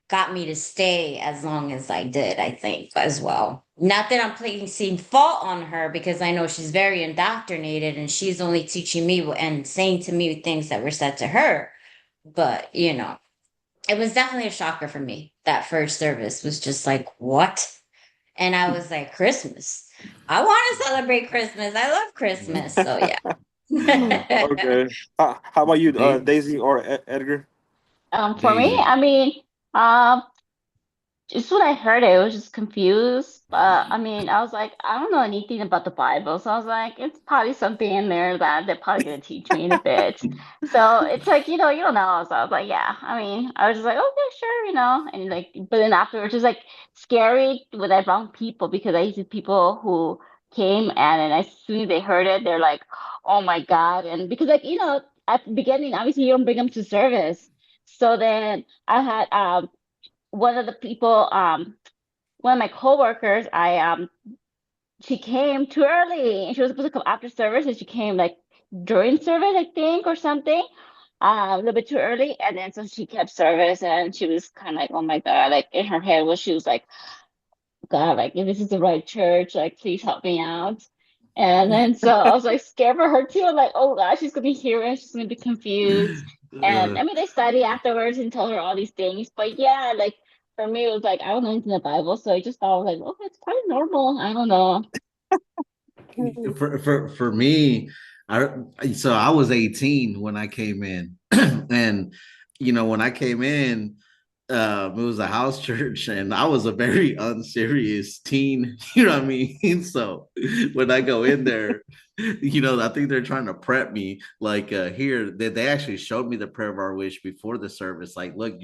got me to stay as long as I did, I think, as well. Not that I'm placing fault on her because I know she's very indoctrinated and she's only teaching me and saying to me things that were said to her. But, it was definitely a shocker for me. That first service was just like, what? And I was like, Christmas. I want to celebrate Christmas. I love Christmas. So, yeah. okay. How about you, They Daisy or Edgar? For me, Daisy. I mean, um, just when I heard it, I was just confused. But I mean, I was like, I don't know anything about the Bible, so I was like, it's probably something in there that they're probably gonna teach me in a bit. So it's like, you don't know. So I was like, yeah. I mean, I was just like, okay, sure, and like, but then afterwards, it's like scary when I brought people because I used to people who came and then as soon as they heard it, they're like, oh my God, and because like at the beginning, obviously you don't bring them to service. So then I had one of the people, one of my coworkers, she came too early and she was supposed to come after service and she came like during service, I think, or something, a little bit too early. And then so she kept service and she was kind of like, oh my God, like in her head was she was like, God, like if this is the right church, like please help me out. And then so I was like scared for her too. I'm like, oh God, she's gonna be here and she's gonna be confused. And I mean, they study afterwards and tell her all these things. But yeah, like for me, it was like I don't know anything in the Bible, so I just thought I was like, oh, it's probably normal. I don't know. For me, I so I was 18 when I came in, and when I came in, it was a house church, and I was a very unserious teen. You know what I mean? So when I go in there, I think they're trying to prep me. Like here, they actually showed me the prayer of our wish before the service. Like, look,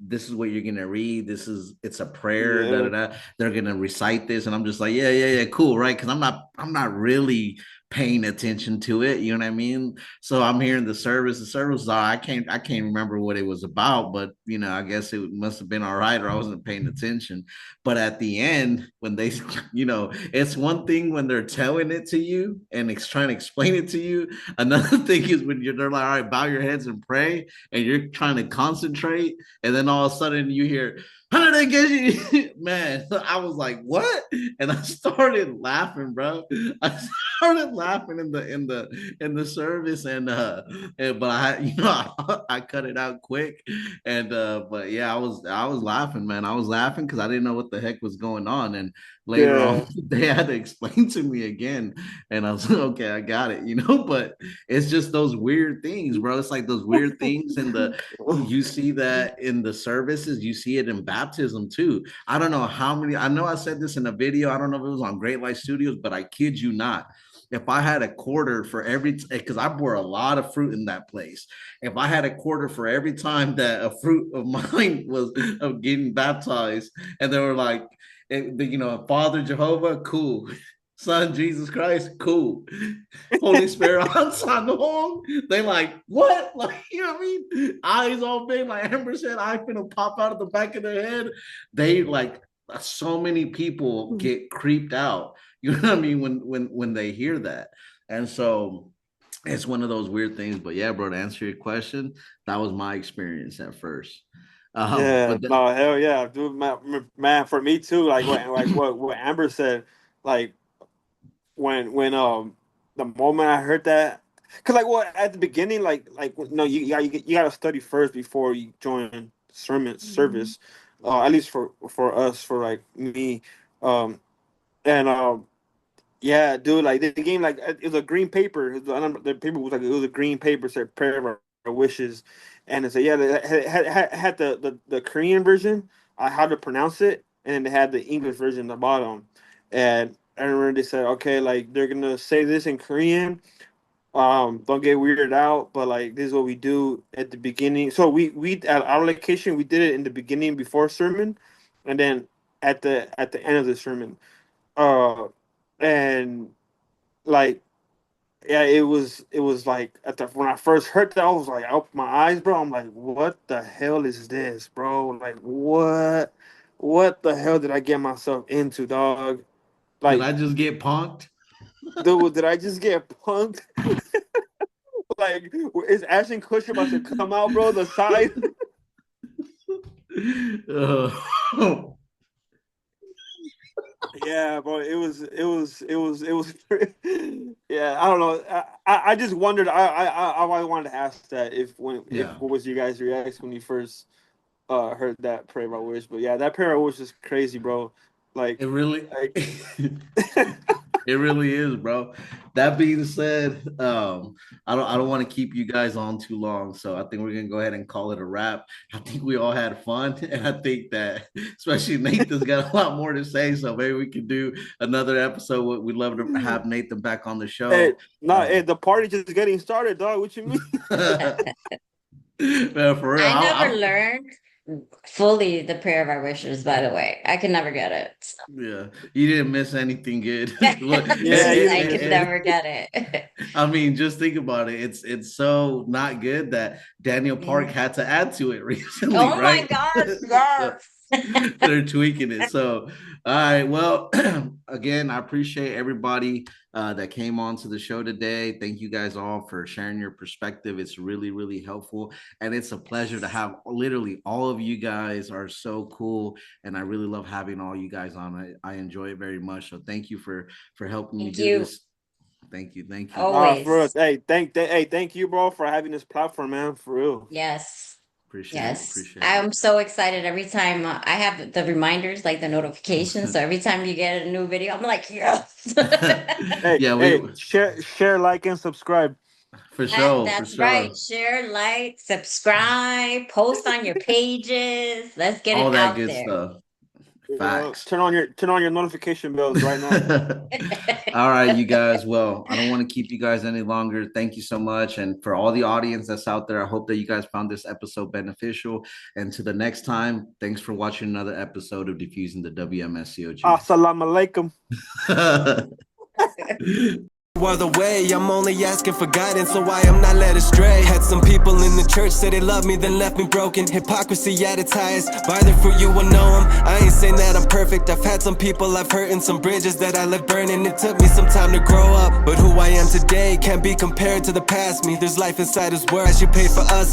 this is what you're gonna read. It's a prayer. Da, Yeah. da, da. They're gonna recite this, and I'm just like, yeah, yeah, yeah, cool, right? Because I'm not really paying attention to it. You know what I mean? So I'm hearing the service. The service, I can't remember what it was about, but I guess it must have been all right, or I wasn't paying attention. But at the end, when they, it's one thing when they're telling it to you and trying to explain it to you. Another thing is when they're like, all right, bow your heads and pray, and you're trying to concentrate, and then all of a sudden you hear, how did I get you? Man, I was like, what? And I started laughing, bro. I started laughing in the service, but I cut it out quick, and but yeah, I was laughing, man. I was laughing because I didn't know what the heck was going on, and later on Yeah. they had to explain to me again, and I was like, okay, I got it, but it's just those weird things, bro. It's like those weird things in the you see that in the services, you see it in baptism too. I don't know how many, I know I said this in a video, I don't know if it was on Great Light Studios, but I kid you not, if I had a quarter for because I bore a lot of fruit in that place. If I had a quarter for every time that a fruit of mine was of getting baptized, and they were like, Father Jehovah, cool. Son Jesus Christ, cool. Holy Spirit on Sanong. They like, what? Like, you know what I mean? Eyes all big, like Amber said, eye finna pop out of the back of their head. They like so many people get creeped out. You know what I mean? When they hear that. And so it's one of those weird things. But yeah, bro, to answer your question, that was my experience at first. Yeah, But the, no, hell yeah, dude, man, for me too. Like what Amber said, like when the moment I heard that, cause like what at the beginning, like no, you gotta study first before you join sermon service, at least for us, for like me, um, and yeah, dude, like the game, like it was a green paper. The paper was like it was a green paper, said prayer of our wishes, and it said yeah, they had the Korean version, how to pronounce it, and then they had the English version at the bottom, and I remember they said okay, like they're gonna say this in Korean. Don't get weirded out, but like this is what we do at the beginning. So we at our location we did it in the beginning before sermon, and then at the end of the sermon. Uh, and like yeah, it was like when I first heard that I was like I opened my eyes, bro. I'm like, what the hell is this, bro? Like what the hell did I get myself into, dog? did Like, I just get punked? dude, did I just get punked? Like, is Ashton Kutcher about to come out, bro? The side. Uh, Yeah, bro. It was. Yeah, I don't know. I just wondered. I wanted to ask that if yeah, what was your guys' reaction when you first heard that prayer about wish. But yeah, that prayer was just crazy, bro. Like, it really. like It really is, bro. That being said, I don't want to keep you guys on too long, so I think we're gonna go ahead and call it a wrap. I think we all had fun, and I think that especially Nathan's got a lot more to say, so maybe we could do another episode. We'd love to have Nathan back on the Hey, show. hey, the party just getting started, dog. What you mean? Man, for real, I never learned fully the prayer of our wishes, by the way. I could never get it. So. yeah, you didn't miss anything good. Look, Yeah, I could never get it. I mean, just think about it. It's so not good that Daniel Park Mhm. had to add to it recently, Oh my right? God, So yes. they're tweaking it. So, all right. Well, again, I appreciate everybody that came on to the show today. Thank you guys all for sharing your perspective. It's really, really helpful. And it's a pleasure to have literally all of you guys are so cool. And I really love having all you guys on. I enjoy it very much. So thank you for helping me Thank do you. this. Thank you. Thank you. Nah, for real. Always. Hey, thank you, bro, for having this platform, man. For real. Yes. Appreciate it. Yes. Appreciate I'm so excited every time I have the reminders, like the notifications. So it. every time you get a new video, I'm like, yes. Hey, Yeah, hey, we share, like, and subscribe. for sure, for That's right. sure. Share, like, subscribe, post on your pages. Let's get All it that out good there. stuff. You know, Facts. turn on your notification bells right now. All right, you guys. Well, I don't want to keep you guys any longer. Thank you so much. And for all the audience that's out there, I hope that you guys found this episode beneficial. And to the next time, thanks for watching another episode of Diffusing the WMSCOG. Assalamu alaikum. You are the way, I'm only asking for guidance, so I am not led astray. Had some people in the church say they love me, then left me broken. Hypocrisy at its highest, by their fruit you will know them. I ain't saying that I'm perfect, I've had some people I've hurt and some bridges that I left burning. It took me some time to grow up, but who I am today can't be compared to the past me. There's life inside his words, you paid for us.